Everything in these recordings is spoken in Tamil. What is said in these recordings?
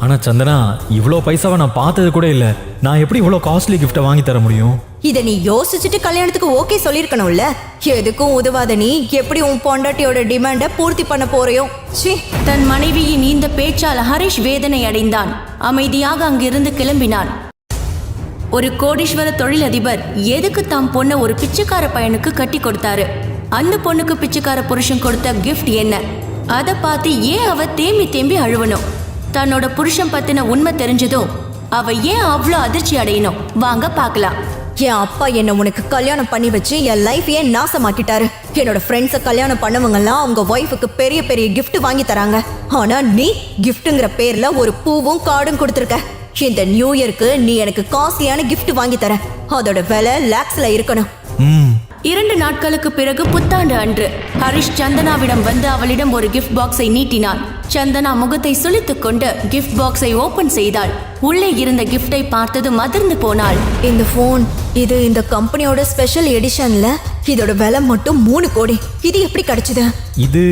ஆனா சந்தனா, இவ்வளோ பைசாவை நான் பார்த்தது கூட இல்லை. நான் எப்படி இவ்வளோ காஸ்ட்லி கிஃப்ட்டை வாங்கி தர முடியும்? இதை நீ யோசிச்சுட்டு கல்யாணத்துக்கு ஓகே சொல்லிருக்கணும்ல. எதுக்கும் உதவாத நீ எப்படி உன் பொண்டாட்டியோட டிமாண்ட பூர்த்தி பண்ண போறியோ? தன் மனைவியின் இந்த பேச்சால் ஹரிஷ் வேதனை அடைந்தான். அமைதியாக அங்கிருந்து கிளம்பினான். ஒரு கோடீஸ்வர தொழிலதிபர் எதுக்கு தாம் பொண்ண ஒரு பிச்சைக்கார பையனுக்கு கட்டி கொடுத்தாரு. அந்த பொண்ணுக்கு பிச்சைக்கார புருஷன் கொடுத்த கிஃப்ட் என்ன? அதை பார்த்து ஏன் அவ தேம்பி தேம்பி அழுவணும்? தன்னோட புருஷன் பத்தின உண்மை தெரிஞ்சதும் அவ ஏன் அவ்வளோ அதிர்ச்சி அடையணும்? வாங்க பார்க்கலாம். என் அப்பா என்ன உனக்கு கல்யாணம் பண்ணி வச்சு என் லைஃபையே நாசமாக்கிட்டாரு. என்னோட ஃப்ரெண்ட்ஸை கல்யாணம் பண்ணவங்கலாம் அவங்க ஒய்ஃபுக்கு பெரிய பெரிய கிஃப்ட் வாங்கி தராங்க. ஆனா நீ கிஃப்ட்டுங்கிற பேர்ல ஒரு பூவும் கார்டும் கொடுத்துருக்க. இந்த நியூ இயருக்கு நீ எனக்கு காஸ்ட்லியான கிஃப்ட் வாங்கி தர. அதோட விலை லாக்ஸ்ல இருக்கணும். 2 நாட்களுக்கு பிறகு புத்தாண்டு அன்று ஹரிஷ் சந்தனாவிடம் வந்து அவளிடம் ஒரு கிஃப்ட் பாக்ஸை நீட்டினான். சந்தனா முகத்தை சுளித்துக் கொண்டு கிஃப்ட் பாக்ஸை ஓபன் செய்தாள். உள்ளே இருந்த கிஃப்டை பார்த்ததும் அதிர்ந்து போனாள். இந்த போன் இது இந்த கம்பெனியோட ஸ்பெஷல் எடிஷன்ல. இதோட விலை மட்டும் 3 கோடி. இது எப்படி கிடைச்சது? இது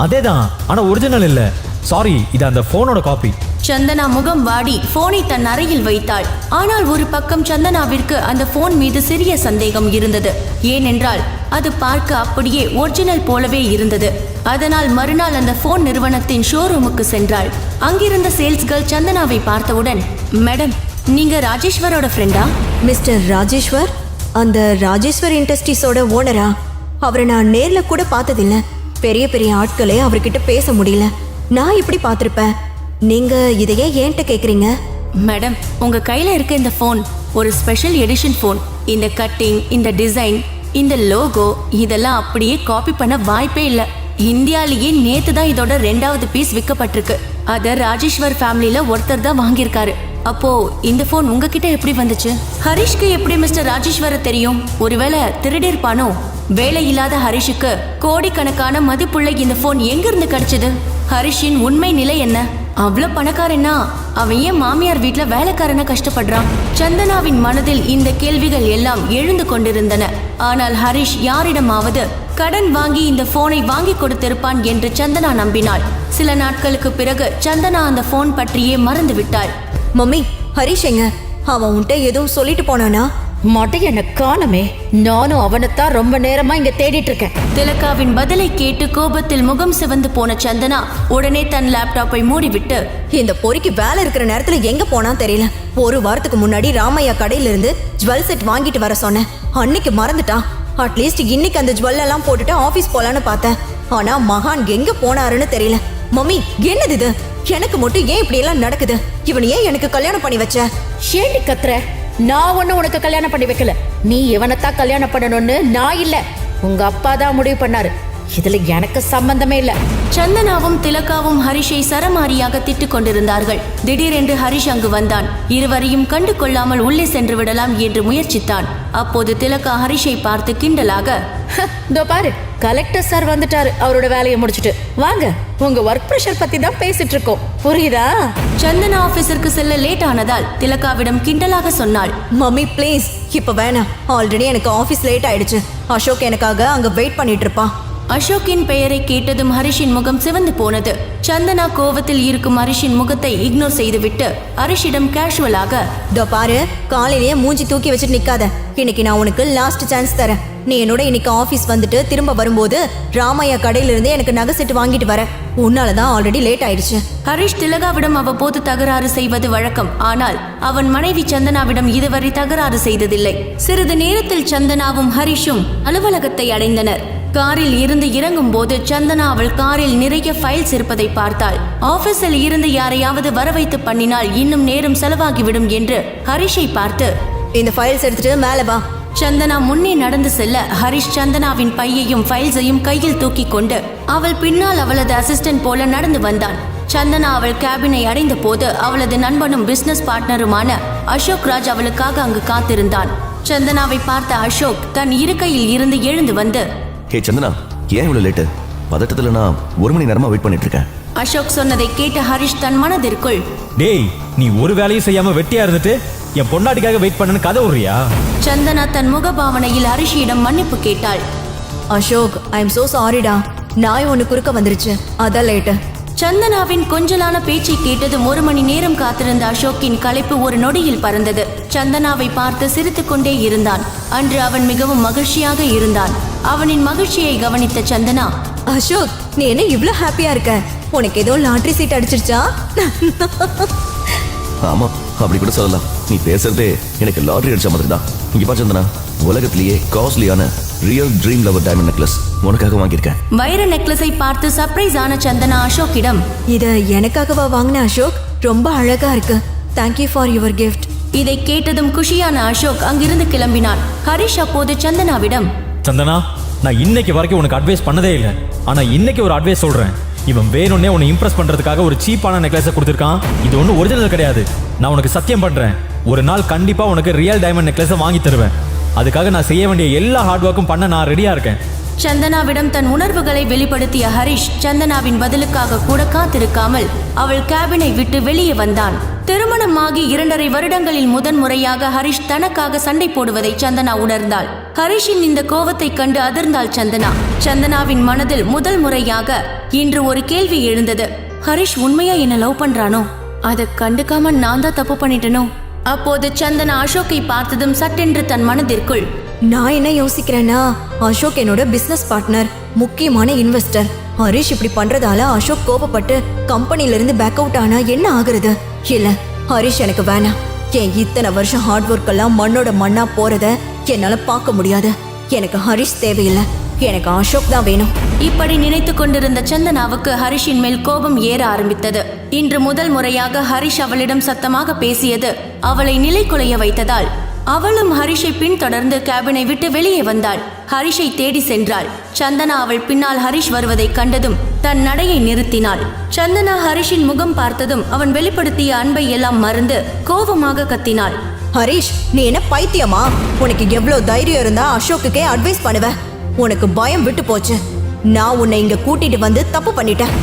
அதேதான், ஆனா ஒரிஜினல் இல்ல. சாரி, இது அந்த போனோட காப்பி. சந்தனா முகம் வாடி போனை தன் அறையில் வைத்தாள். ஆனால் ஒரு பக்கம் சந்தனாவிற்கு அந்த போன் மீது சிறிய சந்தேகம் இருந்தது. ஏனென்றால் அது பார்க்க அப்படியே ஒரிஜினல் போலவே இருந்தது. அதனால் மறுநாள் அந்த போன் நிறுவனத்தின் ஷோரூமுக்கு சென்றாள். அங்கிருந்த சேல்ஸ் கேர்ள் சந்தனாவை பார்த்தவுடன், மேடம், நீங்க ராஜேஸ்வரோட ஃப்ரெண்டா? மிஸ்டர் ராஜேஸ்வர், அந்த ராஜேஸ்வர் இண்டஸ்ட்ரீஸோட ஓனரா? அவரை நான் நேர்ல கூட பார்த்ததில்ல. பெரிய பெரிய ஆட்களே அவர்கிட்ட பேச முடியல. நான் இப்படி பார்த்திருப்பேன். நீங்க இதையே ஏன்ட்ட கேக்குறீங்க? மேடம், உங்க கையில இருக்க இந்த போன் ஒரு ஸ்பெஷல் எடிஷன் போன். இந்த கட்டிங், இந்த டிசைன், இந்த லோகோ இதெல்லாம் அப்படியே காப்பி பண்ண வாய்ப்பே இல்லை. இந்தியாலேயே நேத்து தான் இதோட 2வது பீஸ் விற்கப்பட்டிருக்கு. அத ராஜேஸ்வர் ஃபேமிலியில ஒருத்தர் தான் வாங்கியிருக்காரு. அப்போ இந்த போன் உங்ககிட்ட எப்படி வந்துச்சு? ஹரிஷ்க்கு எப்படி மிஸ்டர் ராஜேஸ்வர தெரியும்? ஒருவேளை திருடிருப்பானோ? வேலை இல்லாத ஹரிஷுக்கு கோடிக்கணக்கான மதிப்புள்ள இந்த போன் எங்கிருந்து கிடைச்சது? ஹரிஷின் உண்மை நிலை என்ன? அவ்வளவு பணக்காரனா அவன் ஏன் மாமியார் வீட்டுல வேலைக்காரன கஷ்டப்படுறான்? சந்தனாவின் மனதில் இந்த கேள்விகள் எல்லாம் எழுந்து கொண்டிருந்தன. ஆனால் ஹரிஷ் யாரிடமாவது கடன் வாங்கி இந்த போனை வாங்கி கொடுத்திருப்பான் என்று சந்தனா நம்பினாள். சில நாட்களுக்கு பிறகு சந்தனா அந்த போன் பற்றியே மறந்து விட்டாள். மம்மி, ஹரிஷ் எங்க? அவன் உன்ட்ட எதுவும் சொல்லிட்டு போனானா? மொட்டை என்ன காணமே. நானும் அவனைத்தான் ரொம்ப நேரமா இங்க தேடிட்டு இருக்கேன். திலகாவின் பதிலை கேட்டு கோபத்தில் முகம் சிவந்து போன சந்தனா உடனே தன் லேப்டாப்பை மூடிவிட்டு, இந்த பொறிக்கு வேலை இருக்கிற நேரத்துல எங்க போனா தெரியல. ஒரு வாரத்துக்கு முன்னாடி ராமையா கடையில இருந்து ஜுவல் செட் வாங்கிட்டு வர சொன்னேன். அன்னைக்கு மறந்துட்டான். அட்லீஸ்ட் இன்னைக்கு அந்த ஜுவல் எல்லாம் போட்டுட்டு ஆபீஸ் போலான்னு பார்த்தேன். ஆனா மகான் எங்க போனாருன்னு தெரியல. மம்மி, என்னது இது? எனக்கு மட்டும் ஏன் இப்படி எல்லாம் நடக்குது? இவன் ஏன் எனக்கு கல்யாணம் பண்ணி வச்ச? ஏண்டி கத்துற? நான் ஒண்ணு உனக்கு கல்யாணம் பண்ணி வைக்கல. நீ இவனைத்தான் கல்யாணம் பண்ணணும்னு நான் இல்ல, உங்க அப்பா தான் முடிவு பண்ணாரு. இதுல எனக்கு சம்பந்தமே இல்ல. சந்தனாவும் திலகாவும் ஹரிஷை சரமாரியாக திட்டுக் கொண்டிருந்தார்கள். திடீரென்று ஹரிஷ் அங்கு வந்தான். இருவரையும் கண்டு கொள்ளாமல் உள்ளே சென்று விடலாம் என்று முயற்சித்தான். அப்போது திலகா ஹரிஷை பார்த்து கிண்டலாக, இதோ பாரு, கலெக்டர் சார் வந்துட்டாரு. அவரோட வேலையை முடிச்சுட்டு வாங்க, உங்க ஒர்க் பிரஷர் பத்தி தான் பேசிட்டு இருக்கோம், புரியுதா? சந்தனா ஆபீஸிற்கு செல்ல லேட் ஆனதால் திலகாவிடம் கிண்டலாக சொன்னாள், மம்மி ப்ளீஸ், இப்ப வேணாம். ஆல்ரெடி எனக்கு ஆபீஸ் லேட் ஆயிடுச்சு. அசோக் எனக்காக அங்க வெயிட் பண்ணிட்டு இருப்பான். அசோக்கின் பெயரை கேட்டதும் ஹரிஷின் முகம் சிவந்து போனது. சந்தனா கோவத்தில் இருக்கும் ஹரிஷின் முகத்தை இக்னோர் செய்துவிட்டு ஹரிஷிடம் கேஷுவலாக, இதோ பாரு, காலையிலேயே மூஞ்சி தூக்கி வச்சுட்டு நிக்காத. இன்னைக்கு நான் உனக்கு லாஸ்ட் சான்ஸ் தரேன். நீ என்னோட இன்னைக்கு ஆபீஸ் வந்துட்டு திரும்ப வரும்போது ராமையா கடையில இருந்து எனக்கு நகை செட்டு வாங்கிட்டு வர. உன்னாலதான் ஆல்ரெடி லேட் ஆயிடுச்சு. ஹரிஷ் திலகாவிடம் அவ்வப்போது தகராறு செய்வது வழக்கம். ஆனால் அவன் மனைவி சந்தனாவிடம் இதுவரை தகராறு செய்ததில்லை. சிறிது நேரத்தில் சந்தனாவும் ஹரிஷும் அலுவலகத்தை அடைந்தனர். காரில் இருந்து இறங்கும் போது சந்தனா அவள் காரில் நிறைய ஃபைல்ஸ் இருப்பதை பார்த்தாள். ஆபீஸில் இருந்து யாரையாவது வர வைத்து பண்ணினால் இன்னும் நேரம் செலவாகிவிடும் என்று ஹரிஷை பார்த்து, இந்த ஃபைல்ஸ் எடுத்துட்டு மேல வா. சந்தனா முன்னே நடந்து செல்ல ஹரிஷ் சந்தனாவின் பையையும் ஃபைல்ஸையும் கையில் தூக்கி கொண்டு அவள் பின்னால் அவளது அசிஸ்டன்ட் போல நடந்து வந்தான். சந்தனா அவள் கேபினை அடைந்த போது அவளது நண்பனும் பிசினஸ் பார்ட்னருமான அசோக் ராஜ் அவளுக்காக அங்கு காத்திருந்தான். சந்தனாவை பார்த்த அசோக் தன் இருக்கையில் இருந்து எழுந்து வந்து, ஹே சந்தனா, ஏன் இவ்வளவு லேட்டு? பதட்டத்துல நான் 1 மணி நேரமா வெயிட் பண்ணிட்டு இருக்கேன். அசோக் சொன்னதை கேட்ட ஹரிஷ் தன் மனதிற்குள், டேய், நீ ஒரு வேலையும் செய்யாம வெட்டியா இருந்துட்டு என் பொண்டாட்டிக்காக வெயிட் பண்ணனு கதை விடுறியா? சந்தனா தன் முகபாவனையில் ஹரிஷியிடம் மன்னிப்பு கேட்டாள். அசோக், ஐ எம் சோ சாரிடா. நாய் ஒன்னு குறுக்க வந்துருச்சு, அதான் லேட்டு. சந்தனாவின் கொஞ்சலான பேச்சை கேட்டதும் 1 மணி நேரம் காத்திருந்த அசோக்கின் களைப்பு ஒரு நொடியில் பறந்தது. சந்தனாவை பார்த்து சிரித்துக் கொண்டே இருந்தான். அன்று அவன் மிகவும் மகிழ்ச்சியாக இருந்தான். அவனின் மகிழ்ச்சியை கவனித்த சந்தனா, அசோக், நீ என்ன இவ்ளோ ஹாப்பியா இருக்க? உனக்கு ஏதோ லாட்டரி சீட் அடிச்சிருச்சா? ஆமா, அப்படி கூட சொல்லலாம். நீ பேசுறதே எனக்கு லாட்டரி அடிச்ச மாதிரி தான். இங்க பா சந்தனா, உலகத்திலேயே காஸ்ட்லியான real dream lover diamond necklace உனக்காக வாங்கியிருக்கேன். வைர நெக்லஸை பார்த்து சர்ப்ரைஸ் ஆன சந்தனா அசோக்கிடம், இத எனக்காகவா வாங்கின அசோக்? ரொம்ப அழகா இருக்கு. Thank you for your gift. இதை கேட்டதும் குஷியான அசோக் அங்கிருந்து கிளம்பினான். ஹரிஷ் அப்போது சந்தனாவிடம், சந்தனா, நான் இன்னைக்கு வரைக்கும் உனக்கு அட்வைஸ் பண்ணதே இல்லை. ஆனா இன்னைக்கு ஒரு அட்வைஸ் சொல்றேன். இவன் வேணும்னே உன்னை இம்ப்ரெஸ் பண்றதுக்காக ஒரு சீப்பான நெக்லஸை கொடுத்துருக்கான். இது ஒன்றும் ஒரிஜினல் கிடையாது. நான் உனக்கு சத்தியம் பண்றேன், ஒரு நாள் கண்டிப்பா உனக்கு ரியல் டைமண்ட் நெக்லஸை வாங்கி தருவேன். அதுக்காக நான் செய்ய வேண்டிய எல்லா ஹார்ட் ஒர்க்கும் பண்ண நான் ரெடியா இருக்கேன். சந்தனாவிடம் தன் உணர்வுகளை வெளிப்படுத்திய ஹரிஷ் சந்தனாவின் பதிலுக்காக கூட காத்திருக்காமல் அவள் கேபினை விட்டு வெளியே வந்தான். திருமணமாகி 2.5 வருடங்களில் முதன்முறையாக ஹரிஷ் தனக்காக சண்டை போடுவதை சந்தனா உணர்ந்தாள். ஹரிஷின் இந்த கோவத்தை கண்டு அதிர்ந்தாள் சந்தனா. சந்தனாவின் மனதில் முதல் முறையாக இன்று ஒரு கேள்வி எழுந்தது. ஹரிஷ் உண்மையா என்ன லவ் பண்றானோ? அதை கண்டுக்காம நான் தான் தப்பு பண்ணிட்டனோ? அப்போது சந்தனா அசோக்கை பார்த்ததும் சட்டென்று தன் மனதிற்குள், நான் என்ன யோசிக்கிறேன்னா, அசோக் என்னோட பிசினஸ் பார்ட்னர், முக்கியமான இன்வெஸ்டர். ஹரிஷ் இப்படி பண்றதால அசோக் கோபப்பட்டு கம்பெனில இருந்து பேக் அவுட் ஆனா என்ன ஆகுறது? இல்ல, ஹரிஷ் எனக்கு வேணாம். என் இத்தனை வருஷம் ஹார்ட் ஒர்க் எல்லாம் மண்ணோட மண்ணா போறத என்னால பார்க்க முடியாது. எனக்கு ஹரிஷ் தேவையில்லை, எனக்கு அசோக் தான் வேணும். இப்படி நினைத்து கொண்டிருந்த சந்தனாவுக்கு ஹரிஷின் மேல் கோபம் ஏற ஆரம்பித்தது. இன்று முதல் முறையாக ஹரிஷ் அவளிடம் சத்தமாக பேசியது அவளை நிலைகுலைய வைத்ததால் அவளும் ஹரிஷை பின்தொடர்ந்து கேபினை விட்டு வெளியே வந்தாள். ஹரிஷை தேடி சென்றாள். சந்தனா அவள் பின்னால் ஹரிஷ் வருவதை கண்டதும் தன் நடையை நிறுத்தினாள். சந்தனா ஹரிஷின் முகம் பார்த்ததும் அவன் வெளிப்படுத்திய அன்பை எல்லாம் மறந்து கோபமாக கத்தினாள். ஹரிஷ், நீ என்ன பைத்தியமா? உனக்கு எவ்வளவு தைரியம் இருந்தா அசோக்குக்கே அட்வைஸ் பண்ணுவ? உனக்கு பயம் விட்டு போச்சு. நான் உன்னை இங்க கூட்டிட்டு வந்து தப்பு பண்ணிட்டேன்.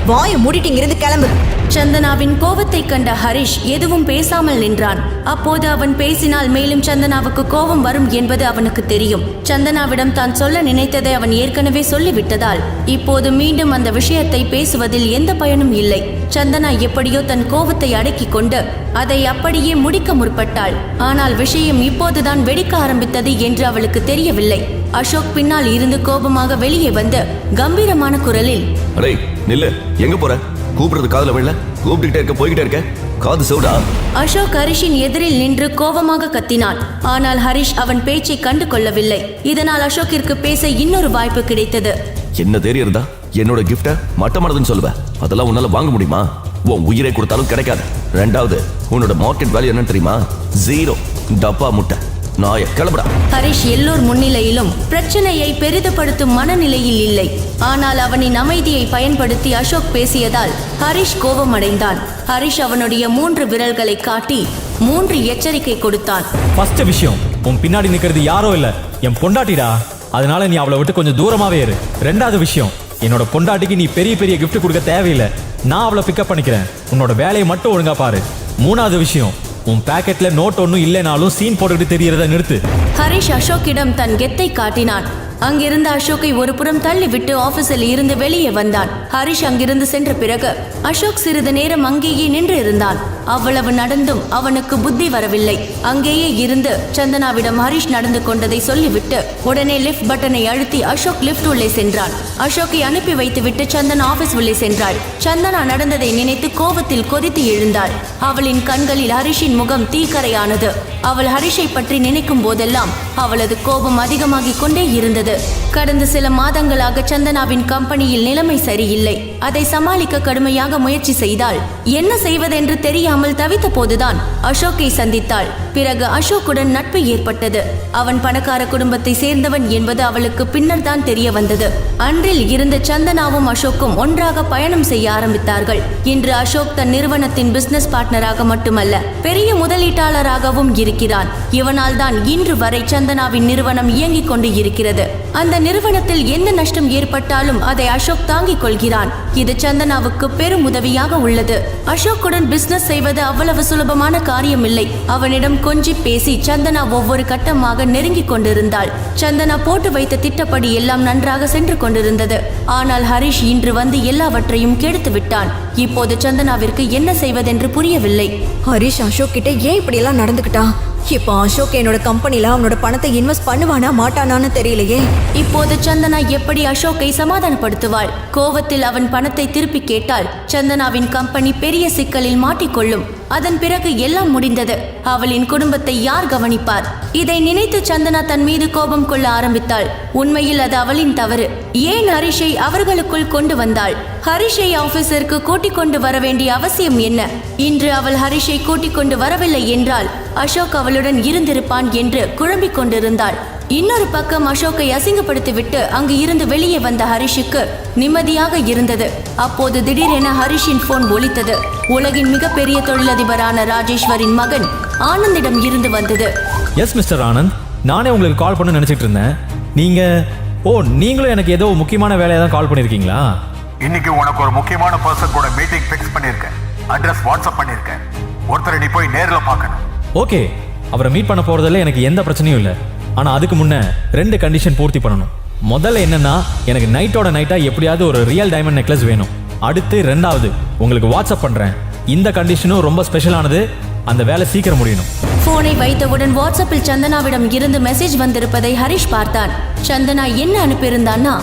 வாயை மூடிட்டு இங்கிருந்து கிளம்பு. சந்தனாவின் கோபத்தை கண்ட ஹரிஷ் எதுவும் பேசாமல் நின்றான். அப்போது அவன் பேசினால் மேலும் சந்தனாவுக்கு கோபம் வரும் என்பது அவனுக்கு தெரியும். சந்தனாவிடம் தான் சொல்ல நினைத்ததை அவன் ஏற்கனவே சொல்லிவிட்டதால் இப்போது மீண்டும் அந்த விஷயத்தை பேசுவதில் எந்த பயனும் இல்லை. சந்தனா எப்படியோ தன் கோபத்தை அடக்கிக் கொண்டு அதை அப்படியே முடிக்க முற்பட்டாள். ஆனால் விஷயம் இப்போதுதான் வெடிக்க ஆரம்பித்தது என்று அவளுக்கு தெரியவில்லை. அசோக் பின்னால் இருந்து கோபமாக வெளியே வந்து கம்பீரமான குரலில், அடே நில்லு, எங்க போற? கூப்பிடுறது காதுல விழல, கூப்பிட்டுக்கிட்டே இருக்க, போய்கிட்டே இருக்க, காது சவுடா. அசோக் ஹரிஷின் எதிரில் நின்று கோபமாக கத்தினான். ஆனால் ஹரிஷ் அவன் பேச்சை கண்டு கொள்ளவில்லை. இதனால் அசோக்கிற்கு பேச இன்னொரு வாய்ப்பு கிடைத்தது. என்ன தைரியம் இருந்தா என்னோட கிஃப்ட மட்டமானதுன்னு சொல்லுவ? அதெல்லாம் உன்னால வாங்க முடியுமா? உன் உயிரை கொடுத்தாலும் கிடைக்காது. 2வது, உன்னோட மார்க்கெட் வேல்யூ என்னன்னு தெரியுமா? 0. டப்பா முட்டை நாய, கிளம்புடா. ஹரிஷ் எல்லோர் முன்னிலையிலும் பிரச்சனையை பெரிதுபடுத்தும் மனநிலையில் இல்லை. ஆனால் அவனின் அமைதியை பயன்படுத்தி அசோக் பேசியதால் ஹரிஷ் கோபமடைந்தான். ஹரிஷ் அவனுடைய 3 விரல்களை காட்டி 3 எச்சரிக்கை கொடுத்தான். ஃபர்ஸ்ட் விஷயம், உன் பின்னாடி நிக்கிறது யாரோ இல்ல, என் பொண்டாட்டிடா. அதனால நீ அவளை விட்டு கொஞ்சம் தூரமாவே இரு. 2வது விஷயம், என்னோட பொண்டாட்டிக்கு நீ பெரிய பெரிய கிஃப்ட் கொடுக்க தேவையில்லை. நான் அவளை பிக்கப் பண்ணிக்கிறேன். உன்னோட வேலையை மட்டும் ஒழுங்கா பாரு. 3வது விஷயம், உன் பாக்கெட்ல நோட் ஒன்னும் இல்லைனாலும் சீன் போட்டுக்கிட்டு தெரியறத நிறுத்து. ஹரிஷ் அசோக்கிடம் தன் கெத்தை காட்டினான். அங்கிருந்த அசோக்கை ஒரு புறம் தள்ளிவிட்டு ஆபீஸில் இருந்து வெளியே வந்தான். ஹரிஷ் அங்கிருந்து சென்ற பிறகு அசோக் சிறிது நேரம் அங்கேயே நின்று இருந்தான். அவ்வளவு நடந்தும் அவனுக்கு புத்தி வரவில்லை. அங்கேயே இருந்து சந்தனாவிடம் ஹரிஷ் நடந்து கொண்டதை சொல்லிவிட்டு உடனே லிஃப்ட் பட்டனை அழுத்தி அசோக் லிஃப்ட் உள்ளே சென்றான். அசோக்கை அனுப்பி வைத்துவிட்டு சந்தனா ஆபீஸ் உள்ளே சென்றாள். சந்தனா நடந்ததை நினைத்து கோபத்தில் கொதித்து எழுந்தாள். அவளின் கண்களில் ஹரிஷின் முகம் தீக்கரையானது. அவள் ஹரிஷை பற்றி நினைக்கும் போதெல்லாம் அவளது கோபம் அதிகமாகிக் கொண்டே இருந்தது. கடந்த சில மாதங்களாக சந்தனாவின் கம்பெனியில் நிலைமை சரியில்லை. அதை சமாளிக்க கடுமையாக முயற்சி செய்தாள். என்ன செய்வதென்று தெரியாமல் தவித்த போதுதான் அசோக்கை சந்தித்தாள். பிறகு அசோக்குடன் நட்பு ஏற்பட்டது. அவன் பணக்கார குடும்பத்தை சேர்ந்தவன் என்பது அவளுக்கு பின்னர் தான் தெரிய வந்தது. அன்றில் இருந்த சந்தனாவும் அசோக்கும் ஒன்றாக பயணம் செய்ய ஆரம்பித்தார்கள். இன்று அசோக் தன் நிறுவனத்தின் பிசினஸ் பார்ட்னராக மட்டுமல்ல, பெரிய முதலீட்டாளராகவும் இருக்கிறான். இவனால் தான் இன்று வரை சந்தனாவின் நிறுவனம் இயங்கிக் கொண்டு இருக்கிறது. அந்த நிறுவனத்தில் எந்த நஷ்டம் ஏற்பட்டாலும் அதை அசோக் தாங்கிக் கொள்கிறான். இது சந்தனாவுக்கு பெரும் உதவியாக உள்ளது. அசோக்குடன் பிசினஸ் செய்வது அவ்வளவு சுலபமான காரியம் இல்லை. அவனிடம் கொஞ்சி பேசி சந்தனா ஒவ்வொரு கட்டமாக நெருங்கி கொண்டிருந்தாள். சந்தனா போட்டு வைத்த திட்டப்படி எல்லாம் நன்றாக சென்று கொண்டிருந்தது. ஆனால் ஹரிஷ் இன்று வந்து எல்லாவற்றையும் கெடுத்து விட்டான். இப்போது சந்தனாவிற்கு என்ன செய்வதென்று புரியவில்லை. ஹரிஷ் அசோக் கிட்ட ஏன் இப்படி எல்லாம் நடந்துக்கிட்டான்? இப்போ அசோக் என்னோட கம்பெனில அவனோட பணத்தை இன்வெஸ்ட் பண்ணுவானா மாட்டானான்னு தெரியலையே. இப்போது சந்தனா எப்படி அசோக்கை சமாதானப்படுத்துவாள்? கோவத்தில் அவன் பணத்தை திருப்பி கேட்டால் சந்தனாவின் கம்பெனி பெரிய சிக்கலில் மாட்டிக்கொள்ளும். அதன் பிறகு எல்லாம் முடிந்தது. அவளின் குடும்பத்தை யார் கவனிப்பார்? இதை நினைத்து சந்தனா தன் மீது கோபம் கொள்ள ஆரம்பித்தாள். உண்மையில் அது அவளின் தவறு. ஏன் ஹரிஷை அவர்களுக்குள் கொண்டு வந்தாள்? ஹரிஷை ஆபீஸிற்கு கூட்டிக் கொண்டு வர வேண்டிய அவசியம் என்ன? இன்று அவள் ஹரிஷை கூட்டிக் கொண்டு வரவில்லை என்றால் அசோக் அவளுடன் இருந்திருப்பான் என்று குழம்பிக் கொண்டிருந்தாள். இன்னொரு பக்கம் அசோக்கை அசிங்கப்படுத்திவிட்டு அங்கு இருந்து வெளியே வந்த ஹரிஷுக்கு நிம்மதியாக இருந்தது. அப்போது திடீரென ஹரிஷின் போன் ஒலித்தது. உலகின் மிகப்பெரிய தொழிலதிபரான ராஜேஸ்வரின் மகன் ஆனந்திடம் இருந்து வந்தது. எஸ் மிஸ்டர் ஆனந்த், நானே உங்களுக்கு கால் பண்ண நினைச்சிட்டு இருந்தேன். நீங்களும் எனக்கு ஏதோ முக்கியமான வேலையை தான் கால் பண்ணிருக்கீங்களா? இன்னைக்கு உனக்கு ஒரு முக்கியமான பர்சன் கூட மீட்டிங் ஃபிக்ஸ் பண்ணிருக்கேன். அட்ரஸ் வாட்ஸ்அப் பண்ணிருக்கேன். ஒருத்தரை நீ போய் நேர்ல பார்க்கணும். ஓகே, அவரை மீட் பண்ண போறதுல எனக்கு எந்த பிரச்சனையும் இல்லை. ஆனா அதுக்கு முன்ன 2 கண்டிஷன் பூர்த்தி பண்ணணும். முதல்ல என்னன்னா, எனக்கு நைட்டோட நைட்டா எப்படியாவது ஒரு ரியல் டைமண்ட் நெக்லஸ் வேணும். அடுத்து 2வது, உங்களுக்கு வாட்ஸ்அப் பண்றேன். இந்த கண்டிஷனும் ரொம்ப ஸ்பெஷலானது. அந்த வேலை சீக்கிரம் முடியணும். போனை வைத்தவுடன் வாட்ஸ்அப்பில் சந்தனாவிடம் இருந்து மெசேஜ் வந்திருப்பதை ஹரிஷ் பார்த்தான். சந்தனா என்ன அனுப்பியிருந்தான்னா,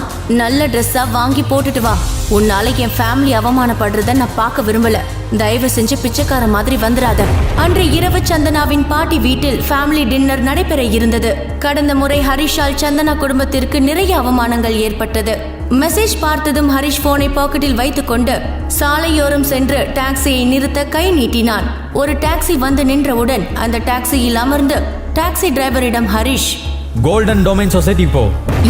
நல்ல ட்ரெஸ்ஸா வாங்கி போட்டுட்டு வா. உன்னால என் ஃபேமிலி அவமானப்படுறத நான் பார்க்க விரும்பல. தயவு செஞ்சு பிச்சைக்கார மாதிரி வந்துடாத. அன்று இரவு சந்தனாவின் பாட்டி வீட்டில் ஃபேமிலி டின்னர் நடைபெற இருந்தது. கடந்த முறை ஹரிஷால் சந்தனா குடும்பத்திற்கு நிறைய அவமானங்கள் ஏற்பட்டது. மெசேஜ் பார்த்ததும் ஹரிஷ் போனை பாக்கெட்டில் வைத்துக்கொண்டு சாலையோரம் சென்று டாக்ஸியை நிறுத்த கை நீட்டினான். ஒரு டாக்ஸி வந்து நின்றவுடன் அந்த டாக்ஸியில் அமர்ந்து டாக்ஸி டிரைவரிடம் ஹரிஷ், கோல்டன் டொமைன் சொசைட்டி போ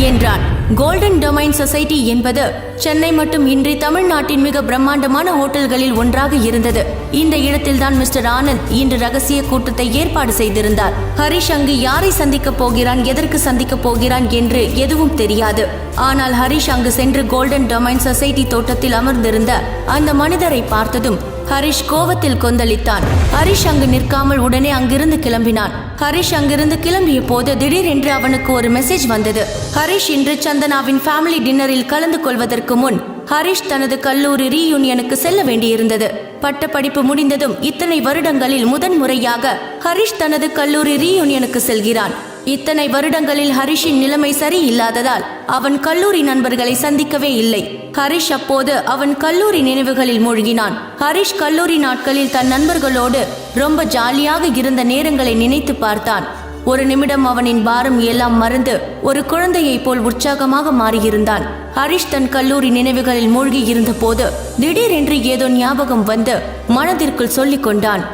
என்றான். கோல்டன் டொமைன் சொசைட்டி என்பது சென்னை மட்டும் இன்றி தமிழ்நாட்டின் மிக பிரம்மாண்டமான ஹோட்டல்களில் ஒன்றாக இருந்தது. இந்த இடத்தில்தான் மிஸ்டர் ஆனந்த் இன்று ரகசிய கூட்டத்தை ஏற்பாடு செய்திருந்தார். ஹரிஷ் அங்கு யாரை சந்திக்க போகிறான், எதற்கு சந்திக்க போகிறான் என்று எதுவும் தெரியாது. ஆனால் ஹரிஷ் அங்கு சென்று கோல்டன் டொமைன் சொசைட்டி தோட்டத்தில் அமர்ந்திருந்த அந்த மனிதரை பார்த்ததும் ஹரிஷ் கோவத்தில் கொந்தளித்தான். ஹரிஷ் அங்கு நிற்காமல் உடனே அங்கிருந்து கிளம்பினான். ஹரிஷ் அங்கிருந்து கிளம்பிய போது திடீரென்று அவனுக்கு ஒரு மெசேஜ் வந்தது. ஹரிஷ் இன்று சந்தனாவின் ஃபேமிலி டின்னரில் கலந்து கொள்வதற்கு முன் ஹரிஷ் தனது கல்லூரி ரீயூனியனுக்கு செல்ல வேண்டியிருந்தது. பட்டப்படிப்பு முடிந்ததும் இத்தனை வருடங்களில் முதன்முறையாக ஹரிஷ் தனது கல்லூரி ரீயூனியனுக்கு செல்கிறான். இத்தனை வருடங்களில் ஹரிஷின் நிலைமை சரியில்லாததால் அவன் கல்லூரி நண்பர்களை சந்திக்கவே இல்லை. ஹரிஷ் அப்போது அவன் கல்லூரி நினைவுகளில் மூழ்கினான். ஹரிஷ் கல்லூரி நாட்களில் தன் நண்பர்களோடு ரொம்ப ஜாலியாக இருந்த நேரங்களை நினைத்து பார்த்தான். ஒரு நிமிடம் அவனின் பாரம் எல்லாம் மறந்து ஒரு குழந்தையைப் போல் உற்சாகமாக மாறியிருந்தான். ஹரிஷ் தன் கல்லூரி நினைவுகளில் மூழ்கி இருந்த போது திடீரென்று ஏதோ ஞாபகம் வந்து மனதிற்குள் சொல்லிக் கொண்டான்,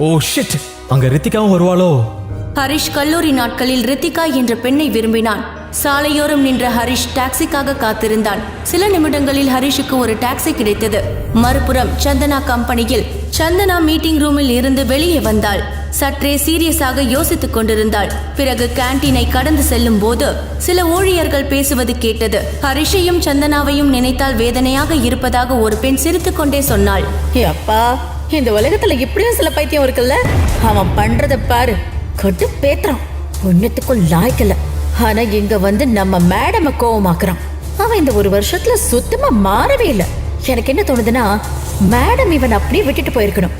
ஓ ஷிட், அங்க ரித்திகாவும் வருவாளோ? ஹரிஷ் கல்லூரி நாட்களில் ரித்திகா என்ற பெண்ணை விரும்பினான். சாலையோரம் நின்ற ஹரிஷ் டாக்ஸிக்காக காத்திருந்தான். சில நிமிடங்களில் ஹரிஷுக்கு ஒரு டாக்ஸி கிடைத்தது. மறுபுறம் சந்தனா கம்பெனியில் சந்தனா மீட்டிங் ரூமில் இருந்து வெளியே வந்தாள். சற்றே சீரியஸாக யோசித்துக் கொண்டிருந்தாள். பிறகு கேண்டீனை கடந்து செல்லும் போது சில ஊழியர்கள் பேசுவது கேட்டது. ஹரிஷையும் சந்தனாவையும் நினைத்தால் வேதனையாக இருப்பதாக ஒரு பெண் சிரித்துக் கொண்டே சொன்னாள். அப்பா, இந்த உலகத்துல இப்படியும் சில பைத்தியம் இருக்குல்ல. அவன் பண்றத பாரு, கட்டு பேத்துறான். ஒன்னத்துக்கும் லாய்க்கல. ஆனா இங்க வந்து நம்ம மேடம கோவமாக்குறான். அவன் இந்த ஒரு வருஷத்துல சுத்தமா மாறவே இல்லை. எனக்கு என்ன தோணுதுன்னா, மேடம் இவன் அப்படியே விட்டுட்டு போயிருக்கணும்.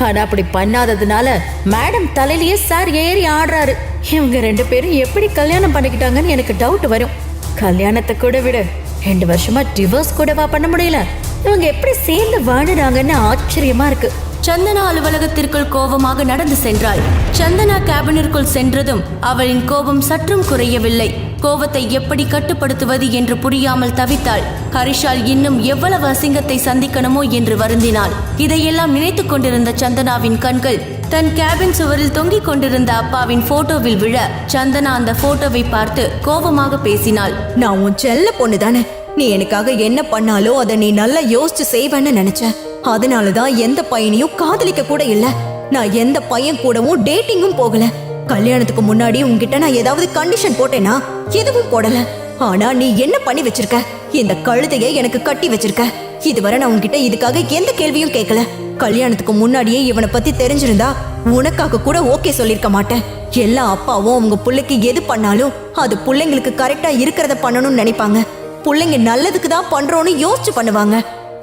ஆனா அப்படி பண்ணாததுனால மேடம் தலையிலேயே சார் ஏறி ஆடுறாரு. இவங்க 2 பேரும் எப்படி கல்யாணம் பண்ணிக்கிட்டாங்கன்னு எனக்கு டவுட் வரும். கல்யாணத்தை கூட விட 2 வருஷமா டிவோர்ஸ் கூடவா பண்ண முடியல? இவங்க எப்படி சேர்ந்து வாழுறாங்கன்னு ஆச்சரியமா இருக்கு. சந்தனா அலுவலகத்திற்குள் கோபமாக நடந்து சென்றாள். சந்தனா கேபினிற்குள் சென்றதும் அவளின் கோபம் சற்றும் குறையவில்லை. கோபத்தை எப்படி கட்டுப்படுத்துவது என்று புரியாமல் தவித்தாள். ஹரிஷால் இன்னும் எவ்வளவு அசிங்கத்தை சந்திக்கணுமோ என்று வருந்தினாள். இதையெல்லாம் நினைத்துக் கொண்டிருந்த சந்தனாவின் கண்கள் தன் கேபின் சுவரில் தொங்கிக் கொண்டிருந்த அப்பாவின் போட்டோவில் விழ சந்தனா அந்த போட்டோவை பார்த்து கோபமாக பேசினாள். நான் உன் செல்ல பொண்ணு தானே. நீ எனக்காக என்ன பண்ணாலோ அதை நீ நல்லா யோசிச்சு செய்வேன்னு நினைச்ச. அதனாலதான் எந்த பையனையும் காதலிக்க கூட இல்ல. நான் எந்த பையன் கூடவும் டேட்டிங்கும் போகல. கல்யாணத்துக்கு முன்னாடி உன்கிட்ட நான் ஏதாவது கண்டிஷன் போட்டேனா? எதுவும் போடல. ஆனா நீ என்ன பண்ணி வச்சிருக்க? இந்த கழுதையை எனக்கு கட்டி வச்சிருக்க. இதுவரை நான் உன்கிட்ட இதுக்காக எந்த கேள்வியும் கேட்கல. கல்யாணத்துக்கு முன்னாடியே இவனை பத்தி தெரிஞ்சிருந்தா உனக்காக கூட ஓகே சொல்லிருக்க மாட்டேன். எல்லா அப்பாவும் அவங்க பிள்ளைக்கு எது பண்ணாலும் அது பிள்ளைங்களுக்கு கரெக்டா இருக்கிறத பண்ணணும்னு நினைப்பாங்க. பிள்ளைங்க நல்லதுக்கு தான் பண்றோன்னு யோசிச்சு பண்ணுவாங்க.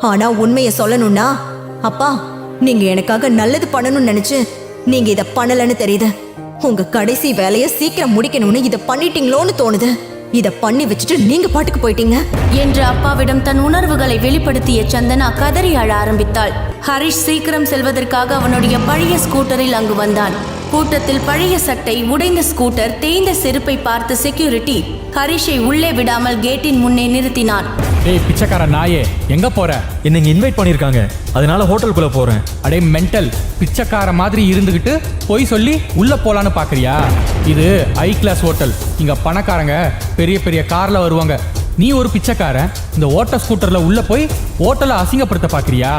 ஆனா உண்மையை சொல்லணும்னா, அப்பா நீங்க எனக்காக நல்லது பண்ணணும்னு நினைச்சு நீங்க இத பண்ணலன்னு தெரியுது. உங்க கடைசி வேலைய சீக்கிரம் முடிக்கணும்னு இத பண்ணிட்டீங்களோன்னு தோணுது. இத பண்ணி வச்சுட்டு நீங்க பாட்டுக்கு போயிட்டீங்க என்று அப்பாவிடம் தன் உணர்வுகளை வெளிப்படுத்திய சந்தனா கதறி அழ ஆரம்பித்தாள். ஹரிஷ் சீக்கிரம் செல்வதற்காக அவனுடைய பழைய ஸ்கூட்டரில் அங்கு வந்தான். கூட்டத்தில் பழைய சட்டை, உடைந்த ஸ்கூட்டர், தேய்ந்த செருப்பை பார்த்து செக்யூரிட்டி ஹரிஷை உள்ளே விடாமல் கேட்டின் முன்னே நிறுத்தினான். ஏய் பிச்சைக்கார நாயே, எங்க போற? என்ன இங்க இன்வைட் பண்ணிருக்காங்க, அதனால ஹோட்டலுக்குள்ள போறேன். அடே மென்டல், பிச்சைக்கார மாதிரி இருந்துகிட்டு போய் சொல்லி உள்ள போலான்னு பாக்குறியா? இது ஹை கிளாஸ் ஹோட்டல். இங்க பணக்காரங்க பெரிய பெரிய கார்ல வருவாங்க. நீ ஒரு பிச்சைக்காரன் இந்த ஓட்ட ஸ்கூட்டர்ல உள்ள போய் ஹோட்டலை அசிங்கப்படுத்த பாக்குறியா?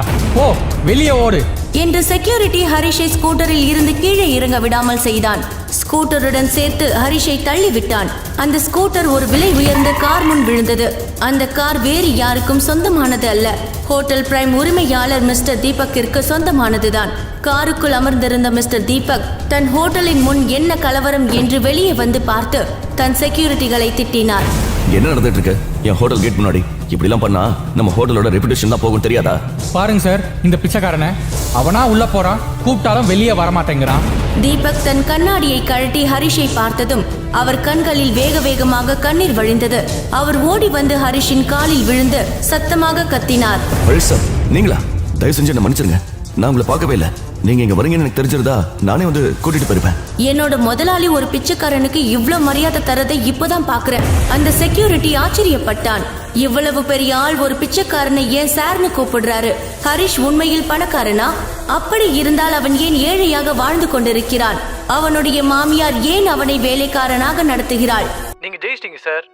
ஓ வெளியே ஓடு என்று செக்யூரிட்டி ஹரிஷை ஸ்கூட்டரில் இருந்து கீழே இறங்க விடாமல் செய்தான். ஸ்கூட்டருடன் சேர்த்து ஹரிஷை தள்ளி விட்டான். அந்த ஸ்கூட்டர் ஒரு விலை உயர்ந்த கார் முன் விழுந்தது. அந்த கார் வேறு யாருக்கும் சொந்தமானது அல்ல. ஹோட்டல் பிரைம் உரிமையாளர் மிஸ்டர் தீபக்கிற்கு சொந்தமானதுதான். காருக்குள் அமர்ந்திருந்த மிஸ்டர் தீபக் தன் ஹோட்டலின் முன் என்ன கலவரம் என்று வெளியே வந்து பார்த்து தன் செக்யூரிட்டிகளை திட்டினார். என்ன நடந்துட்டு இருக்கு என் ஹோட்டல் கேட் முன்னாடி? இப்படிலாம் பண்ணா நம்ம ஹோட்டலோட ரெப்புடேஷன் தான் போகும், தெரியாதா? பாருங்க சார், இந்த பிச்சைக்காரனை அவனா உள்ள போறான், கூப்பிட்டாலும் வெளியே வரமாட்டேங்கிறான். தீபக் தன் கண்ணாடியை கழட்டி ஹரிஷை பார்த்ததும் அவர் கண்களில் வேக வேகமாக கண்ணீர் வழிந்தது. அவர் ஓடி வந்து ஹரிஷின் காலில் விழுந்து சத்தமாக கத்தினார். ஹரிஷ் சார், நீங்களா? தயவு செஞ்சு என்ன மன்னிச்சிருங்க. நான் உங்களை பார்க்கவே இல்லை. நீங்க இங்க வரீங்கன்னு எனக்கு தெரிஞ்சிருந்தா நானே வந்து கூட்டிட்டு போயிருப்பேன். என்னோட முதலாளி ஒரு பிச்சைக்காரனுக்கு இவ்வளவு மரியாதை தரதை இப்பதான் பாக்குறேன். அந்த செக்யூரிட்டி ஆச்சரியப்பட்டான். இவ்வளவு பெரிய ஆள் ஒரு பிச்சைக்காரனை ஏன் சார்னு கூப்பிடுறாரு? ஹரிஷ் உண்மையில் பணக்காரனா? அப்படி இருந்தால் அவன் ஏன் ஏழையாக வாழ்ந்து கொண்டிருக்கிறான்? அவனுடைய மாமியார் ஏன் அவனை வேலைக்காரனாக நடத்துகிறாள்? நீங்க ஜெயிச்சிட்டீங்க சார்.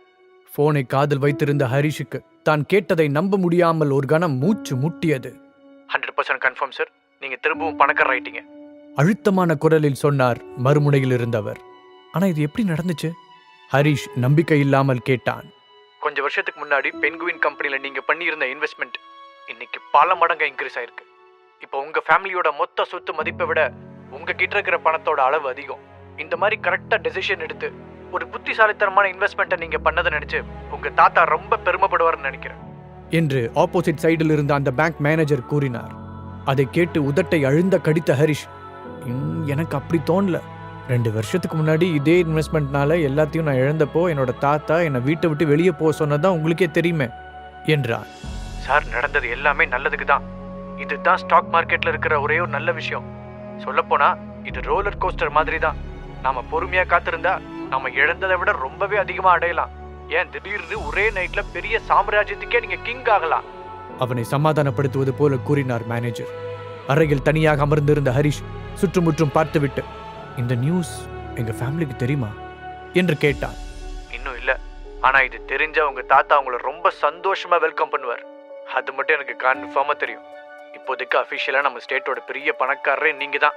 போனை காதில் வைத்திருந்த ஹரிஷுக்கு தான் கேட்டதை நம்ப முடியாமல் ஒரு கணம் மூச்சு முட்டியது. 100% கன்ஃபார்ம் சார். நீங்க திரும்பவும் பணக்காரர் ஆயிட்டீங்க. அழுத்தமான குரலில் சொன்னார் மறுமுனையில் இருந்தவர். ஆனா இது எப்படி நடந்துச்சு? ஹரிஷ் நம்பிக்கை இல்லாமல் கேட்டான். கொஞ்சம் வருஷத்துக்கு முன்னாடி பென்குயின் கம்பெனில நீங்க பண்ணியிருந்த இன்வெஸ்ட்மெண்ட் இன்னைக்கு பல மடங்கு இன்க்ரீஸ் ஆயிருக்கு. இப்போ உங்க ஃபேமிலியோட மொத்த சொத்து மதிப்பை விட உங்க கிட்ட இருக்கிற பணத்தோட அளவு அதிகம். இந்த மாதிரி கரெக்டா டெசிஷன் எடுத்து ஒரு புத்திசாலித்தனமான இன்வெஸ்ட்மெண்ட்டை நீங்க பண்ணதை நினைச்சு உங்க தாத்தா ரொம்ப பெருமைப்படுவார்னு நினைக்கிறேன் என்று ஆப்போசிட் சைடில் இருந்த அந்த பேங்க் மேனேஜர் கூறினார். அதை கேட்டு உதட்டை அழுந்த கடித்த ஹரிஷ், எனக்கு அப்படி தோணல. 2 வருஷத்துக்கு முன்னாடி இதே இன்வெஸ்ட்மெண்ட்னால எல்லாத்தையும் நான் இழந்தப்போ என்னோட தாத்தா என்னை வீட்டை விட்டு வெளியே போக சொன்னதான் உங்களுக்கே தெரியுமே என்றார். சார், நடந்தது எல்லாமே நல்லதுக்கு தான். இதுதான் ஸ்டாக் மார்க்கெட்ல இருக்கிற ஒரே ஒரு நல்ல விஷயம். சொல்லப்போனா இது ரோலர் கோஸ்டர் மாதிரி தான். நாம பொறுமையா காத்திருந்தா நாம இழந்ததை விட ரொம்பவே அதிகமா அடையலாம். ஏன் திடீர்னு ஒரே நைட்ல பெரிய சாம்ராஜ்யத்துக்கே நீங்க கிங் ஆகலாம். அவனை சமாதானப்படுத்துவது போல கூறினார் மேனேஜர். அறையில் தனியாக அமர்ந்திருந்த ஹரிஷ் சுற்றுமுற்றும் பார்த்துவிட்டு, இந்த நியூஸ் எங்க ஃபேமிலிக்கு தெரியுமா என்று கேட்டான். இன்னும் இல்ல, ஆனா இது தெரிஞ்ச உங்க தாத்தா உங்களை ரொம்ப சந்தோஷமா வெல்கம் பண்ணுவார். அது மட்டும் எனக்கு கன்ஃபார்மா தெரியும். இப்போதைக்கு அபிஷியலா நம்ம ஸ்டேட்டோட பெரிய பணக்காரரே நீங்க தான்.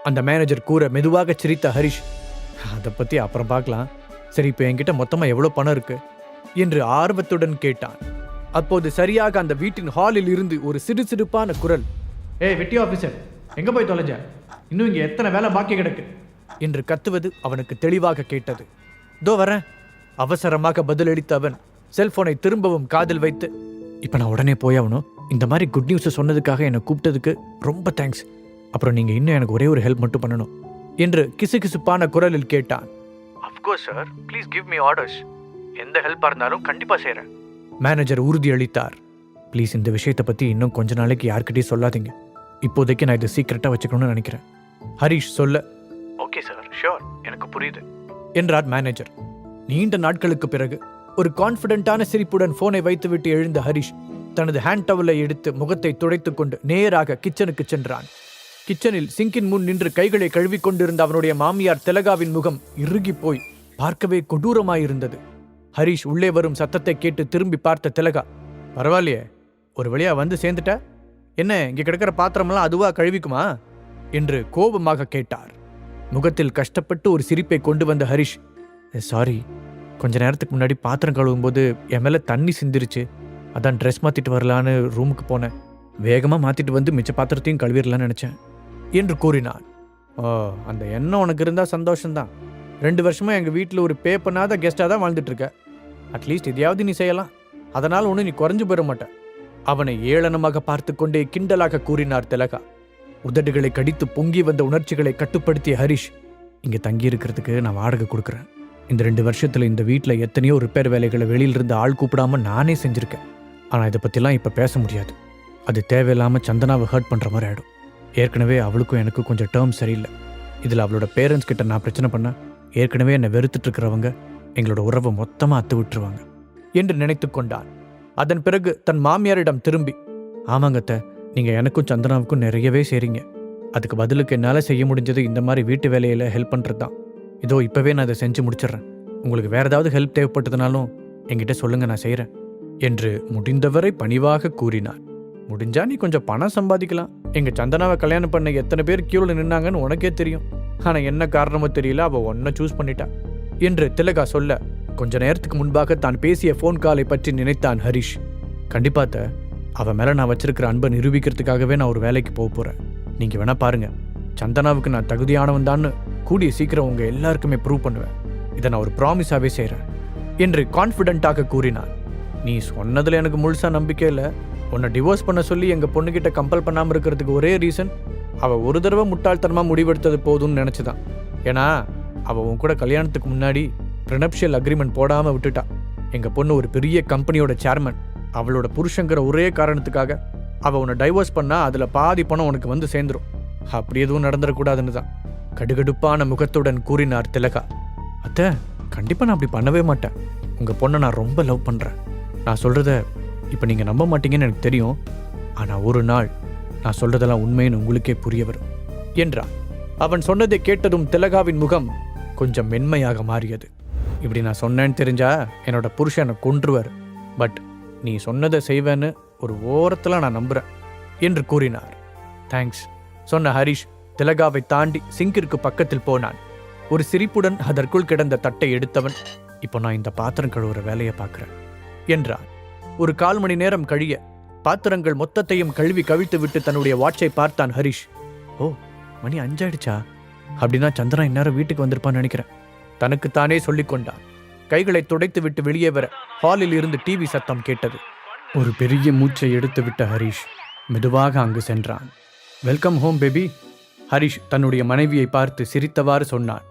அந்த மேனேஜர் கூற மெதுவாக சிரித்த ஹரிஷ், அதை பத்தி அப்புறம் பார்க்கலாம். சரி, இப்போ என்கிட்ட மொத்தமா எவ்வளவு பணம் இருக்கு என்று ஆர்வத்துடன் கேட்டான். அப்போது சரியாக அந்த வீட்டின் ஹாலில் இருந்து ஒரு சிடுசிடுப்பான குரல், ஏய் வெட்டி ஆபீசர், எங்க போய் தொலைஞ்ச? இன்னும் இங்க எத்தனை வேலை பாக்கி கிடக்கு என்று கத்துவது அவனுக்கு தெளிவாக கேட்டது. தோ வரேன், அவசரமாக பதிலளித்த அவன் செல்போனை திரும்பவும் காதில் வைத்து, இப்ப நான் உடனே போயாகணும். இந்த மாதிரி குட் நியூஸ் சொன்னதுக்காக என்னை கூப்பிட்டதுக்கு ரொம்ப தேங்க்ஸ். அப்புறம் நீங்க இன்னும் எனக்கு ஒரே ஒரு ஹெல்ப் மட்டும் பண்ணணும் என்று கிசுகிசுப்பான குரலில் கேட்டான். Of course sir, please give me orders. எந்த ஹெல்ப்பா இருந்தாலும் கண்டிப்பா செய்றேன். மேனேஜர் உறுதியளித்தார். ப்ளீஸ் இந்த விஷயத்தை பற்றி இன்னும் கொஞ்ச நாளைக்கு யார்கிட்டையும் சொல்லாதீங்க. இப்போதைக்கு நான் இதை சீக்கிரட்டாக வச்சுக்கணும்னு நினைக்கிறேன். ஹரிஷ் சொல்ல, ஓகே சார், ஷியோர், எனக்கு புரியுது என்றார் மேனேஜர். நீண்ட நாட்களுக்கு பிறகு ஒரு கான்ஃபிடென்ட்டான சிரிப்புடன் போனை வைத்துவிட்டு எழுந்த ஹரிஷ் தனது ஹேண்ட் டவலை எடுத்து முகத்தை துடைத்துக் கொண்டு நேராக கிச்சனுக்கு சென்றான். கிச்சனில் சிங்கின் முன் நின்று கைகளை கழுவிக் கொண்டிருந்த அவனுடைய மாமியார் திலகாவின் முகம் இறுகி போய் பார்க்கவே கொடூரமாயிருந்தது. ஹரிஷ் உள்ளே வரும் சத்தத்தை கேட்டு திரும்பி பார்த்த திலகா, பரவாயில்லையே, ஒரு வழியா வந்து சேர்ந்துட்ட, என்ன இங்க கிடக்கிற பாத்திரமெல்லாம் அதுவா கழுவிக்குமா என்று கோபமாக கேட்டார். முகத்தில் கஷ்டப்பட்டு ஒரு சிரிப்பை கொண்டு வந்த ஹரிஷ், சாரி, கொஞ்ச நேரத்துக்கு முன்னாடி பாத்திரம் கழுவும் போது என் மேலே தண்ணி சிந்திருச்சு. அதான் ட்ரெஸ் மாற்றிட்டு வரலான்னு ரூமுக்கு போனேன். வேகமாக மாற்றிட்டு வந்து மிச்ச பாத்திரத்தையும் கழுவிடலான்னு நினச்சேன் என்று கூறினான். ஓ, அந்த எண்ணம் உனக்கு இருந்தால் சந்தோஷம்தான். 2 வருஷமாக எங்கள் வீட்டில் ஒரு பே பண்ணாத கெஸ்ட்டாக தான் வாழ்ந்துட்டு இருக்க. அட்லீஸ்ட் எதையாவது நீ செய்யலாம். அதனால் ஒன்றும் நீ குறைஞ்சு போயிட மாட்ட. அவனை ஏளனமாக பார்த்து கொண்டே கிண்டலாக கூறினார் திலகா. உதடுகளை கடித்து பொங்கி வந்த உணர்ச்சிகளை கட்டுப்படுத்திய ஹரிஷ், இங்கே தங்கி இருக்கிறதுக்கு நான் வாடகை கொடுக்குறேன். இந்த 2 வருஷத்தில் இந்த வீட்டில் எத்தனையோ ரிப்பேர் வேலைகளை வெளியிலிருந்து ஆள் கூப்பிடாம நானே செஞ்சுருக்கேன். ஆனால் இதை பற்றிலாம் இப்போ பேச முடியாது. அது தேவையில்லாமல் சந்தனாவை ஹர்ட் பண்ணுற மாதிரி ஆகிடும். ஏற்கனவே அவளுக்கும் எனக்கும் கொஞ்சம் டேர்ம் சரியில்லை. இதில் அவளோட பேரண்ட்ஸ் கிட்ட நான் பிரச்சனை பண்ண ஏற்கனவே என்னை வெறுத்துட்டு இருக்கிறவங்க எங்களோட உறவை மொத்தமாக அத்து விட்டுருவாங்க என்று நினைத்து கொண்டான். அதன் பிறகு தன் மாமியாரிடம் திரும்பி, ஆமாங்கத்த, நீங்கள் எனக்கும் சந்தனாவுக்கும் நிறையவே செய்றீங்க. அதுக்கு பதிலுக்கு என்னால் செய்ய முடிஞ்சது இந்த மாதிரி வீட்டு வேலையில் ஹெல்ப் பண்ணுறது தான். இதோ இப்போவே நான் அதை செஞ்சு முடிச்சிடுறேன். உங்களுக்கு வேறு ஏதாவது ஹெல்ப் தேவைப்பட்டதுனாலும் என்கிட்ட சொல்லுங்கள், நான் செய்கிறேன் என்று முடிந்தவரை பணிவாக கூறினார். முடிஞ்சா நீ கொஞ்சம் பணம் சம்பாதிக்கலாம். எங்கள் சந்தனாவை கல்யாணம் பண்ண எத்தனை பேர் கியூவில் நின்னாங்கன்னு உனக்கே தெரியும். ஆனால் என்ன காரணமோ தெரியல, அவள் ஒன்றை சூஸ் பண்ணிட்டா என்று திலகா சொல்ல, கொஞ்ச நேரத்துக்கு முன்பாக தான் பேசிய ஃபோன் காலை பற்றி நினைத்தான் ஹரிஷ். கண்டிப்பாத்த, அவன் மேலே நான் வச்சிருக்கிற அன்பை நிரூபிக்கிறதுக்காகவே நான் ஒரு வேலைக்கு போக போகிறேன். நீங்கள் வேணா பாருங்க, சந்தனாவுக்கு நான் தகுதியானவன் தான் கூடிய சீக்கிரம் உங்கள் எல்லாருக்குமே ப்ரூவ் பண்ணுவேன். இதை நான் ஒரு ப்ராமிஸாகவே செய்கிறேன் என்று கான்ஃபிடென்ட்டாக கூறினான். நீ சொன்னதில் எனக்கு முழுசாக நம்பிக்கை இல்லை. உன்னை டிவோர்ஸ் பண்ண சொல்லி எங்கள் பொண்ணுக்கிட்ட கம்பல் பண்ணாமல் இருக்கிறதுக்கு ஒரே ரீசன், அவள் ஒரு தடவை முட்டாள்தனமாக முடிவெடுத்தது போதும்னு நினச்சிதான். ஏன்னா அவள் உன் கூட கல்யாணத்துக்கு முன்னாடி ப்ரினப்ஷியல் அக்ரிமெண்ட் போடாமல் விட்டுட்டா. எங்கள் பொண்ணு ஒரு பெரிய கம்பெனியோட சேர்மன். அவளோட புருஷங்கிற ஒரே காரணத்துக்காக அவள் உன்னை டைவோர்ஸ் பண்ணால் அதில் பாதி பணம் உனக்கு வந்து சேர்ந்துடும். அப்படி எதுவும் நடந்துடக்கூடாதுன்னு தான் கடுகடுப்பான முகத்துடன் கூறினார் திலகா. அத்தை, கண்டிப்பாக நான் அப்படி பண்ணவே மாட்டேன். உங்கள் பொண்ணை நான் ரொம்ப லவ் பண்ணுறேன். நான் சொல்கிறத இப்போ நீங்கள் நம்ப மாட்டீங்கன்னு எனக்கு தெரியும். ஆனால் ஒரு நாள் நான் சொல்கிறதெல்லாம் உண்மைன்னு உங்களுக்கே புரிய வரும் என்றான். அவன் சொன்னதை கேட்டதும் திலகாவின் முகம் கொஞ்சம் மென்மையாக மாறியது. இப்படி நான் சொன்னேன்னு தெரிஞ்சா என்னோட புருஷனை கொன்றுவர். பட் நீ சொன்னதை செய்வேன்னு ஒரு ஓரத்தில் நான் நம்புகிறேன் என்று கூறினார். தேங்க்ஸ் சொன்ன ஹரிஷ் திலகாவை தாண்டி சிங்கிற்கு பக்கத்தில் போனான். ஒரு சிரிப்புடன் அதற்குள் கிடந்த தட்டை எடுத்தவன், இப்போ நான் இந்த பாத்திரம் கழுவுற வேலையை பார்க்குறேன் என்றான். ஒரு 1/4 மணி நேரம் கழிய பாத்திரங்கள் மொத்தத்தையும் கழுவி கவிழ்த்து விட்டு தன்னுடைய வாட்சை பார்த்தான் ஹரிஷ். ஓ, மணி 5 ஆயிடுச்சா? அப்படின்னா சந்திரா இந்நேரம் வீட்டுக்கு வந்திருப்பான்னு நினைக்கிறேன். தனக்குத்தானே சொல்லிக் கொண்டான். கைகளை துடைத்து விட்டு வெளியே வர ஹாலில் இருந்து டிவி சத்தம் கேட்டது. ஒரு பெரிய மூச்சை எடுத்து விட்ட ஹரிஷ் மெதுவாக அங்கு சென்றான். Welcome home baby. ஹரிஷ் தன்னுடைய மனைவியை பார்த்து சிரித்தவாறு சொன்னான்.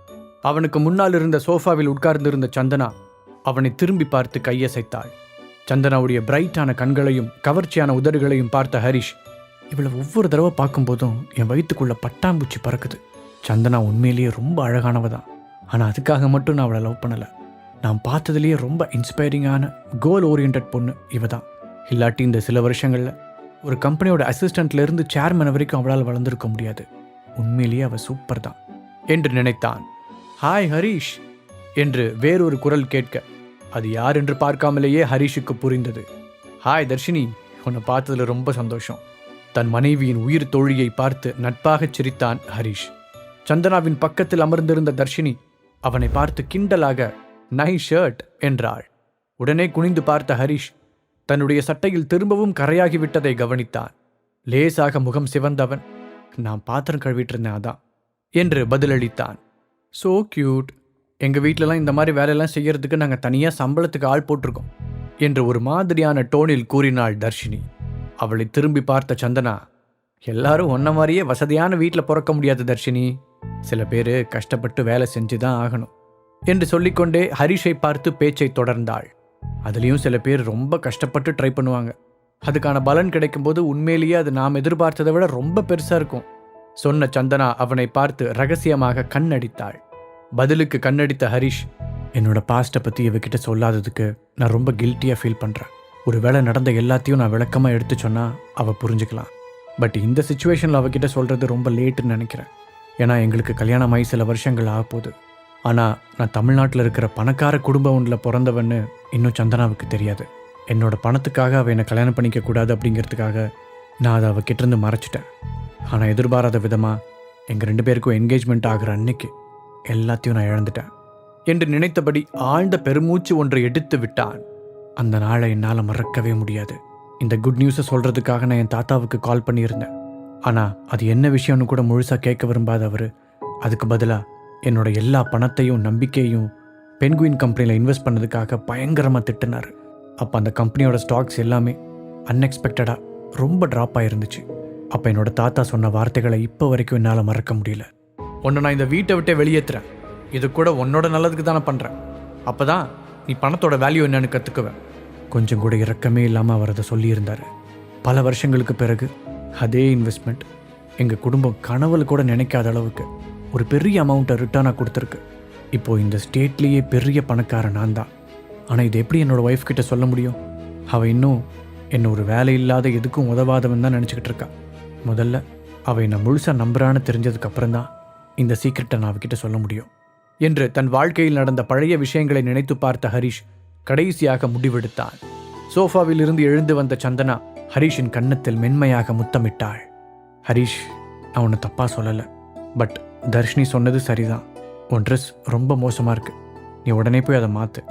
அவனுக்கு முன்னால் இருந்த சோஃபாவில் உட்கார்ந்திருந்த சந்தனா அவனை திரும்பி பார்த்து கையசைத்தாள். சந்தனாவுடைய பிரைட்டான கண்களையும் கவர்ச்சியான உதடுகளையும் பார்த்த ஹரிஷ், இவளை ஒவ்வொரு தடவை பார்க்கும்போதும் என் வயிற்றுக்குள்ள பட்டாம்பூச்சி பறக்குது. சந்தனா உண்மையிலேயே ரொம்ப அழகானவதான். ஆனால் அதுக்காக மட்டும் நான் அவளை லவ் பண்ணலை. நான் பார்த்ததுலேயே ரொம்ப இன்ஸ்பைரிங்கான கோல் ஓரியன்ட் பொண்ணு இவ தான். இல்லாட்டி இந்த சில வருஷங்களில் ஒரு கம்பெனியோட அசிஸ்டண்ட்லேருந்து சேர்மன் வரைக்கும் அவளால் வளர்ந்துருக்க முடியாது. உண்மையிலேயே அவள் சூப்பர் தான் என்று நினைத்தான். ஹாய் ஹரிஷ் என்று வேறொரு குரல் கேட்க அது யார் என்று பார்க்காமலேயே ஹரிஷுக்கு புரிந்தது. ஹாய் தர்ஷினி, உன்னை பார்த்ததில் ரொம்ப சந்தோஷம். தன் மனைவியின் உயிர் தோழியை பார்த்து நட்பாகச் சிரித்தான் ஹரிஷ். சந்தனாவின் பக்கத்தில் அமர்ந்திருந்த தர்ஷினி அவனை பார்த்து கிண்டலாக நைஸ் ஷர்ட் என்றாள். உடனே குனிந்து பார்த்த ஹரிஷ் தன்னுடைய சட்டையில் திரும்பவும் கரையாகிவிட்டதை கவனித்தான். லேசாக முகம் சிவந்தவன், நான் பாத்திரம் கழுவிட்டு இருந்தேன் அதான் என்று பதிலளித்தான். So cute. எங்கள் வீட்டிலலாம் இந்த மாதிரி வேலையெல்லாம் செய்யறதுக்கு நாங்கள் தனியாக சம்பளத்துக்கு ஆள் போட்டிருக்கோம் என்று ஒரு மாதிரியான டோனில் கூறினாள் தர்ஷினி. அவளை திரும்பி பார்த்த சந்தனா, எல்லாரும் ஒன்ன மாதிரியே வசதியான வீட்டில் பிறக்க முடியாது தர்ஷினி. சில பேர் கஷ்டப்பட்டு வேலை செஞ்சு தான் ஆகணும் என்று சொல்லிக்கொண்டே ஹரிஷை பார்த்து பேச்சை தொடர்ந்தாள். அதுலேயும் சில பேர் ரொம்ப கஷ்டப்பட்டு ட்ரை பண்ணுவாங்க. அதுக்கான பலன் கிடைக்கும்போது உண்மையிலேயே அது நாம் எதிர்பார்த்ததை விட ரொம்ப பெருசாக இருக்கும் சொன்ன சந்தனா அவனை பார்த்து ரகசியமாக கண்ணடித்தாள். பதிலுக்கு கண்ணடித்த ஹரிஷ், என்னோட பாஸ்ட்டை பற்றி இவகிட்ட சொல்லாததுக்கு நான் ரொம்ப கில்ட்டியாக ஃபீல் பண்ணுறேன். ஒரு வேளை நடந்த எல்லாத்தையும் நான் விளக்கமாக எடுத்து சொன்னால் அவள் புரிஞ்சுக்கலாம். பட் இந்த சுச்சுவேஷனில் அவகிட்ட சொல்கிறது ரொம்ப லேட்டுன்னு நினைக்கிறேன். ஏன்னா எங்களுக்கு கல்யாணமாகி சில வருஷங்கள் ஆகப்போகுது. ஆனால் நான் தமிழ்நாட்டில் இருக்கிற பணக்கார குடும்பம் ஒன்றில் பிறந்தவன்னு இன்னும் சந்தனாவுக்கு தெரியாது. என்னோட பணத்துக்காக அவள் என்னை கல்யாணம் பண்ணிக்கக்கூடாது அப்படிங்கிறதுக்காக நான் அதை அவகிட்டேருந்து மறைச்சிட்டேன். ஆனால் எதிர்பாராத விதமாக எங்கள் 2 பேருக்கும் என்கேஜ்மெண்ட் ஆகிற அன்னைக்கு எல்லாத்தையும் நான் இழந்துட்டேன். என்று நினைத்தபடி ஆழ்ந்த பெருமூச்சு ஒன்றை எடுத்து விட்டான். அந்த நாளை என்னால் மறக்கவே முடியாது. இந்த குட் நியூஸை சொல்கிறதுக்காக நான் என் தாத்தாவுக்கு கால் பண்ணியிருந்தேன். ஆனால் அது என்ன விஷயம்னு கூட முழுசாக கேட்க விரும்பாத அவர் அதுக்கு பதிலாக என்னோட எல்லா பணத்தையும் நம்பிக்கையும் பென்குயின் கம்பெனியில் இன்வெஸ்ட் பண்ணதுக்காக பயங்கரமாக திட்டினார். அப்போ அந்த கம்பெனியோட ஸ்டாக்ஸ் எல்லாமே அன்எக்ஸ்பெக்டடாக ரொம்ப ட்ராப் ஆகிருந்துச்சு. அப்போ என்னோட தாத்தா சொன்ன வார்த்தைகளை இப்போ வரைக்கும் என்னால் மறக்க முடியல. உன்னை நான் இந்த வீட்டை விட்டே வெளியேற்றுறேன். இது கூட உன்னோட நல்லதுக்கு தானே பண்ணுறேன். அப்போ தான் நீ பணத்தோட வேல்யூ என்னன்னு கற்றுக்குவேன். கொஞ்சம் கூட இரக்கமே இல்லாமல் அவர் அதை சொல்லியிருந்தார். பல வருஷங்களுக்கு பிறகு அதே இன்வெஸ்ட்மெண்ட் எங்கள் குடும்பம் கனவுல கூட நினைக்காத அளவுக்கு ஒரு பெரிய அமௌண்ட்டை ரிட்டர்னாக கொடுத்துருக்கு. இப்போது இந்த ஸ்டேட்லேயே பெரிய பணக்காரன் நான் தான். ஆனால் இது எப்படி என்னோடய ஒய்ஃப் கிட்ட சொல்ல முடியும்? அவள் இன்னும் என்னை ஒரு வேலை இல்லாத எதுக்கும் உதவாதவன் தான் நினச்சிக்கிட்டு இருக்கா. முதல்ல அவள் என்னை முழுசாக நம்புறான்னு தெரிஞ்சதுக்கப்புறம் தான் இந்த சீக்ரெட்டை நான் அவகிட்ட சொல்ல முடியும் என்று தன் வாழ்க்கையில் நடந்த பழைய விஷயங்களை நினைத்து பார்த்த ஹரிஷ் கடைசியாக முடிவெடுத்தான். சோஃபாவில் இருந்து எழுந்து வந்த சந்தனா ஹரிஷின் கன்னத்தில் மென்மையாக முத்தமிட்டாள். ஹரிஷ், நான் உன்னை தப்பாக சொல்லலை, பட் தர்ஷினி சொன்னது சரிதான். உன் ட்ரெஸ் ரொம்ப மோசமாக இருக்கு, நீ உடனே போய் அதை மாற்று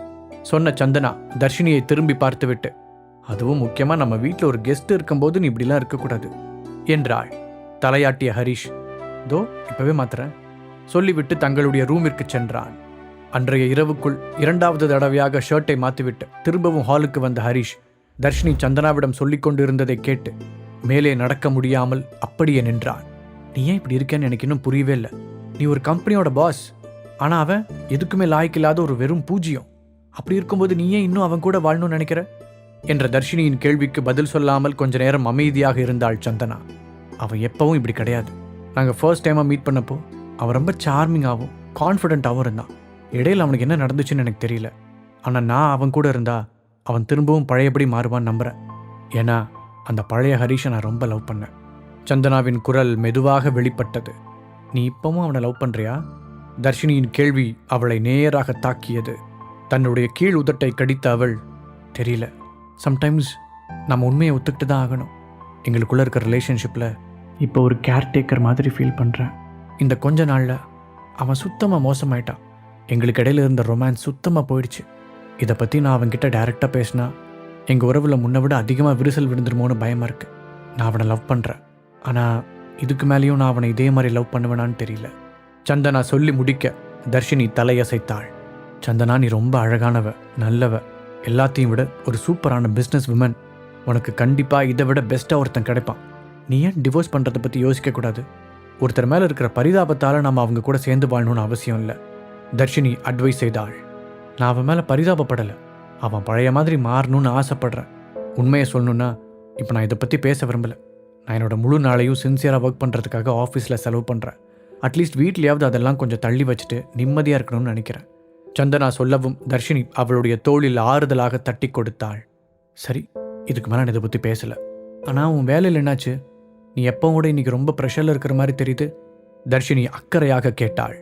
சொன்ன சந்தனா தர்ஷினியை திரும்பி பார்த்துவிட்டு, அதுவும் முக்கியமாக நம்ம வீட்டில் ஒரு கெஸ்ட் இருக்கும்போது நீ இப்படிலாம் இருக்கக்கூடாது என்றாள். தலையாட்டிய ஹரிஷ், தோ இப்பவே மாத்துறேன் சொல்லிவிட்டு தங்களுடைய ரூமிற்கு சென்றான். அன்றைய இரவுக்குள் 2வது தடவையாக ஷர்ட்டை மாற்றிவிட்டு திரும்பவும் ஹாலுக்கு வந்த ஹரிஷ் தர்ஷினி சந்தனாவிடம் சொல்லிக் கொண்டிருந்ததை கேட்டு மேலே நடக்க முடியாமல் அப்படியே நின்றான். நீ ஏன் இப்படி இருக்கேன்னு எனக்கு இன்னும் புரியவே இல்லை. நீ ஒரு கம்பெனியோட பாஸ், ஆனால் அவன் எதுக்குமே லாய்க்கில்லாத ஒரு வெறும் பூஜ்யம். அப்படி இருக்கும்போது நீ ஏன் இன்னும் அவன் கூட வாழணும்னு நினைக்கிற என்ற தர்ஷினியின் கேள்விக்கு பதில் சொல்லாமல் கொஞ்ச நேரம் அமைதியாக இருந்தாள் சந்தனா. அவன் எப்பவும் இப்படி கிடையாது. நாங்கள் ஃபர்ஸ்ட் டைமாக மீட் பண்ணப்போ அவன் ரொம்ப சார்மிங்காகவும் கான்ஃபிடென்ட்டாகவும் இருந்தான். இடையில் அவனுக்கு என்ன நடந்துச்சுன்னு எனக்கு தெரியல. ஆனால் நான் அவன் கூட இருந்தா அவன் திரும்பவும் பழையபடி மாறுவான்னு நம்புகிறேன். ஏன்னா அந்த பழைய ஹரிஷை நான் ரொம்ப லவ் பண்ணேன். சந்தனாவின் குரல் மெதுவாக வெளிப்பட்டது. நீ இப்பவும் அவனை லவ் பண்ணுறியா? தர்ஷினியின் கேள்வி அவளை நேராக தாக்கியது. தன்னுடைய கீழ் உதட்டை கடித்த அவள், தெரியல, சம்டைம்ஸ் நம்ம உண்மையை ஒத்துக்கிட்டு தான் ஆகணும். எங்களுக்குள்ளே இருக்கிற ரிலேஷன்ஷிப்பில் இப்போ ஒரு கேர்டேக்கர் மாதிரி ஃபீல் பண்ணுறேன். இந்த கொஞ்ச நாளில் அவன் சுத்தமாக மோசமாயிட்டான். எங்களுக்கு இடையில இருந்த ரொமான்ஸ் சுத்தமாக போயிடுச்சு. இதை பற்றி நான் அவன்கிட்ட டைரெக்டாக பேசினா எங்கள் உறவில் முன்னை விட அதிகமாக விரிசல் விழுந்துருமோன்னு பயமாக இருக்குது. நான் அவனை லவ் பண்ணுறேன், ஆனால் இதுக்கு மேலேயும் நான் அவனை இதே மாதிரி லவ் பண்ணுவேனான்னு தெரியல. சந்தனா சொல்லி முடிக்க தர்ஷினி தலையசைத்தாள். சந்தனா, நீ ரொம்ப அழகானவ, நல்லவ, எல்லாத்தையும் விட ஒரு சூப்பரான பிஸ்னஸ் விமன். உனக்கு கண்டிப்பாக இதை விட பெஸ்ட்டாக ஒருத்தன் கிடைப்பான். நீ ஏன் டிவோர்ஸ் பண்ணுறதை பற்றி யோசிக்கக்கூடாது? ஒருத்தர் மேலே இருக்கிற பரிதாபத்தால் நம்ம அவங்க கூட சேர்ந்து வாழணும்னு அவசியம் இல்லை. தர்ஷினி அட்வைஸ் செய்தாள். நான் அவன் மேலே பரிதாபப்படலை, அவன் பழைய மாதிரி மாறணும்னு ஆசைப்படுறேன். உண்மையை சொல்லணுன்னா இப்போ நான் இதை பற்றி பேச விரும்பலை. நான் என்னோட முழு நாளையும் சின்சியராக ஒர்க் பண்ணுறதுக்காக ஆஃபீஸில் செலவு பண்ணுறேன். அட்லீஸ்ட் வீட்லேயாவது அதெல்லாம் கொஞ்சம் தள்ளி வச்சுட்டு நிம்மதியாக இருக்கணும்னு நினைக்கிறேன். சந்தனா சொல்லவும் தர்ஷினி அவளுடைய தோளில் ஆறுதலாக தட்டி கொடுத்தாள். சரி, இதுக்கு மேலே நான் இதை பற்றி பேசலை. ஆனால் உன் வேலையில் என்னாச்சு? நீ எப்போ கூட இன்னைக்கு ரொம்ப ப்ரெஷரில் இருக்கிற மாதிரி தெரியுது. தர்ஷினி அக்கறையாக கேட்டாள்.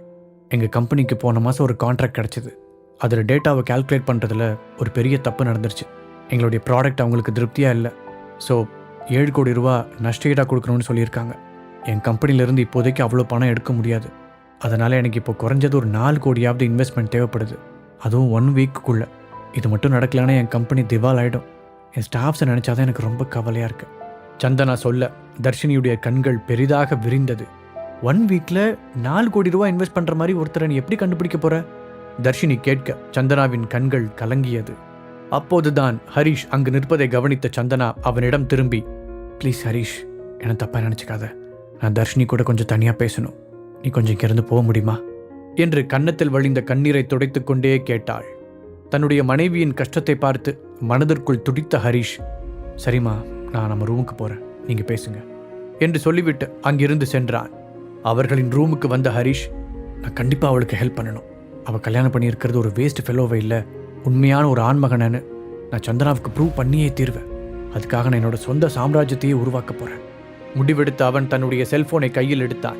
எங்கள் கம்பெனிக்கு போன மாதம் ஒரு கான்ட்ராக்ட் கிடச்சிது. அதில் டேட்டாவை கால்குலேட் பண்ணுறதுல ஒரு பெரிய தப்பு நடந்துருச்சு. எங்களுடைய ப்ராடக்ட் அவங்களுக்கு திருப்தியாக இல்லை. ஸோ 7 கோடி ரூபா நஷ்டஈடாக கொடுக்கணும்னு சொல்லியிருக்காங்க. என் கம்பெனிலேருந்து இப்போதைக்கு அவ்வளோ பணம் எடுக்க முடியாது. அதனால் எனக்கு இப்போ குறைஞ்சது ஒரு 4 கோடியாவது இன்வெஸ்ட்மெண்ட் தேவைப்படுது, அதுவும் 1 வீக்குக்குள்ளே. இது மட்டும் நடக்கலைன்னா என் கம்பெனி திவால் ஆகிடும். என் ஸ்டாஃப்ஸை நினச்சாதான் எனக்கு ரொம்ப கவலையாக இருக்குது. சந்தனா சொல்ல தர்ஷினியுடைய கண்கள் பெரிதாக விரிந்தது. 1 வீக்கில் 4 கோடி ரூபா இன்வெஸ்ட் பண்ணுற மாதிரி ஒருத்தரை நீ எப்படி கண்டுபிடிக்க போகிற? தர்ஷினி கேட்க சந்தனாவின் கண்கள் கலங்கியது. அப்போதுதான் ஹரிஷ் அங்கு நிற்பதை கவனித்த சந்தனா அவனிடம் திரும்பி, ப்ளீஸ் ஹரிஷ், என்ன தப்பாக நினச்சிக்காத. நான் தர்ஷினி கூட கொஞ்சம் தனியாக பேசணும். நீ கொஞ்சம் இங்கிருந்து போக முடியுமா என்று கன்னத்தில் வழிந்த கண்ணீரை துடைத்து கொண்டே கேட்டாள். தன்னுடைய மனைவியின் கஷ்டத்தை பார்த்து மனதிற்குள் துடித்த ஹரிஷ், சரிம்மா, நான் நம்ம ரூமுக்கு போகிறேன், நீங்கள் பேசுங்க என்று சொல்லிவிட்டு அங்கிருந்து சென்றான். அவர்களின் ரூமுக்கு வந்த ஹரிஷ், நான் கண்டிப்பாக அவளுக்கு ஹெல்ப் பண்ணணும். அவள் கல்யாணம் பண்ணியிருக்கிறது ஒரு வேஸ்ட் ஃபெலோவை இல்லை, உண்மையான ஒரு ஆண்மகனன்னு நான் சந்தனாவுக்கு ப்ரூவ் பண்ணியே தீர்வேன். அதுக்காக நான் என்னோட சொந்த சாம்ராஜ்யத்தையே உருவாக்க போகிறேன். முடிவெடுத்து அவன் தன்னுடைய செல்போனை கையில் எடுத்தான்.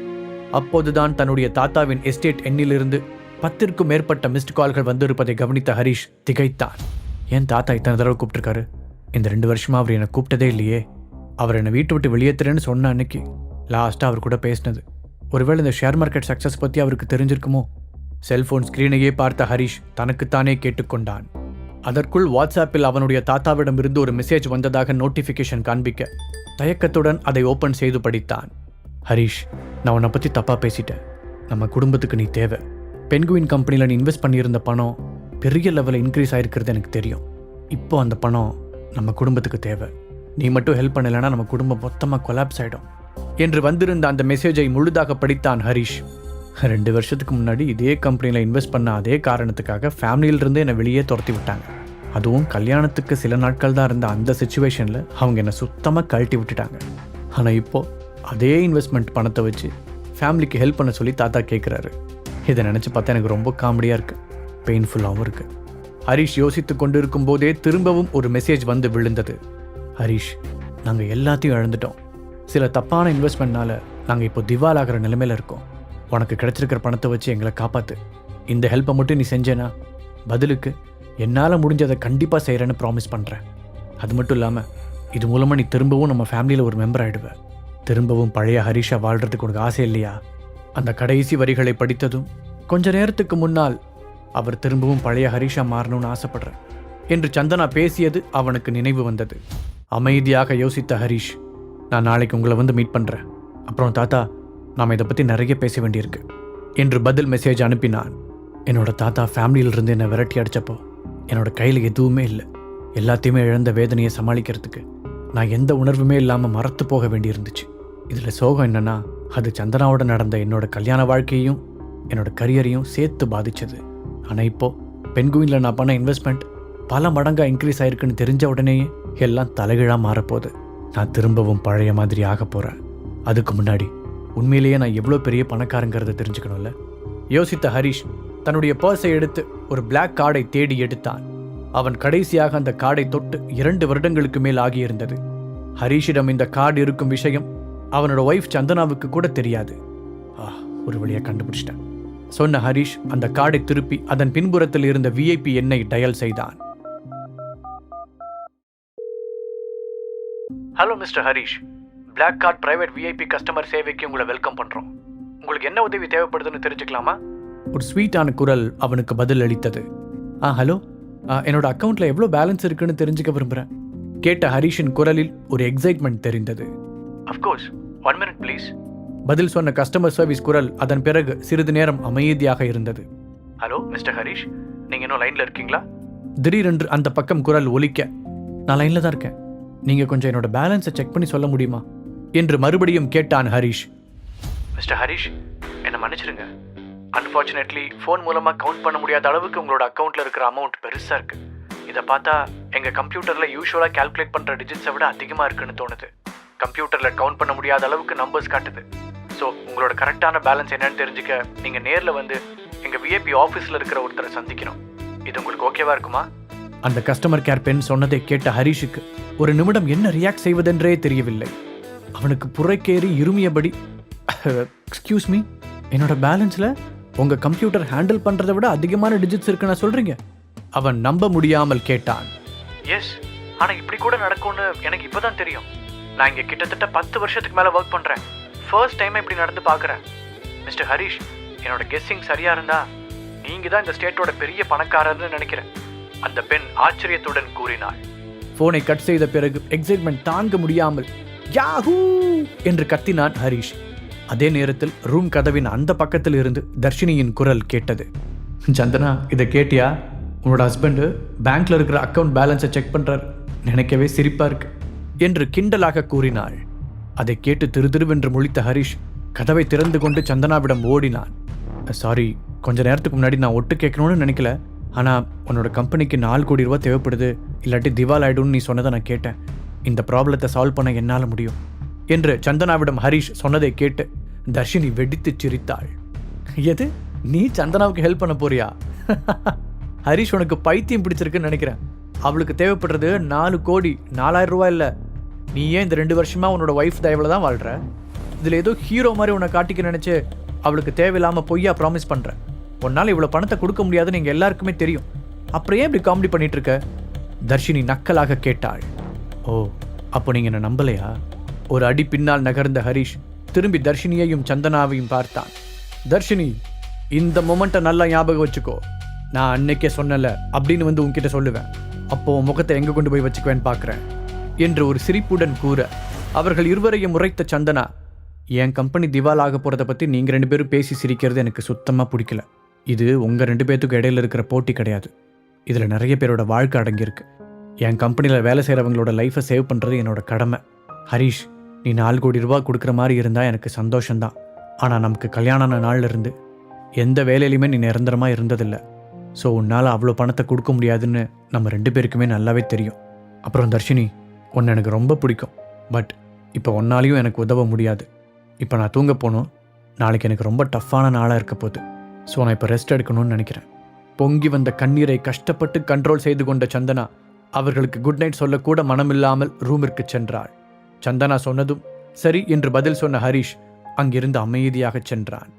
அப்போதுதான் தன்னுடைய தாத்தாவின் எஸ்டேட் எண்ணிலிருந்து 10க்கும் மேற்பட்ட மிஸ்டு கால்கள் வந்திருப்பதை கவனித்த ஹரிஷ் திகைத்தான். ஏன் தாத்தா இத்தனை தடவை கூப்பிட்டுருக்காரு? இந்த 2 வருஷமா அவர் என்னை கூப்பிட்டதே இல்லையே. அவர் என்னை வீட்டை விட்டு வெளியேற்றுறேன்னு சொன்ன அன்னைக்கு லாஸ்ட்டாக அவர் கூட பேசினது. ஒருவேளை இந்த ஷேர் மார்க்கெட் சக்ஸஸ் பற்றி அவருக்கு தெரிஞ்சிருக்குமோ? செல்போன் ஸ்கிரீனையே பார்த்த ஹரிஷ் தனக்குத்தானே கேட்டுக்கொண்டான். அதற்குள் வாட்ஸ்ஆப்பில் அவனுடைய தாத்தாவிடமிருந்து ஒரு மெசேஜ் வந்ததாக நோட்டிஃபிகேஷன் காண்பிக்க தயக்கத்துடன் அதை ஓபன் செய்து படித்தான். ஹரிஷ், நான் உன்னை பற்றி தப்பாக பேசிட்டேன். நம்ம குடும்பத்துக்கு நீ தேவை. பென்குயின் கம்பெனியில் நீ இன்வெஸ்ட் பண்ணியிருந்த பணம் பெரிய லெவலில் இன்க்ரீஸ் ஆகிருக்கிறது எனக்கு தெரியும். இப்போ அந்த பணம் நம்ம குடும்பத்துக்கு தேவை. நீ மட்டும் ஹெல்ப் பண்ணலைன்னா நம்ம குடும்பம் மொத்தமாக கொலாப்ஸ் ஆகிடும் என்று வந்திருந்த அந்த மெசேஜை முழுதாக படித்தான் ஹரிஷ். 2 வருஷத்துக்கு முன்னாடி இதே கம்பெனியில் இன்வெஸ்ட் பண்ண அதே காரணத்துக்காக ஃபேமிலியிலிருந்து என்னை வெளியே துரத்தி விட்டாங்க. அதுவும் கல்யாணத்துக்கு சில நாட்கள் தான் இருந்த அந்த சிச்சுவேஷனில் அவங்க என்னை சுத்தமாக கழட்டி விட்டுட்டாங்க. ஆனால் இப்போது அதே இன்வெஸ்ட்மெண்ட் பணத்தை வச்சு ஃபேமிலிக்கு ஹெல்ப் பண்ண சொல்லி தாத்தா கேட்குறாரு. இதை நினச்சி பார்த்தா எனக்கு ரொம்ப காமெடியாக இருக்குது, பெயின்ஃபுல்லாகவும் இருக்குது. ஹரிஷ் யோசித்து கொண்டு இருக்கும் போதே திரும்பவும் ஒரு மெசேஜ் வந்து விழுந்தது. ஹரிஷ், நாங்கள் எல்லாத்தையும் இழந்துட்டோம். சில தப்பான இன்வெஸ்ட்மெண்ட்னால நாங்கள் இப்போ திவால் ஆகிற நிலைமையில் இருக்கோம். உனக்கு கிடைச்சிருக்கிற பணத்தை வச்சு எங்களை காப்பாற்று. இந்த ஹெல்ப்பை மட்டும் நீ செஞ்சேன்னா பதிலுக்கு என்னால் முடிஞ்சதை கண்டிப்பாக செய்கிறேன்னு ப்ராமிஸ் பண்ணுறேன். அது மட்டும் இல்லாமல் இது மூலமாக நீ திரும்பவும் நம்ம ஃபேமிலியில் ஒரு மெம்பர் ஆகிடுவேன். திரும்பவும் பழைய ஹரிஷா வாழ்கிறதுக்கு உனக்கு ஆசை இல்லையா? அந்த கடைசி வரிகளை படித்ததும் கொஞ்ச நேரத்துக்கு முன்னால் அவர் திரும்பவும் பழைய ஹரிஷா மாறணும்னு ஆசைப்படுறேன் என்று சந்தனா பேசியது அவனுக்கு நினைவு வந்தது. அமைதியாக யோசித்த ஹரிஷ், நான் நாளைக்கு உங்களை வந்து மீட் பண்ணுறேன். அப்புறம் தாத்தா, நாம் இதை பற்றி நிறைய பேச வேண்டியிருக்கு என்று பதில் மெசேஜ் அனுப்பினான். என்னோட தாத்தா ஃபேமிலியிலிருந்து என்னை விரட்டி அடித்தப்போ என்னோட கையில் எதுவுமே இல்லை. எல்லாத்தையுமே இழந்த வேதனையை சமாளிக்கிறதுக்கு நான் எந்த உணர்வுமே இல்லாமல் மறத்து போக வேண்டியிருந்துச்சு. இதில் சோகம் என்னென்னா, அது சந்தனாவோட நடந்த என்னோட கல்யாண வாழ்க்கையையும் என்னோட கரியரையும் சேர்த்து பாதிச்சது. ஆனால் இப்போது பென்குயினில் நான் பண்ண இன்வெஸ்ட்மெண்ட் பல மடங்காக இன்க்ரீஸ் ஆயிருக்குன்னு தெரிஞ்ச உடனேயே எல்லாம் தலைகீழாக மாறப்போகுது. நான் திரும்பவும் பழைய மாதிரி ஆக போகிறேன். அதுக்கு முன்னாடி உண்மையிலேயே நான் எவ்வளோ பெரிய பணக்காரங்கிறத தெரிஞ்சுக்கணும்ல. யோசித்த ஹரிஷ் தன்னுடைய பர்ஸை எடுத்து ஒரு பிளாக் கார்டை தேடி எடுத்தான். அவன் கடைசியாக அந்த கார்டை தொட்டு 2 வருடங்களுக்கு மேல் ஆகியிருந்தது. ஹரிஷிடம் இந்த கார்டு இருக்கும் விஷயம் அவனோட ஒய்ஃப் சந்தனாவுக்கு கூட தெரியாது. ஒரு வழியாக கண்டுபிடிச்சிட்டேன் சொன்ன ஹரிஷ் அந்த கார்டை திருப்பி அதன் பின்புறத்தில் இருந்த விஐபி எண்ணை டயல் செய்தான். Hello mister Harish, black card private VIP customer சேவைக்கு உங்களை வெல்கம் பண்ணுறோம். உங்களுக்கு என்ன உதவி தேவைப்படுதுன்னு தெரிஞ்சுக்கலாமா? ஒரு ஸ்வீட்டான குரல் அவனுக்கு பதில் அளித்தது. ஹலோ, என்னோட அக்கௌண்ட்டில் எவ்வளோ பேலன்ஸ் இருக்குன்னு தெரிஞ்சுக்க விரும்புகிறேன் கேட்ட ஹரிஷின் குரலில் ஒரு எக்ஸைட்மெண்ட் தெரிந்தது. Of course, 1 minute please. பதில் சொன்ன கஸ்டமர் சர்வீஸ் குரல் அதன் பிறகு சிறிது நேரம் அமைதியாக இருந்தது. ஹலோ மிஸ்டர் ஹரிஷ், நீங்கள் இன்னும் லைனில் இருக்கீங்களா? திடீரென்று அந்த பக்கம் குரல் ஒலிக்க, நான் லைனில் தான் இருக்கேன், நீங்கள் கொஞ்சம் என்னோட பேலன்ஸை செக் பண்ணி சொல்ல முடியுமா என்று மறுபடியும் கேட்டான் ஹரிஷ். மிஸ்டர் ஹரிஷ், என்னை மன்னிச்சிடுங்க. அன்ஃபார்ச்சுனேட்லி ஃபோன் மூலமாக கவுண்ட் பண்ண முடியாத அளவுக்கு உங்களோட அக்கௌண்ட்டில் இருக்கிற அமௌண்ட் பெருசாக இருக்குது. இதை பார்த்தா எங்கள் கம்ப்யூட்டரில் யூஸ்வலாக கால்குலேட் பண்ணுற டிஜிட்ஸை விட அதிகமாக இருக்குன்னு தோணுது. கம்ப்யூட்டரில் கவுண்ட் பண்ண முடியாத அளவுக்கு நம்பர்ஸ் காட்டுது. ஸோ உங்களோட கரெக்டான பேலன்ஸ் என்னன்னு தெரிஞ்சுக்க நீங்கள் நேரில் வந்து எங்கள் விஐபி ஆஃபீஸில் இருக்கிற ஒருத்தரை சந்திக்கணும். இது உங்களுக்கு ஓகேவா இருக்குமா? அந்த கஸ்டமர் கேர் பெண் சொன்னதை கேட்ட ஹரிஷுக்கு ஒரு நிமிடம் என்ன ரியாக்ட் செய்வதென்றே தெரியவில்லை. அவனுக்கு புறைக்கேறி இருமியபடி, எக்ஸ்கியூஸ் மீ, என்னோட பேலன்ஸில் உங்கள் கம்ப்யூட்டர் ஹேண்டில் பண்ணுறதை விட அதிகமான டிஜிட்ஸ் இருக்குன்னு சொல்கிறீங்க? அவன் நம்ப முடியாமல் கேட்டான். எஸ், ஆனால் இப்படி கூட நடக்கும்னு எனக்கு இப்போ தான் தெரியும். நான் இங்கே கிட்டத்தட்ட 10 வருஷத்துக்கு மேலே ஒர்க் பண்ணுறேன். ஃபர்ஸ்ட் டைம் இப்படி நடந்து பார்க்குறேன். மிஸ்டர் ஹரிஷ், என்னோட கெஸ்ஸிங் சரியாக இருந்தா நீங்கள் தான் இந்த ஸ்டேட்டோட பெரிய பணக்காரர்னு நினைக்கிறேன். அந்த பெண் ஆச்சரியத்துடன் கூறினாள். ஃபோனை கட் செய்த பிறகு எக்ஸைட்மெண்ட் தாங்க முடியாமல் யாஹூ என்று கத்தினான் ஹரிஷ். அதே நேரத்தில் ரூம் கதவின் அந்த பக்கத்தில் இருந்து தர்ஷினியின் குரல் கேட்டது. சந்தனா, இதை கேட்டியா? உன்னோட ஹஸ்பண்டு பேங்க்ல இருக்கிற அக்கௌண்ட் பேலன்ஸை செக் பண்றார். நினைக்கவே சிரிப்பா இருக்கு என்று கிண்டலாக கூறினாள். அதை கேட்டு திருதிருவென்று முழித்த ஹரிஷ் கதவை திறந்து கொண்டு சந்தனாவிடம் ஓடினான். சாரி, கொஞ்ச நேரத்துக்கு முன்னாடி நான் ஒட்டு கேட்கணும்னு நினைக்கல. ஆனால் உன்னோட கம்பெனிக்கு 4 கோடி ரூபா தேவைப்படுது, இல்லாட்டி திவால் ஆயிடும்னு நீ சொன்னதை நான் கேட்டேன். இந்த ப்ராப்ளத்தை சால்வ் பண்ண என்னால் முடியும் என்று சந்தனாவிடம் ஹரிஷ் சொன்னதை கேட்டு தர்ஷினி வெடித்து சிரித்தாள். எது, நீ சந்தனாவுக்கு ஹெல்ப் பண்ண போறியா? ஹரிஷ், உனக்கு பைத்தியம் பிடிச்சிருக்குன்னு நினைக்கிறேன். அவளுக்கு தேவைப்படுறது 4 கோடி 4000 ரூபாய் இல்லை. நீ ஏன் இந்த 2 வருஷமா உன்னோட ஒய்ஃப் தயவில் தான் வாழ்ற? இதில் ஏதோ ஹீரோ மாதிரி உன்னை காட்டிக்க நினைச்சு அவளுக்கு தேவையில்லாமல் பொய்யா ப்ராமிஸ் பண்ணுற. உன்னால் இவ்வளோ பணத்தை கொடுக்க முடியாதுன்னு எங்கள் எல்லாருக்குமே தெரியும். அப்புறம் ஏன் இப்படி காமெடி பண்ணிட்டு இருக்க? தர்ஷினி நக்கலாக கேட்டாள். ஓ, அப்போ நீங்கள் என்ன நம்பலையா? ஒரு அடி பின்னால் நகர்ந்த ஹரிஷ் திரும்பி தர்ஷினியையும் சந்தனாவையும் பார்த்தான். தர்ஷினி, இந்த மொமெண்ட்டை நல்லா ஞாபகம் வச்சுக்கோ. நான் அன்னைக்கே சொன்னல அப்படின்னு வந்து உன்கிட்ட சொல்லுவேன். அப்போ உன் முகத்தை எங்கே கொண்டு போய் வச்சுக்குவேன்னு பார்க்குறேன் என்று ஒரு சிரிப்புடன் கூற அவர்கள் இருவரையும் முறைத்த சந்தனா, என் கம்பெனி திவால் ஆக போகிறத பற்றி நீங்கள் 2 பேரும் பேசி சிரிக்கிறது எனக்கு சுத்தமாக பிடிக்கல. இது உங்கள் 2 பேர்த்துக்கு இடையில இருக்கிற போட்டி கிடையாது. இதில் நிறைய பேரோட வாழ்க்கை அடங்கியிருக்கு. என் கம்பெனியில் வேலை செய்கிறவங்களோட லைஃப்பை சேவ் பண்ணுறது என்னோட கடமை. ஹரிஷ், நீ 4 கோடி ரூபா கொடுக்குற மாதிரி இருந்தால் எனக்கு சந்தோஷந்தான். ஆனால் நமக்கு கல்யாணமான நாள்ல இருந்து எந்த வேலையிலையுமே நீ நிரந்தரமாக இருந்ததில்லை. ஸோ உன்னால் அவ்வளோ பணத்தை கொடுக்க முடியாதுன்னு நம்ம 2 பேருக்குமே நல்லாவே தெரியும். அப்புறம் தர்ஷினி, உன்னை எனக்கு ரொம்ப பிடிக்கும். பட் இப்போ ஒன்னாலையும் எனக்கு உதவ முடியாது. இப்போ நான் தூங்க போகணும். நாளைக்கு எனக்கு ரொம்ப டஃப்பான நாளாக இருக்க போகுது. ஸோ நான் இப்போ ரெஸ்ட் எடுக்கணும்னு நினைக்கிறேன். பொங்கி வந்த கண்ணீரை கஷ்டப்பட்டு கண்ட்ரோல் செய்து கொண்ட சந்தனா அவர்களுக்கு குட் நைட் சொல்லக்கூட மனமில்லாமல் ரூமிற்கு சென்றாள். சந்தனா சொன்னதும் சரி என்று பதில் சொன்ன ஹரிஷ் அங்கிருந்து அமைதியாக சென்றான்.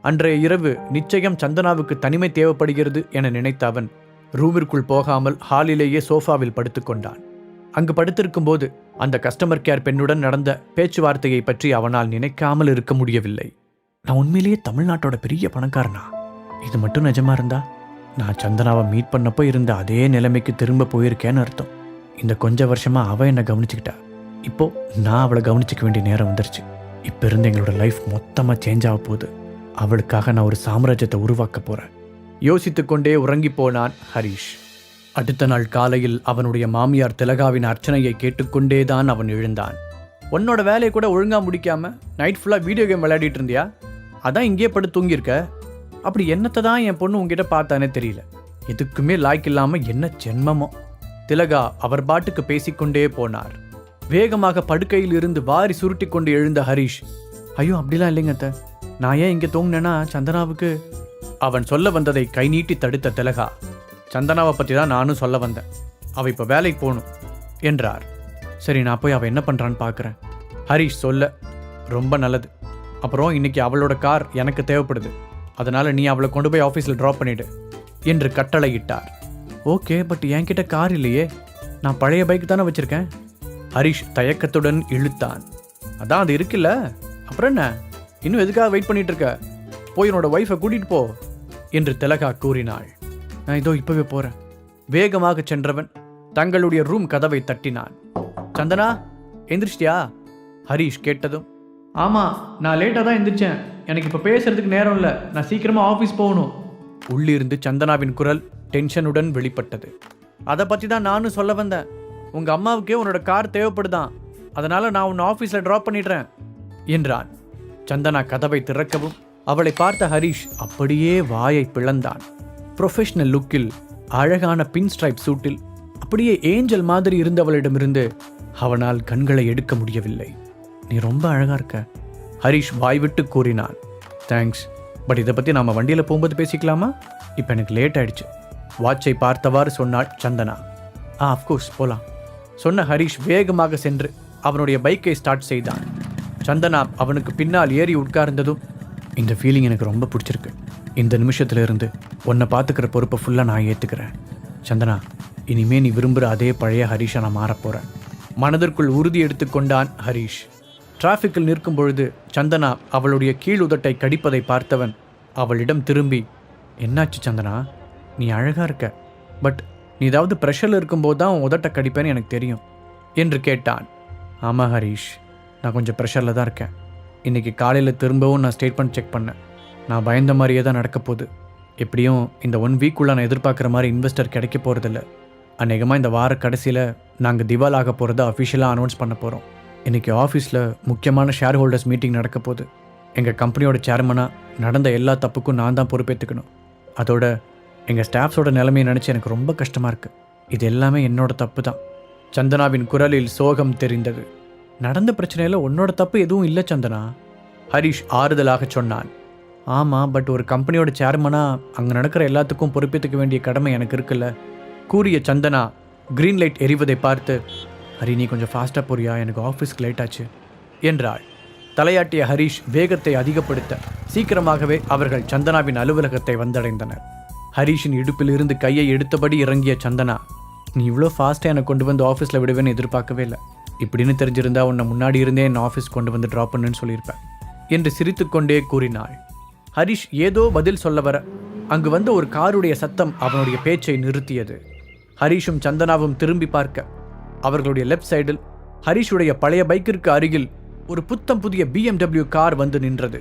அன்றைய இரவு நிச்சயம் சந்தனாவுக்கு தனிமை தேவைப்படுகிறது என நினைத்த அவன் ரூமிற்குள் போகாமல் ஹாலிலேயே சோஃபாவில் படுத்துக்கொண்டான். அங்கு படுத்திருக்கும் போது அந்த கஸ்டமர் கேர் பெண்ணுடன் நடந்த பேச்சுவார்த்தையை பற்றி அவனால் நினைக்காமல் இருக்க முடியவில்லை. நான் உண்மையிலேயே தமிழ்நாட்டோட பெரிய பணக்காரனா? இது மட்டும் நிஜமா இருந்தா நான் சந்தனாவை மீட் பண்ணப்போ இருந்த அதே நிலைமைக்கு திரும்ப போயிருக்கேன்னு அர்த்தம். இந்த கொஞ்ச வருஷமா அவ என்னை கவனிச்சுக்கிட்டா. இப்போ நான் அவளை கவனிச்சிக்க வேண்டிய நேரம் வந்துருச்சு. இப்போ இருந்து எங்களோட லைஃப் மொத்தமாக சேஞ்ச் ஆக போகுது. அவளுக்காக நான் ஒரு சாம்ராஜ்யத்தை உருவாக்க போறேன். யோசித்துக்கொண்டே உறங்கி போனான் ஹரிஷ். அடுத்த நாள் காலையில் அவனுடைய மாமியார் திலகாவின் அர்ச்சனையை கேட்டுக்கொண்டேதான் அவன் எழுந்தான். உன்னோட வேலையை கூட ஒழுங்கா முடிக்காம நைட் ஃபுல்லாக வீடியோ கேம் விளையாடிட்டு இருந்தியா? அதான் இங்கேயே படுத்து தூங்கியிருக்க. அப்படி என்னத்தை தான் என் பொண்ணு உங்ககிட்ட பார்த்தானே தெரியல. எதுக்குமே லாய்க்கு இல்லாமல் என்ன ஜென்மமோ. திலகா அவர் பாட்டுக்கு பேசிக்கொண்டே போனார். வேகமாக படுக்கையில் இருந்து வாரி சுருட்டி கொண்டு எழுந்த ஹரிஷ், ஐயோ அப்படிலாம் இல்லைங்க அத்தை, நான் ஏன் இங்கே தூங்கினேன்னா சந்தனாவுக்கு... அவன் சொல்ல வந்ததை கை நீட்டி தடுத்த திலகா, சந்தனாவை பற்றி தான் நானும் சொல்ல வந்தேன். அவள் இப்போ வேலைக்கு போகணும் என்றார். சரி, நான் போய் அவள் என்ன பண்ணுறான்னு பார்க்குறேன். ஹரிஷ் சொல்ல, ரொம்ப நல்லது. அப்புறம் இன்னைக்கு அவளோட கார் எனக்கு தேவைப்படுது. அதனால் நீ அவளை கொண்டு போய் ஆஃபீஸில் ட்ராப் பண்ணிவிடு என்று கட்டளையிட்டார். ஓகே, பட் என்கிட்ட கார் இல்லையே, நான் பழைய பைக் தானே வச்சுருக்கேன். ஹரிஷ் தயக்கத்துடன் இழுத்தான். அதான் அது இருக்குல்ல, அப்புறம் என்ன, இன்னும் எதுக்காக வெயிட் பண்ணிட்டு இருக்க? போய் என்னோட ஒய்ஃபை கூட்டிகிட்டு போ என்று திலகா கூறினாள். நான் இதோ இப்போவே போகிறேன். வேகமாக சென்றவன் தங்களுடைய ரூம் கதவை தட்டினான். சந்தனா, எந்திரிச்சிட்டியா? ஹரிஷ் கேட்டதும், ஆமாம், நான் லேட்டாக தான் எந்திரிச்சேன். எனக்கு இப்போ பேசுறதுக்கு நேரம் இல்லை, நான் சீக்கிரமாக ஆஃபீஸ் போகணும். உள்ளிருந்து சந்தனாவின் குரல் டென்ஷனுடன் வெளிப்பட்டது. அதை பற்றி தான் நானும் சொல்ல வந்தேன். உங்கள் அம்மாவுக்கே உன்னோட கார் தேவைப்படுதான், அதனால் நான் உன்னை ஆஃபீஸில் ட்ராப் பண்ணிடுறேன் என்றான். சந்தனா கதவை திறக்கவும் அவளை பார்த்த ஹரிஷ் அப்படியே வாயை பிளந்தான். ப்ரொஃபஷனல் லுக்கில் அழகான பின் ஸ்ட்ரைப் சூட்டில் அப்படியே ஏஞ்சல் மாதிரி இருந்தவளிடமிருந்து அவனால் கண்களை எடுக்க முடியவில்லை. நீ ரொம்ப அழகா இருக்க, ஹரிஷ் வாய்விட்டு கூறினான். தேங்க்ஸ், பட் இதை பற்றி நாம் வண்டியில் போகும்போது பேசிக்கலாமா? இப்போ எனக்கு லேட் ஆயிடுச்சு. வாட்சை பார்த்தவாறு சொன்னாள் சந்தனா. அஃப்கோர்ஸ், போகலாம் சொன்ன ஹரிஷ் வேகமாக சென்று அவனுடைய பைக்கை ஸ்டார்ட் செய்தான். சந்தனா அவனுக்கு பின்னால் ஏறி உட்கார்ந்ததும், இந்த ஃபீலிங் எனக்கு ரொம்ப பிடிச்சிருக்கு. இந்த நிமிஷத்துல இருந்து உன்னை பார்த்துக்கிற பொறுப்பை ஃபுல்லாக நான் ஏற்றுக்கிறேன். சந்தனா, இனிமே நீ விரும்புகிற அதே பழைய ஹரிஷை நான் மாறப்போகிறேன். மனதிற்குள் உறுதி எடுத்துக்கொண்டான் ஹரிஷ். டிராஃபிக்கில் நிற்கும் பொழுது சந்தனா அவளுடைய கீழ் உதட்டை கடிப்பதை பார்த்தவன் அவளிடம் திரும்பி, என்னாச்சு சந்தனா, நீ அழகாக இருக்க, பட் நீ ஏதாவது ப்ரெஷரில் இருக்கும்போது தான் உன் உதட்டை கடிப்பேன்னு எனக்கு தெரியும் என்று கேட்டான். ஆமாம் ஹரிஷ், நான் கொஞ்சம் ப்ரெஷரில் தான் இருக்கேன். இன்றைக்கி காலையில் திரும்பவும் நான் ஸ்டேட்மெண்ட் செக் பண்ணேன். நான் பயந்த மாதிரியே தான் நடக்க போகுது. எப்படியும் இந்த 1 வீக்குள்ளே நான் எதிர்பார்க்குற மாதிரி இன்வெஸ்டர் கிடைக்க போகிறதில்ல. அநேகமாக இந்த வார கடைசியில் நாங்கள் திவால் ஆக போகிறத அஃபிஷியலாக அனௌன்ஸ் பண்ண போகிறோம். இன்றைக்கி ஆஃபீஸில் முக்கியமான ஷேர் ஹோல்டர்ஸ் மீட்டிங் நடக்க போகுது. எங்கள் கம்பெனியோட சேர்மனாக நடந்த எல்லா தப்புக்கும் நான் தான் பொறுப்பேற்றுக்கணும். அதோட எங்கள் ஸ்டாஃப்ஸோட நிலைமையை நினச்சி எனக்கு ரொம்ப கஷ்டமாக இருக்குது. இது எல்லாமே என்னோட தப்பு தான். சந்தனாவின் குரலில் சோகம் தெரிந்தது. நடந்த பிரச்சனையில் உன்னோட தப்பு எதுவும் இல்லை சந்தனா, ஹரிஷ் ஆறுதலாக சொன்னான். ஆமாம், பட் ஒரு கம்பெனியோட சேர்மனாக அங்கே நடக்கிற எல்லாத்துக்கும் பொறுப்பேற்றுக்க வேண்டிய கடமை எனக்கு இருக்குல்ல கூறிய சந்தனா கிரீன் லைட் எரிவதை பார்த்து, ஹரி நீ கொஞ்சம் ஃபாஸ்ட்டாக போறியா, எனக்கு ஆஃபீஸ்க்கு லேட் ஆச்சு என்றாள். தலையாட்டிய ஹரிஷ் வேகத்தை அதிகப்படுத்த சீக்கிரமாகவே அவர்கள் சந்தனாவின் அலுவலகத்தை வந்தடைந்தனர். ஹரிஷின் இடுப்பில் இருந்து கையை எடுத்தபடி இறங்கிய சந்தனா, நீ இவ்வளோ ஃபாஸ்ட்டாக என்னை கொண்டு வந்து ஆஃபீஸில் விடுவேன்னு எதிர்பார்க்கவே இல்லை. இப்படின்னு தெரிஞ்சிருந்தா உன்னை முன்னாடி இருந்தே என் ஆஃபீஸ் கொண்டு வந்து ட்ராப் பண்ணுன்னு சொல்லியிருப்பேன் என்று சிரித்துக்கொண்டே கூறினாள். ஹரிஷ் ஏதோ பதில் சொல்ல வர அங்கு வந்த ஒரு காருடைய சத்தம் அவனுடைய பேச்சை நிறுத்தியது. ஹரிஷும் சந்தனாவும் திரும்பி பார்க்க அவர்களுடைய லெஃப்ட் சைடில் ஹரிஷுடைய பழைய பைக்கிற்கு அருகில் ஒரு புத்தம் புதிய BMW கார் வந்து நின்றது.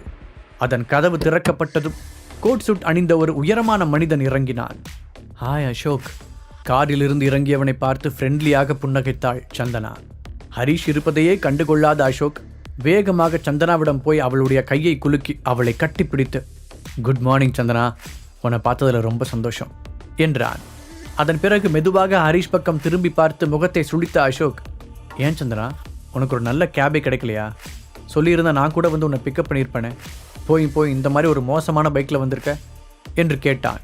அதன் கதவு திறக்கப்பட்டதும் கோட் சூட் அணிந்த ஒரு உயரமான மனிதன் இறங்கினான். ஹாய் அசோக். காரிலிருந்து இறங்கியவனை பார்த்து ஃப்ரெண்ட்லியாக புன்னகைத்தாள் சந்தனா. ஹரிஷ் இருப்பதையே கண்டுகொள்ளாத அசோக் வேகமாக சந்தனாவிடம் போய் அவளுடைய கையை குலுக்கி அவளை கட்டிப்பிடித்து, குட் மார்னிங் சந்தனா, உன்னை பார்த்ததில் ரொம்ப சந்தோஷம் என்றான். அதன் பிறகு மெதுவாக ஹரிஷ் பக்கம் திரும்பி பார்த்து முகத்தை சுளித்த அசோக், ஏன் சந்தனா, உனக்கு ஒரு நல்ல கேபே கிடைக்கலையா? சொல்லியிருந்தா நான் கூட வந்து உன்னை பிக்கப் பண்ணியிருப்பேனே, போய் இந்த மாதிரி ஒரு மோசமான பைக்கில் வந்திருக்க என்று கேட்டான்.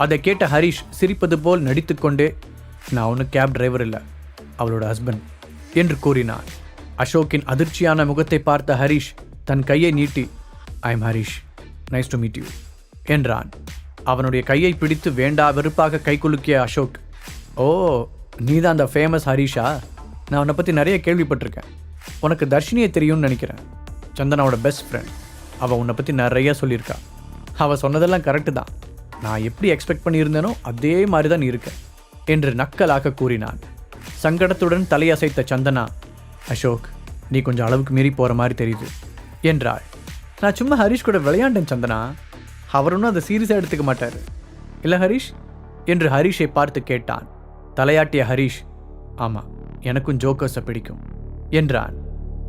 அதை கேட்ட ஹரிஷ் சிரிப்பது போல் நடித்துக்கொண்டே, நான் ஒன்றும் கேப் டிரைவர் இல்லை, அவளோட ஹஸ்பண்ட் என்று கூறினான். அசோக்கின் அதிர்ச்சியான முகத்தை பார்த்த ஹரிஷ் தன் கையை நீட்டி, I am Harish, nice to meet you என்றான். அவனுடைய கையை பிடித்து வேண்டா வெறுப்பாக கை குலுக்கிய அசோக், ஓ நீதான் அந்த ஃபேமஸ் ஹரிஷா? நான் உன்னை பற்றி நிறைய கேள்விப்பட்டிருக்கேன். உனக்கு தர்ஷினியை தெரியும்னு நினைக்கிறேன், சந்தனாவோட பெஸ்ட் ஃப்ரெண்ட். அவள் உன்னை பற்றி நிறைய சொல்லியிருக்கா. அவள் சொன்னதெல்லாம் கரெக்டு தான். நான் எப்படி எக்ஸ்பெக்ட் பண்ணியிருந்தேனோ அதே மாதிரி தான் இருக்க என்று நக்கலாக கூறினான். சங்கடத்துடன் தலையசைத்த சந்தனா, அசோக் நீ கொஞ்சம் அளவுக்கு மீறி போகிற மாதிரி தெரியுது என்றாள். நான் சும்மா ஹரிஷ் கூட விளையாண்டேன் சந்தனா, அவர் ஒன்றும் அதை சீரியஸாக எடுத்துக்க மாட்டார் இல்லை ஹரிஷ் என்று ஹரிஷை பார்த்து கேட்டான். தலையாட்டிய ஹரிஷ், ஆமாம் எனக்கும் ஜோக்கர்ஸை பிடிக்கும் என்றான்.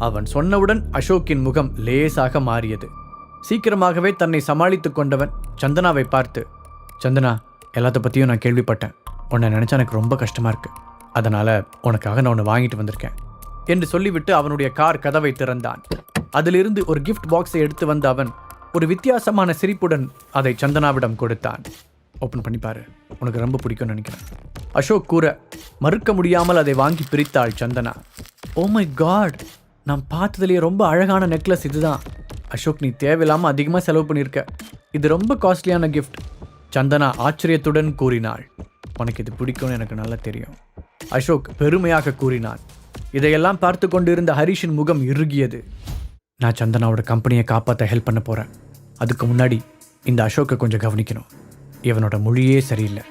அவன் சொன்னவுடன் அசோக்கின் முகம் லேசாக மாறியது. சீக்கிரமாகவே தன்னை சமாளித்து கொண்டவன் சந்தனாவை பார்த்து, சந்தனா எல்லாத்த பற்றியும் நான் கேள்விப்பட்டேன். உன்னை நினச்சா எனக்கு ரொம்ப கஷ்டமாக இருக்குது. அதனால் உனக்காக நான் ஒன்று வாங்கிட்டு வந்திருக்கேன் என்று சொல்லிவிட்டு அவனுடைய கார் கதவை திறந்தான். அதிலிருந்து ஒரு கிஃப்ட் பாக்ஸை எடுத்து வந்த அவன் ஒரு வித்தியாசமான சிரிப்புடன் அதை சந்தனாவிடம் கொடுத்தான். ஓப்பன் பண்ணிப்பாரு, உனக்கு ரொம்ப பிடிக்கும்னு நினைக்கிறேன் அசோக் கூற, மறுக்க முடியாமல் அதை வாங்கி பிரித்தாள் சந்தனா. ஓ மை காட், நான் பார்த்ததுலேயே ரொம்ப அழகான நெக்லஸ் இதுதான். அசோக் நீ தேவையில்லாமல் அதிகமாக செலவு பண்ணியிருக்க, இது ரொம்ப காஸ்ட்லியான கிஃப்ட் சந்தனா ஆச்சரியத்துடன் கூறினாள். உனக்கு இது பிடிக்கும்னு எனக்கு நல்லா தெரியும் அசோக் பெருமையாக கூறினான். இதையெல்லாம் பார்த்து கொண்டிருந்த ஹரிஷின் முகம் இறுகியது. நான் சந்தனாவோட கம்பெனியை காப்பாற்ற ஹெல்ப் பண்ண போகிறேன். அதுக்கு முன்னாடி இந்த அசோக்கை கொஞ்சம் கவனிக்கணும். இவனோட மொழியே சரியில்லை.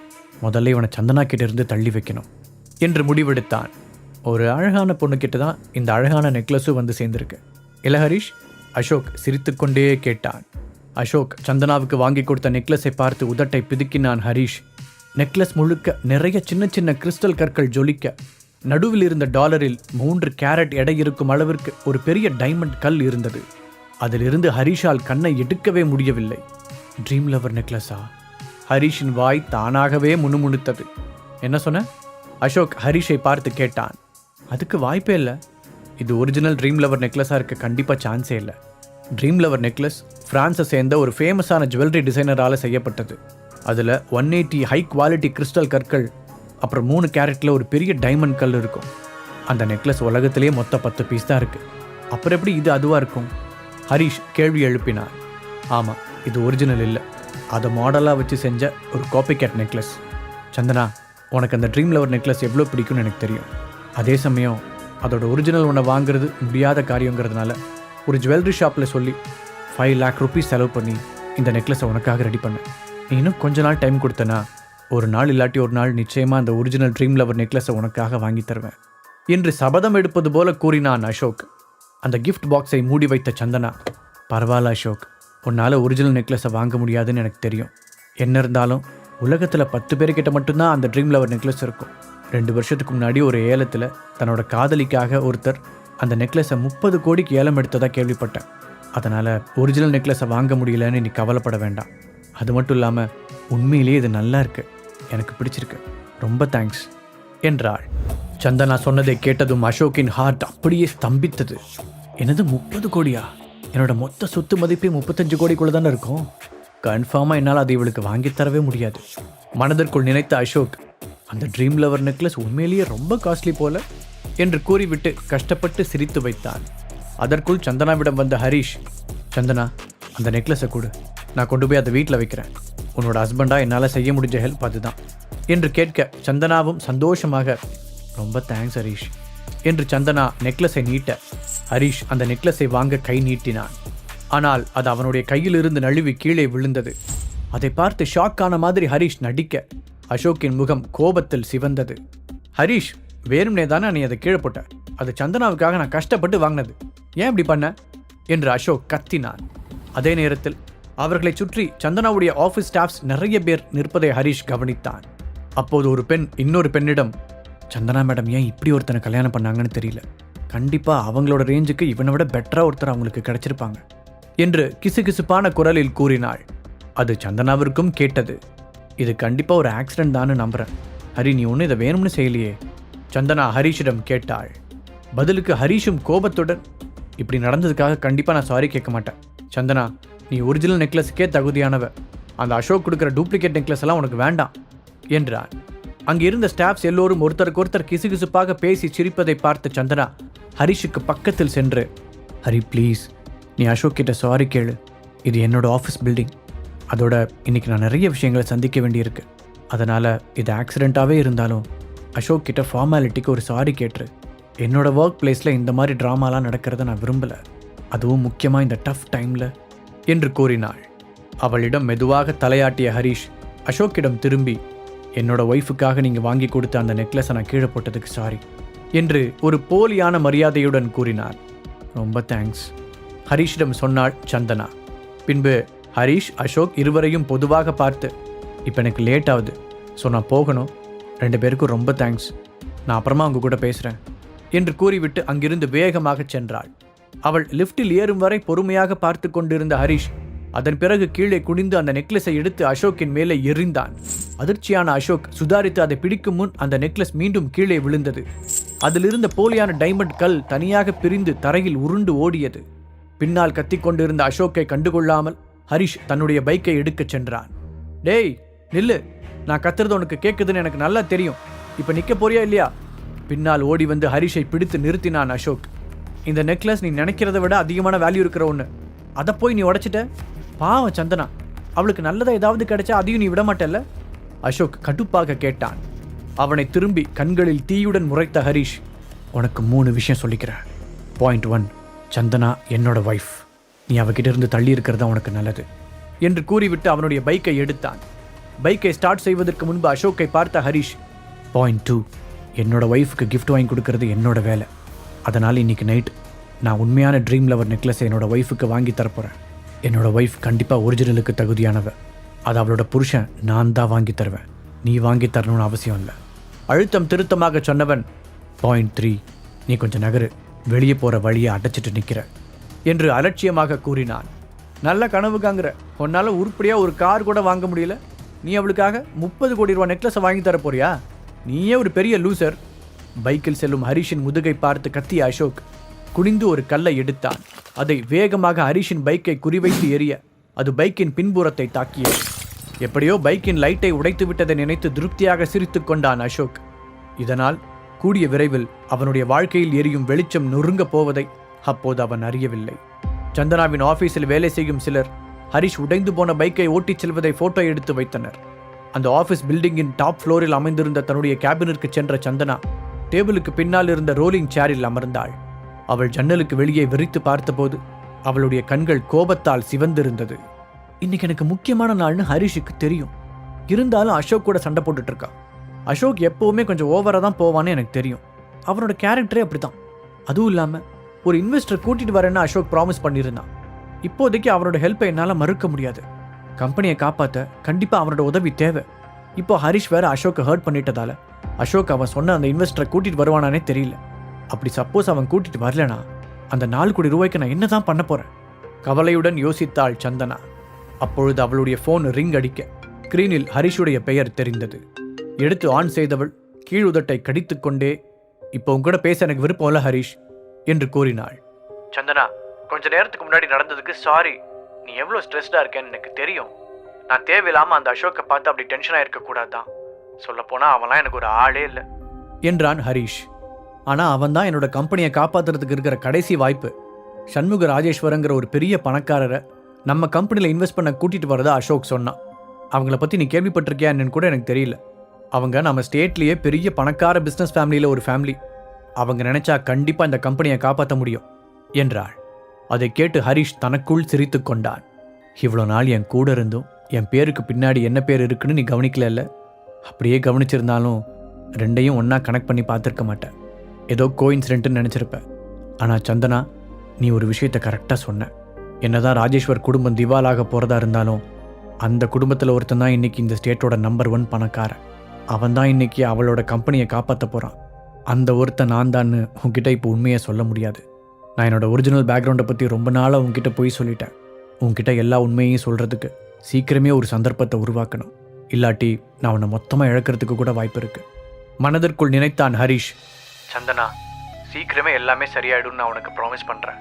முதல்ல இவனை சந்தனா கிட்ட இருந்து தள்ளி வைக்கணும் என்று முடிவெடுத்தான். ஒரு அழகான பொண்ணுக்கிட்ட தான் இந்த அழகான நெக்லஸும் வந்து சேர்ந்துருக்கு இல்லை ஹரிஷ்? அசோக் சிரித்துக்கொண்டே கேட்டான். அசோக் சந்தனாவுக்கு வாங்கி கொடுத்த நெக்லஸை பார்த்து உதட்டை பிதுக்கினான் ஹரிஷ். நெக்லஸ் முழுக்க நிறைய சின்ன சின்ன கிறிஸ்டல் கற்கள் ஜொலிக்க, நடுவில் இருந்த டாலரில் 3 கேரட் எடை இருக்கும் அளவிற்கு ஒரு பெரிய டைமண்ட் கல் இருந்தது. அதிலிருந்து ஹரிஷால் கண்ணை எடுக்கவே முடியவில்லை. Dream lover நெக்லஸா? ஹரிஷின் வாய் தானாகவே முணுமுணுத்தது. என்ன சொன்ன? அசோக் ஹரிஷை பார்த்து கேட்டான். அதுக்கு வாய்ப்பே இல்லை. இது ஒரிஜினல் ட்ரீம் லவர் நெக்லஸாக இருக்க கண்டிப்பாக சான்ஸே இல்லை. ட்ரீம் லவர் நெக்லஸ் ஃப்ரான்ஸை சேர்ந்த ஒரு ஃபேமஸான ஜுவல்லரி டிசைனரால் செய்யப்பட்டது. அதில் 180 ஹை குவாலிட்டி கிறிஸ்டல் கற்கள், அப்புறம் 3 கேரட்டில் ஒரு பெரிய டைமண்ட் கல் இருக்கும். அந்த நெக்லஸ் உலகத்திலே மொத்தம் 10 பீஸ் தான் இருக்குது. அப்புறம் எப்படி இது அதுவாக இருக்கும்? ஹரிஷ் கேள்வி எழுப்பினார். ஆமாம், இது ஒரிஜினல் இல்லை, அதை மாடலாக வச்சு செஞ்ச ஒரு காப்பி கேட் நெக்லஸ். சந்தனா, உனக்கு அந்த ட்ரீம் லவர் நெக்லஸ் எவ்வளோ பிடிக்கும்னு எனக்கு தெரியும். அதே சமயம் அதோட ஒரிஜினல் ஒன்றை வாங்குறது முடியாத காரியங்கிறதுனால ஒரு ஜுவல்லரி ஷாப்பில் சொல்லி 5 lakh rupees செலவு பண்ணி இந்த நெக்லஸை உனக்காக ரெடி பண்ணேன். நீ இன்னும் கொஞ்ச நாள் டைம் கொடுத்தனா, ஒரு நாள் இல்லாட்டி ஒரு நாள் நிச்சயமாக அந்த ஒரிஜினல் ட்ரீம் லவர் நெக்லஸை உனக்காக வாங்கி தருவேன் என்று சபதம் எடுப்பது போல கூறினான் அசோக். அந்த கிஃப்ட் பாக்ஸை மூடி வைத்த சந்தனா, பரவாயில்ல அசோக், உன்னால் ஒரிஜினல் நெக்லஸை வாங்க முடியாதுன்னு எனக்கு தெரியும். என்ன இருந்தாலும் உலகத்தில் 10 பேர்கிட்ட மட்டும்தான் அந்த ட்ரீம் லவர் நெக்லஸ் இருக்கும். 2 வருஷத்துக்கு முன்னாடி ஒரு ஏலத்தில் தன்னோட காதலிக்காக ஒருத்தர் அந்த நெக்லஸை 30 கோடிக்கு ஏலம் எடுத்ததாக கேள்விப்பட்டேன். அதனால் ஒரிஜினல் நெக்லஸை வாங்க முடியலன்னு நீ கவலைப்பட வேண்டாம். அது மட்டும் இல்லாமல் உண்மையிலேயே இது நல்லா இருக்கு, எனக்கு பிடிச்சிருக்கு, ரொம்ப தேங்க்ஸ் என்றாள். சந்தனா சொன்னதை கேட்டதும் அசோக்கின் ஹார்ட் அப்படியே ஸ்தம்பித்தது. என்னது 30 கோடியா? என்னோட மொத்த சொத்து மதிப்பே 35 கோடிக்குள்ளே தானே இருக்கும். கன்ஃபார்மாக என்னால் அதை இவளுக்கு வாங்கி தரவே முடியாது மனதிற்குள் நினைத்த அசோக், அந்த ட்ரீம் லவர் நெக்லஸ் உண்மையிலேயே ரொம்ப காஸ்ட்லி போல என்று கூறிவிட்டு கஷ்டப்பட்டு சிரித்து வைத்தான். அதற்குள் சந்தனாவிடம் வந்த ஹரிஷ், சந்தனா அந்த நெக்லஸை கொடு, நான் கொண்டு போய் அதை வீட்டில் வைக்கிறேன். உன்னோட ஹஸ்பண்டாக என்னால் செய்ய முடிஞ்ச ஹெல்ப் அதுதான் என்று கேட்க சந்தனாவும் சந்தோஷமாக, ரொம்ப தேங்க்ஸ் ஹரிஷ் என்று சந்தனா நெக்லஸை நீட்ட, ஹரிஷ் அந்த நெக்லஸை வாங்க கை நீட்டினான். ஆனால் அது அவனுடைய கையிலிருந்து நழுவி கீழே விழுந்தது. அதை பார்த்து ஷாக்கான மாதிரி ஹரிஷ் நடிக்க அசோக்கின் முகம் கோபத்தில் சிவந்தது. ஹரிஷ், வேறும்னே தானே நீ அதை கீழே போட்ட. அது சந்தனாவுக்காக நான் கஷ்டப்பட்டு வாங்கினது. ஏன் இப்படி பண்ண என்று அசோக் கத்தினான். அதே நேரத்தில் அவர்களை சுற்றி சந்தனாவுடைய ஆஃபீஸ் ஸ்டாஃப்ஸ் நிறைய பேர் நிற்பதை ஹரிஷ் கவனித்தான். அப்போது ஒரு பெண் இன்னொரு பெண்ணிடம், சந்தனா மேடம் ஏன் இப்படி ஒருத்தனை கல்யாணம் பண்ணாங்கன்னு தெரியல. கண்டிப்பாக அவங்களோட ரேஞ்சுக்கு இவனை விட பெட்டராக ஒருத்தர் அவங்களுக்கு கிடைச்சிருப்பாங்க என்று கிசுகிசுப்பான குரலில் கூறினாள். அது சந்தனாவிற்கும் கேட்டது. இது கண்டிப்பாக ஒரு ஆக்சிடென்ட் தான்னு நம்புறேன். ஹரி, நீ ஒன்றும் இதை வேணும்னு செய்யலையே சந்தனா ஹரிஷிடம் கேட்டாள். பதிலுக்கு ஹரிஷும் கோபத்துடன், இப்படி நடந்ததுக்காக கண்டிப்பாக நான் சாரி கேட்க மாட்டேன். சந்தனா, நீ ஒரிஜினல் நெக்லஸுக்கே தகுதியானவ. அந்த அசோக் கொடுக்குற டூப்ளிகேட் நெக்லஸ் எல்லாம் உனக்கு வேண்டாம் என்றான். அங்கே இருந்த ஸ்டாஃப்ஸ் எல்லோரும் ஒருத்தருக்கொருத்தர் கிசுகிசுப்பாக பேசி சிரிப்பதை பார்த்த சந்தனா ஹரிஷுக்கு பக்கத்தில் சென்று, ஹரி ப்ளீஸ், நீ அசோக் கிட்ட சாரி கேளு. இது என்னோட ஆஃபீஸ் பில்டிங். அதோட இன்னைக்கு நான் நிறைய விஷயங்களை சந்திக்க வேண்டியிருக்கு. அதனால் இது ஆக்சிடெண்ட்டாகவே இருந்தாலும் அசோக் கிட்ட ஃபார்மாலிட்டிக்கு ஒரு சாரி கேட்டுரு. என்னோட ஒர்க் பிளேஸில் இந்த மாதிரி ட்ராமாலாம் நடக்கிறத நான் விரும்பலை, அதுவும் முக்கியமாக இந்த டஃப் டைமில் என்று கூறினாள். அவளிடம் மெதுவாக தலையாட்டிய ஹரிஷ் அசோக்கிடம் திரும்பி, என்னோட ஒய்ஃபுக்காக நீங்கள் வாங்கி கொடுத்த அந்த நெக்லஸை நான் கீழே போட்டதுக்கு சாரி என்று ஒரு போலியான மரியாதையுடன் கூறினார். ரொம்ப தேங்க்ஸ் ஹரிஷிடம் சொன்னாள் சந்தனா. பின்பு ஹரிஷ் அசோக் இருவரையும் பொதுவாக பார்த்து, இப்போ எனக்கு லேட் ஆகுது, ஸோ நான் போகணும். 2 பேருக்கும் ரொம்ப தேங்க்ஸ், நான் அப்புறமா அவங்க கூட பேசுகிறேன் என்று கூறிவிட்டு அங்கிருந்து வேகமாக சென்றாள். அவள் லிஃப்டில் ஏறும் வரை பொறுமையாக பார்த்து கொண்டிருந்த ஹரிஷ் அதன் பிறகு கீழே குனிந்து அந்த நெக்லஸை எடுத்து அசோக்கின் மேலே எறிந்தான். அதிர்ச்சியான அசோக் சுதாரித்து அதை பிடிக்கும் முன் அந்த நெக்லஸ் மீண்டும் கீழே விழுந்தது. அதிலிருந்த போலியான டைமண்ட் கல் தனியாக பிரிந்து தரையில் உருண்டு ஓடியது. பின்னால் கத்திக்கொண்டிருந்த அசோக்கை கண்டுகொள்ளாமல் ஹரிஷ் தன்னுடைய பைக்கை எடுக்கச் சென்றான். டேய் நில்லு, நான் கத்துறது உனக்கு கேட்குதுன்னு எனக்கு நல்லா தெரியும். இப்போ நிற்க போறியா இல்லையா? பின்னால் ஓடி வந்து ஹரிஷை பிடித்து நிறுத்தினான் அசோக். இந்த நெக்லஸ் நீ நினைக்கிறத விட அதிகமான வேல்யூ இருக்கிற ஒன்று, அதை போய் நீ உடைச்சிட்ட. பாவம் சந்தனா, அவளுக்கு நல்லதா ஏதாவது கிடைச்சா அதையும் நீ விட மாட்டல்ல? அசோக் கடுப்பாக கேட்டான். அவனை திரும்பி கண்களில் தீயுடன் முறைத்த ஹரிஷ், உனக்கு 3 விஷயம் சொல்லிக்கிறேன். பாயிண்ட் 1, சந்தனா என்னோட ஒய்ஃப். நீ அவகிட்ட இருந்து தள்ளி இருக்கிறதா உனக்கு நல்லது என்று கூறிவிட்டு அவனுடைய பைக்கை எடுத்தான். பைக்கை ஸ்டார்ட் செய்வதற்கு முன்பு அசோக்கை பார்த்த ஹரிஷ், பாயிண்ட் 2, என்னோட ஒய்ஃபுக்கு கிஃப்ட் வாங்கி கொடுக்கறது என்னோட வேலை. அதனால் இன்னைக்கு நைட் நான் உண்மையான ட்ரீம் லவர் நெக்லஸை என்னோட ஒய்ஃபுக்கு வாங்கி தரப்போகிறேன். என்னோட ஒய்ஃப் கண்டிப்பாக ஒரிஜினலுக்கு தகுதியானவ. அது அவளோட புருஷன் நான் தான் வாங்கி தருவேன், நீ வாங்கி தரணும்னு அவசியம் இல்லை. அழுத்தம் திருத்தமாக சொன்னவன், பாயிண்ட் 3, நீ கொஞ்சம் நகரு, வெளியே போகிற வழியை அடைச்சிட்டு நிற்கிற என்று அலட்சியமாக கூறினான். நல்ல கனவுக்காங்கிற, உன்னால் உருப்படியாக ஒரு கார் கூட வாங்க முடியல, நீ அவளுக்காக 30 கோடி ரூபா நெக்லஸை வாங்கி தர போறியா? நீயே ஒரு பெரிய லூசர். பைக்கில் செல்லும் ஹரிஷின் முதுகை பார்த்து கத்திய அசோக் குனிந்து ஒரு கல்லை எடுத்தான். அதை வேகமாக ஹரிஷின் பைக்கை குறிவைத்து எறிய அது பைக்கின் பின்புறத்தை தாக்கியது. எப்படியோ பைக்கின் லைட்டை உடைத்து விட்டதை நினைத்து திருப்தியாக சிரித்து கொண்டான் அசோக். இதனால் கூடிய விரைவில் அவனுடைய வாழ்க்கையில் எரியும் வெளிச்சம் நொறுங்கப் போவதை அப்போது அவன் அறியவில்லை. சந்தனாவின் ஆபீஸில் வேலை செய்யும் சிலர் ஹரிஷ் உடைந்து போன பைக்கை ஓட்டிச் செல்வதை போட்டோ எடுத்து வைத்தனர். அந்த ஆபீஸ் பில்டிங்கின் டாப் ஃப்ளோரில் அமைந்திருந்த தன்னுடைய கேபினிற்கு சென்ற சந்தனா டேபிளுக்கு பின்னால் இருந்த ரோலிங் சேரில் அமர்ந்தாள். அவள் ஜன்னலுக்கு வெளியே விரித்து பார்த்தபோது அவளுடைய கண்கள் கோபத்தால் சிவந்திருந்தது. இன்னைக்கு எனக்கு முக்கியமான நாள்னு ஹரிஷுக்கு தெரியும். இருந்தாலும் அசோக் கூட சண்டை போட்டுட்டு இருக்கான். அசோக் எப்பவுமே கொஞ்சம் ஓவரா தான் போவான்னு எனக்கு தெரியும். அவனோட கேரக்டரே அப்படித்தான். அதுவும் இல்லாமல் ஒரு இன்வெஸ்டர் கூட்டிட்டு வரேன்னு அசோக் ப்ராமிஸ் பண்ணியிருந்தான். இப்போதைக்கு அவனோட ஹெல்ப்பை என்னால் மறுக்க முடியாது. கம்பெனியை காப்பாற்ற கண்டிப்பாக அவனோட உதவி தேவை. இப்போ ஹரிஷ் வேற அசோக்கை ஹர்ட் பண்ணிட்டதால அசோக் அவன் சொன்ன அந்த இன்வெஸ்டரை கூட்டிட்டு வருவானானே தெரியல. அப்படி சப்போஸ் அவன் கூட்டிட்டு வரலனா அந்த 4 கோடி ரூபாய்க்கு நான் என்னதான் பண்ண போறேன்? கவலையுடன் யோசித்தாள் சந்தனா. அப்பொழுது அவளுடைய போன் ரிங் அடிக்க ஸ்கிரீனில் ஹரிஷுடைய பெயர் தெரிந்தது. எடுத்து ஆன் செய்தவள் கீழுதட்டை கடித்துக்கொண்டே, இப்போ உங்கூட பேச எனக்கு விருப்பம் இல்லை ஹரிஷ் என்று கூறினாள். சந்தனா, கொஞ்ச நேரத்துக்கு முன்னாடி நடந்ததுக்கு சாரி. நீ எவ்வளோ ஸ்ட்ரெஸ்டாக இருக்கேன்னு எனக்கு தெரியும். நான் தேவையில்லாமல் அந்த அசோக்கை பார்த்து அப்படி டென்ஷனாக இருக்கக்கூடாதான். சொல்லப்போனால் அவன்லாம் எனக்கு ஒரு ஆளே இல்லை என்றான் ஹரிஷ். ஆனால் அவன் தான் என்னோட கம்பெனியை காப்பாற்றுறதுக்கு இருக்கிற கடைசி வாய்ப்பு. சண்முக ராஜேஸ்வரங்கிற ஒரு பெரிய பணக்காரரை நம்ம கம்பெனியில் இன்வெஸ்ட் பண்ண கூட்டிகிட்டு வரதா அசோக் சொன்னான். அவங்கள பற்றி நீ கேள்விப்பட்டிருக்கியான்னு கூட எனக்கு தெரியல. அவங்க நம்ம ஸ்டேட்லேயே பெரிய பணக்கார பிஸ்னஸ் ஃபேமிலியில் ஒரு ஃபேமிலி. அவங்க நினச்சா கண்டிப்பாக இந்த கம்பெனியை காப்பாற்ற முடியும் என்றாள். அதை கேட்டு ஹரிஷ் தனக்குள் சிரித்து கொண்டான். இவ்வளோ நாள் என் கூட இருந்தும் என் பேருக்கு பின்னாடி என்ன பேர் இருக்குன்னு நீ கவனிக்கல. அப்படியே கவனிச்சிருந்தாலும் ரெண்டையும் ஒன்றா கனெக்ட் பண்ணி பார்த்துருக்க மாட்டேன். ஏதோ கோயின்சிடென்ட்னு நினச்சிருப்பேன். ஆனால் சந்தனா, நீ ஒரு விஷயத்தை கரெக்டாக சொன்ன. என்னதான் ராஜேஸ்வர் குடும்பம் திவாலாக போகிறதா இருந்தாலும் அந்த குடும்பத்தில் ஒருத்தன் தான் இன்றைக்கி இந்த ஸ்டேட்டோட நம்பர் 1 பணக்காரன். அவன் தான் இன்றைக்கி அவளோட கம்பெனியை காப்பாற்ற போகிறான். அந்த ஒருத்தன் நான் தான்னு உன்கிட்ட இப்போ உண்மையை சொல்ல முடியாது. நான் என்னோடய ஒரிஜினல் பேக்ரவுண்டை பற்றி ரொம்ப நாளாக உன்கிட்ட போய் சொல்லிட்டேன். உன்கிட்ட எல்லா உண்மையையும் சொல்கிறதுக்கு சீக்கிரமே ஒரு சந்தர்ப்பத்தை உருவாக்கணும். இல்லாட்டி நான் உன்னை மொத்தமாக இழக்கிறதுக்கு கூட வாய்ப்பு இருக்குது. மனதிற்குள் நினைத்தான் ஹரிஷ். சந்தனா, சீக்கிரமே எல்லாமே சரியாயிடும்னு நான் உனக்கு ப்ராமிஸ் பண்ணுறேன்.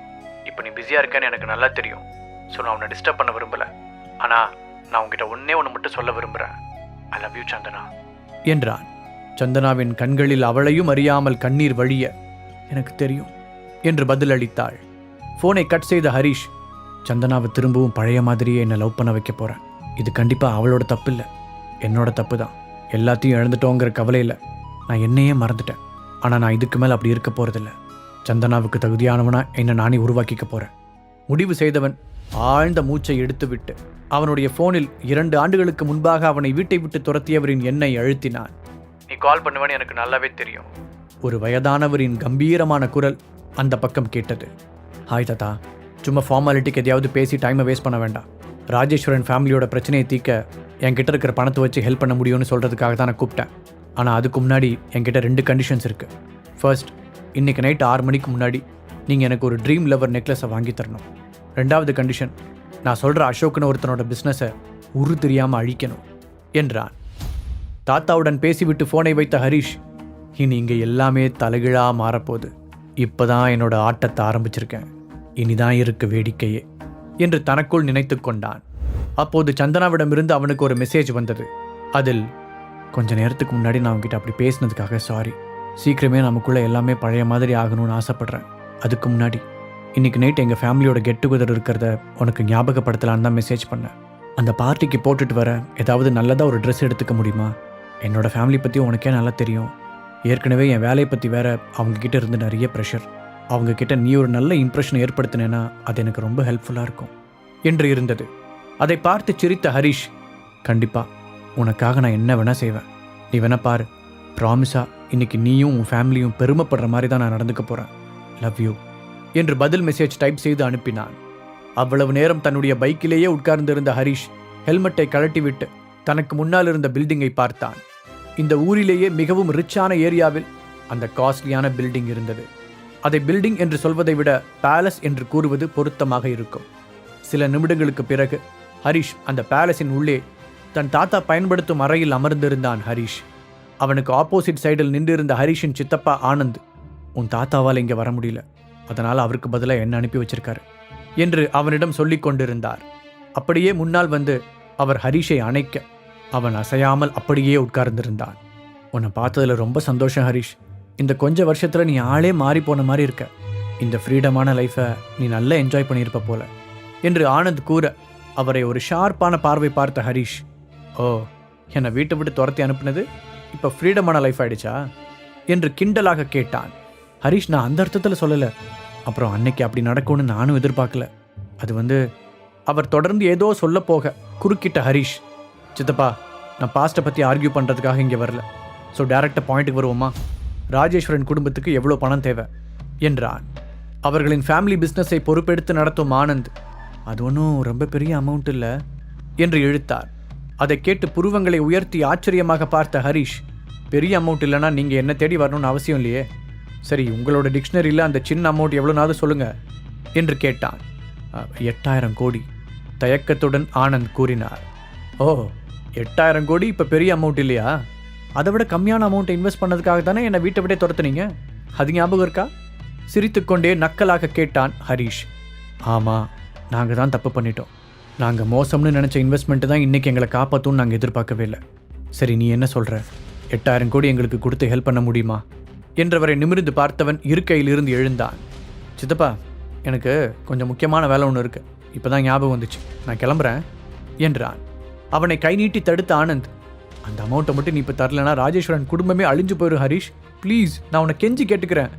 இப்போ நீ பிஸியாக இருக்கேன்னு எனக்கு நல்லா தெரியும். ஸோ நான் உன்னை டிஸ்டர்ப் பண்ண விரும்பலை. ஆனால் நான் உங்ககிட்ட ஒன்று மட்டும் சொல்ல விரும்புகிறேன். ஐ லவ் யூ சந்தனா என்றான். சந்தனாவின் கண்களில் அவளையும் அறியாமல் கண்ணீர் வழிய, எனக்கு தெரியும் என்று பதிலளித்தாள். ஃபோனை கட் செய்த ஹரிஷ், சந்தனாவை திரும்பவும் பழைய மாதிரியே என்னை லவ் பண்ண வைக்க போகிறேன். இது கண்டிப்பாக அவளோட தப்பு இல்லை, என்னோட தப்பு தான். எல்லாத்தையும் இழந்துட்டோங்கிற கவலையில் நான் என்னையே மறந்துட்டேன். ஆனால் நான் இதுக்கு மேலே அப்படி இருக்க போகிறதில்ல. சந்தனாவுக்கு தகுதியானவனா என்னை நானே உருவாக்கிக்க போகிறேன். முடிவு செய்தவன் ஆழ்ந்த மூச்சை எடுத்துவிட்டு அவனுடைய ஃபோனில் 2 ஆண்டுகளுக்கு முன்பாக அவனை வீட்டை விட்டு துரத்தியவரின் எண்ணை அழுத்தினான். நீ கால் பண்ணுவேன்னு எனக்கு நல்லாவே தெரியும். ஒரு வயதானவரின் கம்பீரமான குரல் அந்த பக்கம் கேட்டது. ஹாய் தாத்தா, சும்மா ஃபார்மாலிட்டிக்கு எதையாவது பேசி டைமை வேஸ்ட் பண்ண வேண்டாம். ராஜேஸ்வரன் ஃபேமிலியோட பிரச்சனையை தீர்க்க என்கிட்ட இருக்கிற பணத்தை வச்சு ஹெல்ப் பண்ண முடியும்னு சொல்கிறதுக்காக தான் நான் கூப்பிட்டேன். ஆனால் அதுக்கு முன்னாடி என்கிட்ட 2 கண்டிஷன்ஸ் இருக்குது. ஃபர்ஸ்ட், இன்றைக்கி நைட் 6 மணிக்கு முன்னாடி நீங்கள் எனக்கு ஒரு ட்ரீம் லவர் நெக்லஸை வாங்கி தரணும். 2வது கண்டிஷன், நான் சொல்கிற அசோக்னு ஒருத்தனோட பிஸ்னஸை உரு தெரியாமல் அழிக்கணும் என்றான். தாத்தாவுடன் பேசிவிட்டு ஃபோனை வைத்த ஹரிஷ், இனி இங்கே எல்லாமே தலைகீழாக மாறப்போகுது. இப்போ தான் என்னோட ஆட்டத்தை ஆரம்பிச்சிருக்கேன், இனிதான் இருக்கு வேடிக்கையே என்று தனக்குள் நினைத்து கொண்டான். அப்போது சந்தனாவிடமிருந்து அவனுக்கு ஒரு மெசேஜ் வந்தது. அதில், கொஞ்ச நேரத்துக்கு முன்னாடி நான் உங்ககிட்ட அப்படி பேசினதுக்காக சாரி. சீக்கிரமே நமக்குள்ளே எல்லாமே பழைய மாதிரி ஆகணும்னு ஆசைப்பட்றேன். அதுக்கு முன்னாடி இன்றைக்கி நைட் எங்கள் ஃபேமிலியோட கெட் டுகெதர் இருக்கிறத உனக்கு ஞாபகப்படுத்தலான்னு தான் மெசேஜ் பண்ணேன். அந்த பார்ட்டிக்கு போட்டுட்டு வர ஏதாவது நல்லதாக ஒரு ட்ரெஸ் எடுத்துக்க முடியுமா? என்னோடய ஃபேமிலி பற்றி உனக்கே நல்லா தெரியும். ஏற்கனவே என் வேலையை பற்றி வேற அவங்கக்கிட்ட இருந்து நிறைய ப்ரெஷர். அவங்கக்கிட்ட நீ ஒரு நல்ல இம்ப்ரெஷன் ஏற்படுத்தினேன்னா அது எனக்கு ரொம்ப ஹெல்ப்ஃபுல்லாக இருக்கும் என்று இருந்தது. அதை பார்த்து சிரித்த ஹரிஷ், கண்டிப்பாக உனக்காக நான் என்ன வேணால் செய்வேன். நீ வேணா பாரு, ப்ராமிஸாக இன்னைக்கு நீயும் உன் ஃபேமிலியும் பெருமைப்படுற மாதிரி தான் நான் நடந்துக்க போகிறேன். லவ் யூ என்று பதில் மெசேஜ் டைப் செய்து அனுப்பினான். அவ்வளவு நேரம் தன்னுடைய பைக்கிலேயே உட்கார்ந்திருந்த ஹரிஷ் ஹெல்மெட்டை கழட்டிவிட்டு தனக்கு முன்னால் இருந்த பில்டிங்கை பார்த்தான். இந்த ஊரிலேயே மிகவும் ரிச்சான ஏரியாவில் அந்த காஸ்ட்லியான பில்டிங் இருந்தது. அதை பில்டிங் என்று சொல்வதை விட பேலஸ் என்று கூறுவது பொருத்தமாக இருக்கும். சில நிமிடங்களுக்கு பிறகு ஹரிஷ் அந்த பேலஸின் உள்ளே தன் தாத்தா பயன்படுத்தும் அறையில் அமர்ந்திருந்தான். ஹரிஷ் அவனுக்கு ஆப்போசிட் சைடில் நின்றிருந்த ஹரிஷின் சித்தப்பா ஆனந்த், உன் தாத்தாவால் இங்கே வர முடியல, அதனால் அவருக்கு பதிலாக என்ன அனுப்பி வச்சிருக்காரு என்று அவனிடம் சொல்லிக் கொண்டிருந்தார். அப்படியே முன்னால் வந்து அவர் ஹரிஷை அணைக்க அவன் அசையாமல் அப்படியே உட்கார்ந்திருந்தான். உன்னை பார்த்ததில் ரொம்ப சந்தோஷம் ஹரிஷ். இந்த கொஞ்ச வருஷத்தில் நீ ஆளே மாறி போன மாதிரி இருக்க. இந்த ஃப்ரீடமான லைஃப்பை நீ நல்லா என்ஜாய் பண்ணியிருப்ப போல என்று ஆனந்த் கூற அவரை ஒரு ஷார்ப்பான பார்வை பார்த்த ஹரிஷ், ஓ, என்னை வீட்டை விட்டு துரத்தி அனுப்புனது இப்போ ஃப்ரீடமான லைஃப் ஆயிடுச்சா என்று கிண்டலாக கேட்டான். ஹரிஷ், நான் அந்த அர்த்தத்தில் சொல்லலை. அப்புறம் அன்னைக்கு அப்படி நடக்கும்னு நானும் எதிர்பார்க்கல. அது அவர் தொடர்ந்து ஏதோ சொல்ல போக குறுக்கிட்ட ஹரிஷ், சித்தப்பா, நான் பாஸ்ட்டை பற்றி ஆர்கியூ பண்ணுறதுக்காக இங்கே வரல. ஸோ டேரெக்டாக பாயிண்ட்டுக்கு வருவோமா? ராஜேஸ்வரன் குடும்பத்துக்கு எவ்வளோ பணம் தேவை என்றான். அவர்களின் ஃபேமிலி பிஸ்னஸை பொறுப்பெடுத்து நடத்தும் ஆனந்த், அது ஒன்றும் ரொம்ப பெரிய அமௌண்ட் இல்லை என்று இழுத்தார். அதை கேட்டு புருவங்களை உயர்த்தி ஆச்சரியமாக பார்த்த ஹரிஷ், பெரிய அமௌண்ட் இல்லைன்னா நீங்கள் என்ன தேடி வரணும்னு அவசியம் இல்லையே. சரி, உங்களோட டிக்ஷனரியில் அந்த சின்ன அமௌண்ட் எவ்வளோனாவது சொல்லுங்கள் என்று கேட்டான். 8,000 கோடி தயக்கத்துடன் ஆனந்த் கூறினார். ஓ, 8,000 கோடி இப்போ பெரிய அமௌண்ட் இல்லையா? அதை விட கம்மியான அமௌண்ட்டை இன்வெஸ்ட் பண்ணதுக்காக தானே என்னை வீட்டை விட்டே துரத்துனீங்க, அது ஞாபகம் இருக்கா? சிரித்துக்கொண்டே நக்கலாக கேட்டான் ஹரிஷ். ஆமாம், நாங்கள் தான் தப்பு பண்ணிட்டோம். நாங்கள் மோசம்னு நினச்ச இன்வெஸ்ட்மெண்ட்டு தான் இன்றைக்கி எங்களை காப்பாற்றும்னு நாங்கள் எதிர்பார்க்கவே இல்லை. சரி, நீ என்ன சொல்கிற? 8,000 கோடி எங்களுக்கு கொடுத்து ஹெல்ப் பண்ண முடியுமா என்றவரை நிமிர்ந்து பார்த்தவன் இருக்கையிலிருந்து எழுந்தான். சித்தப்பா, எனக்கு கொஞ்சம் முக்கியமான வேலை ஒன்று இருக்குது, இப்போ தான் ஞாபகம் வந்துச்சு, நான் கிளம்புறேன் என்றான். அவனை கை நீட்டி தடுத்த ஆனந்த், அந்த அமௌண்ட்டை மட்டும் நீ இப்போ தரலனா ராஜேஸ்வரன் குடும்பமே அழிஞ்சு போயிடும் ஹரிஷ். ப்ளீஸ், நான் உன்னை கெஞ்சி கேட்டுக்கிறேன்.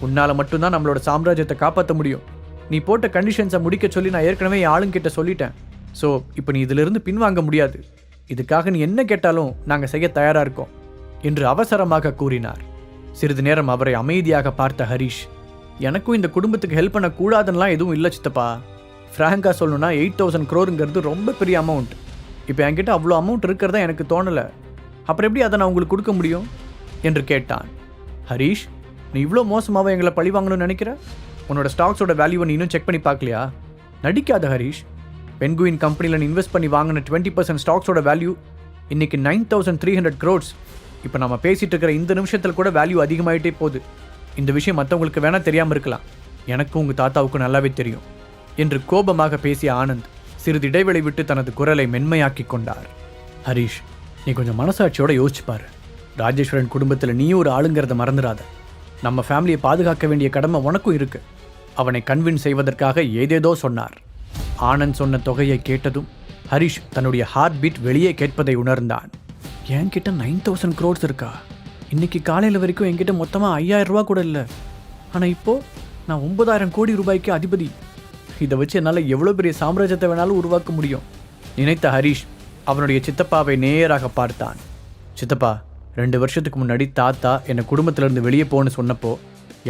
உன்னால் மட்டும்தான் நம்மளோட சாம்ராஜ்யத்தை காப்பாற்ற முடியும். நீ போட்ட கண்டிஷன்ஸை முடிக்க சொல்லி நான் ஏற்கனவே என் ஆளுங்கிட்ட சொல்லிட்டேன். ஸோ இப்போ நீ இதிலிருந்து பின்வாங்க முடியாது. இதுக்காக நீ என்ன கேட்டாலும் நாங்கள் செய்ய தயாராக இருக்கோம் என்று அவசரமாக கூறினார். சிறிது நேரம் அவரை அமைதியாக பார்த்த ஹரிஷ், எனக்கும் இந்த குடும்பத்துக்கு ஹெல்ப் பண்ணக்கூடாதுன்னெலாம் எதுவும் இல்லை சித்தப்பா. ஃப்ராங்காக சொல்லணும்னா 8,000 crore ரொம்ப பெரிய அமௌண்ட். இப்போ என்கிட்ட அவ்வளோ அமௌண்ட் இருக்கிறதா எனக்கு தோணலை. அப்புறம் எப்படி அதை நான் உங்களுக்கு கொடுக்க முடியும் என்று கேட்டான். ஹரிஷ், நீ இவ்வளோ மோசமாக எங்களை பழி வாங்கணும்னு நினைக்கிற? உன்னோட ஸ்டாக்ஸோட வேல்யூவை நீ இன்னும் செக் பண்ணி பார்க்கலையா? நடிக்காத ஹரிஷ். பென்குயின் கம்பெனியில் நீ இன்வெஸ்ட் பண்ணி வாங்கின 20% ஸ்டாக்ஸோட வேல்யூ இன்னைக்கு 9,300 crores. இப்போ நம்ம பேசிகிட்டு இருக்கிற இந்த நிமிஷத்தில் கூட வேல்யூ அதிகமாகிட்டே போகுது. இந்த விஷயம் மற்றவங்களுக்கு வேணால் தெரியாமல் இருக்கலாம், எனக்கும் உங்கள் தாத்தாவுக்கும் நல்லாவே தெரியும் என்று கோபமாக பேசிய ஆனந்த் சிறிது இடைவெளி விட்டு தனது குரலை மென்மையாக்கி கொண்டார். ஹரிஷ், நீ கொஞ்சம் மனசாட்சியோட யோசிச்சுப்பார். ராஜேஸ்வரன் குடும்பத்தில் நீ ஒரு ஆளுங்கிறத மறந்துடாத. நம்ம ஃபேமிலியை பாதுகாக்க வேண்டிய கடமை உனக்கும் இருக்கு. அவனை கன்வின்ஸ் செய்வதற்காக ஏதேதோ சொன்னார். ஆனந்த் சொன்ன தொகையை கேட்டதும் ஹரிஷ் தன்னுடைய ஹார்ட் பீட் வெளியே கேட்பதை உணர்ந்தான். என்கிட்ட 9,000 crores இருக்கா? இன்னைக்கு காலையில் வரைக்கும் என்கிட்ட மொத்தமாக 5,000 ரூபா கூட இல்லை. ஆனால் இப்போது நான் 9,000 கோடி ரூபாய்க்கு அதிபதி. இதை வச்சு என்னால் எவ்வளோ பெரிய சாம்ராஜ்யத்தை வேணாலும் உருவாக்க முடியும் நினைத்த ஹரிஷ் அவனுடைய சித்தப்பாவை நேராக பார்த்தான். சித்தப்பா, 2 வருஷத்துக்கு முன்னாடி தாத்தா என்னை குடும்பத்திலேருந்து வெளியே போன்னு சொன்னப்போ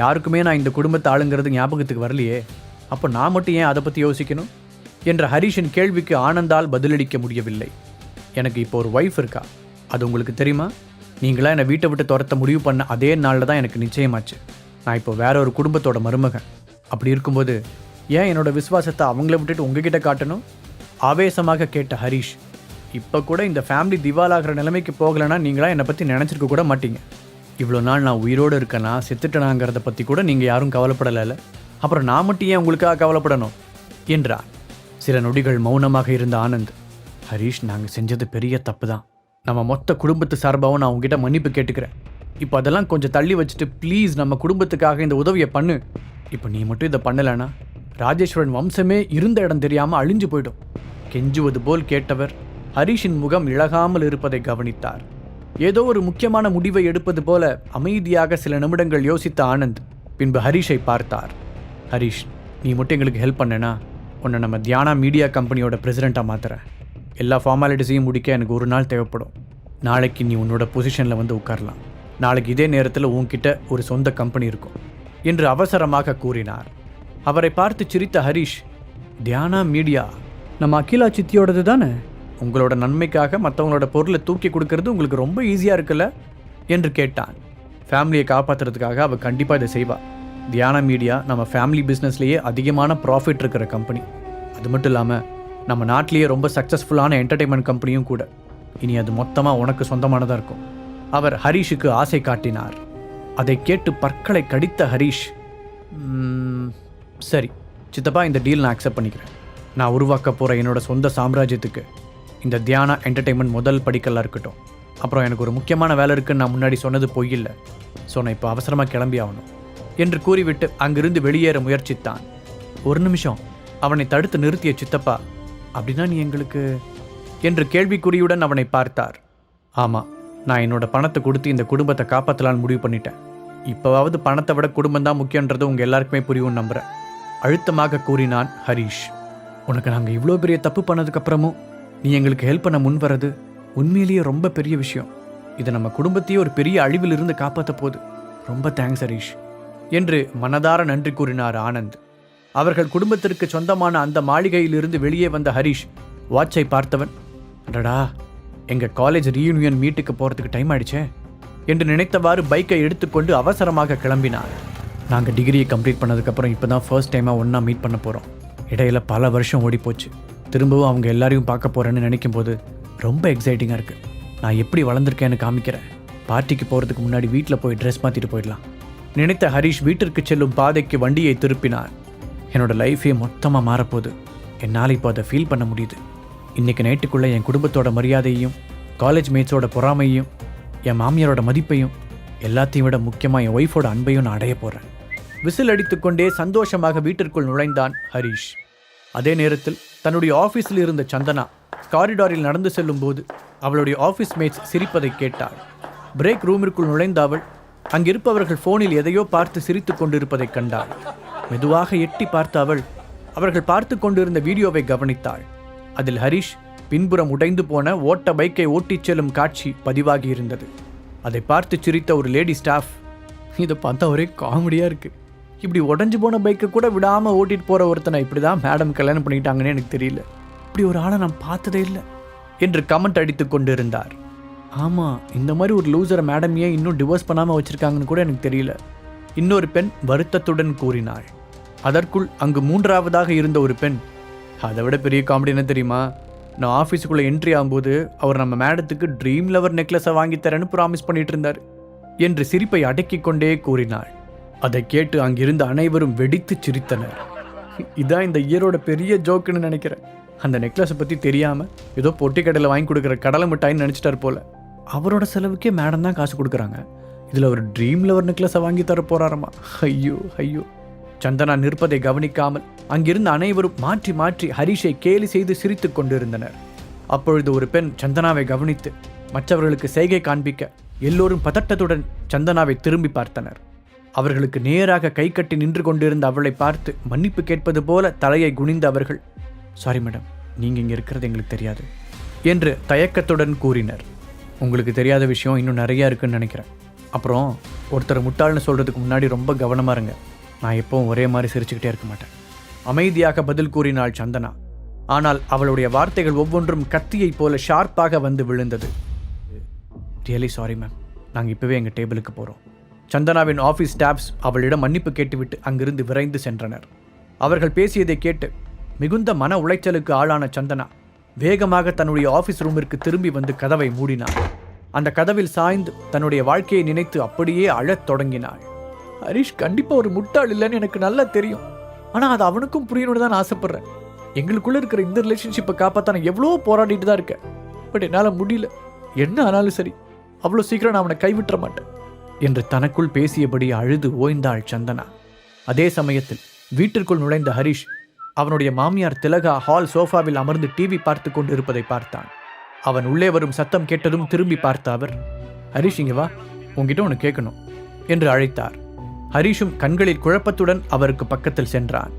யாருக்குமே நான் இந்த குடும்பத்தை ஆளுங்கிறது ஞாபகத்துக்கு வரலையே. அப்போ நான் மட்டும் ஏன் அதை பற்றி யோசிக்கணும் என்ற ஹரிஷின் கேள்விக்கு ஆனந்தால் பதிலளிக்க முடியவில்லை. எனக்கு இப்போ ஒரு ஒய்ஃப் இருக்கா, அது உங்களுக்கு தெரியுமா? நீங்களா என்னை வீட்டை விட்டு துரத்த முடிவு பண்ண அதே நாளில் தான் எனக்கு நிச்சயமாச்சு. நான் இப்போ வேற ஒரு குடும்பத்தோட மருமகன். அப்படி இருக்கும்போது ஏன் என்னோட விசுவாசத்தை அவங்கள விட்டுட்டு உங்ககிட்ட காட்டணும்? ஆவேசமாக கேட்ட ஹரிஷ், இப்போ கூட இந்த ஃபேமிலி திவாலாகிற நிலைமைக்கு போகலைன்னா நீங்களா என்னை பற்றி நினச்சிருக்க கூட மாட்டீங்க. இவ்வளோ நாள் நான் உயிரோடு இருக்கேனா செத்துட்டேனாங்கிறத பற்றி கூட நீங்கள் யாரும் கவலைப்படலை. அப்புறம் நான் மட்டும் ஏன் உங்களுக்காக கவலைப்படணும் என்றார். சில நொடிகள் மௌனமாக இருந்த ஆனந்த், ஹரிஷ், நாங்கள் செஞ்சது பெரிய தப்பு தான். நம்ம மொத்த குடும்பத்து சார்பாகவும் நான் உங்ககிட்ட மன்னிப்பு கேட்டுக்கிறேன். இப்போ அதெல்லாம் கொஞ்சம் தள்ளி வச்சுட்டு ப்ளீஸ் நம்ம குடும்பத்துக்காக இந்த உதவியை பண்ணு. இப்போ நீ மட்டும் இதை பண்ணலைன்னா ராஜேஸ்வரன் வம்சமே இருந்த இடம் தெரியாமல் அழிஞ்சு போயிடும். கெஞ்சுவது போல் கேட்டவர் ஹரிஷின் முகம் இழகாமல் இருப்பதை கவனித்தார். ஏதோ ஒரு முக்கியமான முடிவை எடுப்பது போல அமைதியாக சில நிமிடங்கள் யோசித்த ஆனந்த் பின்பு ஹரிஷை பார்த்தார். ஹரிஷ், நீ மட்டும் எங்களுக்கு ஹெல்ப் பண்ணேன்னா உன்னை நம்ம தியானா மீடியா கம்பெனியோட பிரசிடெண்ட்டாக மாற்றுறேன். எல்லா ஃபார்மாலிட்டிஸையும் முடிக்க எனக்கு ஒரு நாள் தேவைப்படும். நாளைக்கு நீ உன்னோட பொசிஷனில் வந்து உட்காரலாம். நாளைக்கு இதே நேரத்தில் உன்கிட்ட ஒரு சொந்த கம்பெனி இருக்கும் என்று அவசரமாக கூறினார். அவரை பார்த்து சிரித்த ஹரிஷ், தியானா மீடியா நம்ம அகிலா சித்தியோடது தானே? உங்களோட நன்மைக்காக மற்றவங்களோட பொருளை தூக்கி கொடுக்கறது உங்களுக்கு ரொம்ப ஈஸியாக இருக்குல்ல என்று கேட்டான். ஃபேமிலியை காப்பாற்றுறதுக்காக அவள் கண்டிப்பாக இதை செய்வாள். தியானா மீடியா நம்ம ஃபேமிலி பிஸ்னஸ்லேயே அதிகமான ப்ராஃபிட் இருக்கிற கம்பெனி. அது மட்டும் இல்லாமல் நம்ம நாட்டிலேயே ரொம்ப சக்ஸஸ்ஃபுல்லான என்டர்டெயின்மெண்ட் கம்பெனியும் கூட. இனி அது மொத்தமாக உனக்கு சொந்தமானதாக இருக்கும். அவர் ஹரிஷுக்கு ஆசை காட்டினார். அதை கேட்டு பற்களை கடித்த ஹரிஷ், சரி சித்தப்பா, இந்த டீல் நான் அக்செப்ட் பண்ணிக்கிறேன். நான் உருவாக்க போகிற என்னோட சொந்த சாம்ராஜ்யத்துக்கு இந்த தியானா என்டர்டெயின்மெண்ட் முதல் படிக்கலாக இருக்கட்டும். அப்புறம் எனக்கு ஒரு முக்கியமான வேலை இருக்குன்னு நான் முன்னாடி சொன்னது பொய்யில்லை. ஸோ நான் இப்போ அவசரமாக கிளம்பி ஆகணும் என்று கூறிவிட்டு அங்கிருந்து வெளியேற முயற்சித்தான். ஒரு நிமிஷம் அவனை தடுத்து நிறுத்திய சித்தப்பா, அப்படின்னா நீ எங்களுக்கு என்று கேள்விக்குறியுடன் அவனை பார்த்தார். ஆமாம், நான் என்னோட பணத்தை கொடுத்து இந்த குடும்பத்தை காப்பாற்றலான்னு முடிவு பண்ணிட்டேன். இப்போவாவது பணத்தை விட குடும்பம் தான் முக்கியன்றது உங்கள் எல்லாருக்குமே புரியும்னு நம்புகிறேன் அழுத்தமாக கூறினான் ஹரிஷ். உனக்கு நாங்கள் இவ்வளோ பெரிய தப்பு பண்ணதுக்கப்புறமும் நீ எங்களுக்கு ஹெல்ப் பண்ண முன் வர்றது உண்மையிலேயே ரொம்ப பெரிய விஷயம். இது நம்ம குடும்பத்தையே ஒரு பெரிய அழிவிலிருந்து காப்பாற்ற போகுது. ரொம்ப தேங்க்ஸ் ஹரிஷ் என்று மனதார நன்றி கூறினார் ஆனந்த். அவர்கள் குடும்பத்திற்கு சொந்தமான அந்த மாளிகையிலிருந்து வெளியே வந்த ஹரிஷ் வாட்சை பார்த்தவன், அடடா, எங்கள் காலேஜ் ரீயூனியன் மீட்டுக்கு போகிறதுக்கு டைம் ஆயிடுச்சே என்று நினைத்தவாறு பைக்கை எடுத்துக்கொண்டு அவசரமாக கிளம்பினார். நாங்கள் டிகிரியை கம்ப்ளீட் பண்ணதுக்கப்புறம் இப்போ தான் ஃபர்ஸ்ட் டைமாக ஒன்றா மீட் பண்ண போகிறோம். இடையில பல வருஷம் ஓடிப்போச்சு. திரும்பவும் அவங்க எல்லாரையும் பார்க்க போகிறேன்னு நினைக்கும் போது ரொம்ப எக்ஸைட்டிங்காக இருக்குது. நான் எப்படி வளர்ந்துருக்கேன்னு காமிக்கிறேன். பார்ட்டிக்கு போகிறதுக்கு முன்னாடி வீட்டில் போய் ட்ரெஸ் மாற்றிட்டு போயிடலாம் நினைத்த ஹரிஷ் வீட்டிற்கு செல்லும் பாதைக்கு வண்டியை திருப்பினார். என்னோடய லைஃபே மொத்தமாக மாறப்போகுது. என்னால் இப்போ அதை ஃபீல் பண்ண முடியுது. இன்றைக்கி நைட்டுக்குள்ளே என் குடும்பத்தோட மரியாதையும் காலேஜ் மேட்ஸோட பொறாமையும் என் மாமியாரோட மதிப்பையும் எல்லாத்தையும் விட முக்கியமாக என் ஒய்ஃபோட அன்பையும் நான் அடைய போகிறேன். விசில் அடித்துக்கொண்டே சந்தோஷமாக வீட்டிற்குள் நுழைந்தான் ஹரிஷ். அதே நேரத்தில் தன்னுடைய ஆஃபீஸில் இருந்த சந்தனா காரிடாரில் நடந்து செல்லும் போது அவளுடைய ஆஃபீஸ் மேட்ஸ் சிரிப்பதை கேட்டாள். பிரேக் ரூமிற்குள் நுழைந்த அவள் அங்கிருப்பவர்கள் ஃபோனில் எதையோ பார்த்து சிரித்து கொண்டிருப்பதைக் கண்டாள். மெதுவாக எட்டி பார்த்த அவர்கள் பார்த்து கொண்டிருந்த வீடியோவை கவனித்தாள். அதில் ஹரிஷ் பின்புறம் உடைந்து போன ஓட்ட பைக்கை ஓட்டிச் செல்லும் காட்சி பதிவாகி இருந்தது. அதை பார்த்து சிரித்த ஒரு லேடி ஸ்டாஃப், இதை பார்த்தா ஒரே காமெடியாக இருக்குது. இப்படி உடஞ்சி போன பைக்கை கூட விடாமல் ஓட்டிட்டு போகிற ஒருத்தனை இப்படி தான் மேடம் கல்யாணம் பண்ணிட்டாங்கன்னு எனக்கு தெரியல. இப்படி ஒரு ஆளை நான் பார்த்ததே இல்லை என்று கமெண்ட் அடித்து கொண்டிருந்தார். ஆமாம், இந்த மாதிரி ஒரு லூசரை மேடம் ஏன் இன்னும் டிவோர்ஸ் பண்ணாமல் வச்சுருக்காங்கன்னு கூட எனக்கு தெரியல. இன்னொரு பெண் வருத்தத்துடன் கூறினாள். அதற்குள் அங்கு மூன்றாவதாக இருந்த ஒரு பெண், அதை விட பெரிய காமெடி என்ன தெரியுமா, நான் ஆஃபீஸுக்குள்ளே என்ட்ரி ஆகும்போது அவர் நம்ம மேடத்துக்கு ட்ரீம் லவர் நெக்லஸை வாங்கித்தரேன்னு ப்ராமிஸ் பண்ணிட்டு இருந்தார் என்று சிரிப்பை அடக்கிக் கொண்டே கூறினாள். அதை கேட்டு அங்கிருந்த அனைவரும் வெடித்து சிரித்தனர். இதான் இந்த இயரோட பெரிய ஜோக்குன்னு நினைக்கிறேன். அந்த நெக்லஸை பற்றி தெரியாமல் ஏதோ பொட்டி கடையில் வாங்கி கொடுக்குற கடலை மிட்டாயின்னு நினச்சிட்டார் போல. அவரோட செலவுக்கே மேடம் தான் காசு கொடுக்குறாங்க, இதில் ஒரு ட்ரீம் லவர் நெக்லஸை வாங்கி தர போறாரமா. ஐயோ ஐயோ. சந்தனா நிற்பதை கவனிக்காமல் அங்கிருந்த அனைவரும் மாற்றி மாற்றி ஹரிஷை கேலி செய்து சிரித்து கொண்டிருந்தனர். அப்பொழுது ஒரு பெண் சந்தனாவை கவனித்து மற்றவர்களுக்கு செய்கை காண்பிக்க எல்லோரும் பதட்டத்துடன் சந்தனாவை திரும்பி பார்த்தனர். அவர்களுக்கு நேராக கை கட்டி நின்று கொண்டிருந்த அவளை பார்த்து மன்னிப்பு கேட்பது போல தலையை குனிந்த அவர்கள், சாரி மேடம், நீங்கள் இங்கே இருக்கிறது எங்களுக்கு தெரியாது என்று தயக்கத்துடன் கூறினர். உங்களுக்கு தெரியாத விஷயம் இன்னும் நிறையா இருக்குன்னு நினைக்கிறேன். அப்புறம் ஒருத்தர் முட்டாள்னு சொல்கிறதுக்கு முன்னாடி ரொம்ப கவனமாக இருங்க. நான் எப்பவும் ஒரே மாதிரி சிரிச்சுக்கிட்டே இருக்க மாட்டேன். அமைதியாக பதில் கூறினாள் சந்தனா. ஆனால் அவளுடைய வார்த்தைகள் ஒவ்வொன்றும் கத்தியைப் போல ஷார்ப்பாக வந்து விழுந்தது. ரியலி சாரி மேம், நாங்கள் இப்போவே எங்கள் டேபிளுக்கு போகிறோம். சந்தனாவின் ஆஃபீஸ் ஸ்டாஃப்ஸ் அவளிடம் மன்னிப்பு கேட்டுவிட்டு அங்கிருந்து விரைந்து சென்றனர். அவர்கள் பேசியதை கேட்டு மிகுந்த மன உளைச்சலுக்கு ஆளான சந்தனா வேகமாக தன்னுடைய ஆஃபீஸ் ரூமிற்கு திரும்பி வந்து கதவை மூடினாள். அந்த கதவில் சாய்ந்து தன்னுடைய வாழ்க்கையை நினைத்து அப்படியே அழத் தொடங்கினாள். ஹரிஷ் கண்டிப்பாக ஒரு முட்டாள் இல்லைன்னு எனக்கு நல்லா தெரியும். ஆனால் அது அவனுக்கும் புரியணும்னு தான் ஆசைப்பட்றேன். எங்களுக்குள்ளே இருக்கிற இந்த ரிலேஷன்ஷிப்பை காப்பாற்ற நான் எவ்வளோ போராடிட்டு தான் இருக்கேன். பட் என்னால் முடியல. என்ன ஆனாலும் சரி, அவ்வளோ சீக்கிரம் நான் அவனை கைவிட்ட மாட்டேன் என்று தனக்குள் பேசியபடி அழுது ஓய்ந்தாள் சந்தனா. அதே சமயத்தில் வீட்டிற்குள் நுழைந்த ஹரிஷ் அவனுடைய மாமியார் திலகா ஹால் சோஃபாவில் அமர்ந்து டிவி பார்த்து கொண்டு இருப்பதை பார்த்தான். அவன் உள்ளே வரும் சத்தம் கேட்டதும் திரும்பி பார்த்த அவர், ஹரிஷ் இங்கே வா, உங்ககிட்ட ஒன்று கேட்கணும் என்று அழைத்தார். ஹரிஷும் கண்களில் குழப்பத்துடன் அவருக்கு பக்கத்தில் சென்றான்.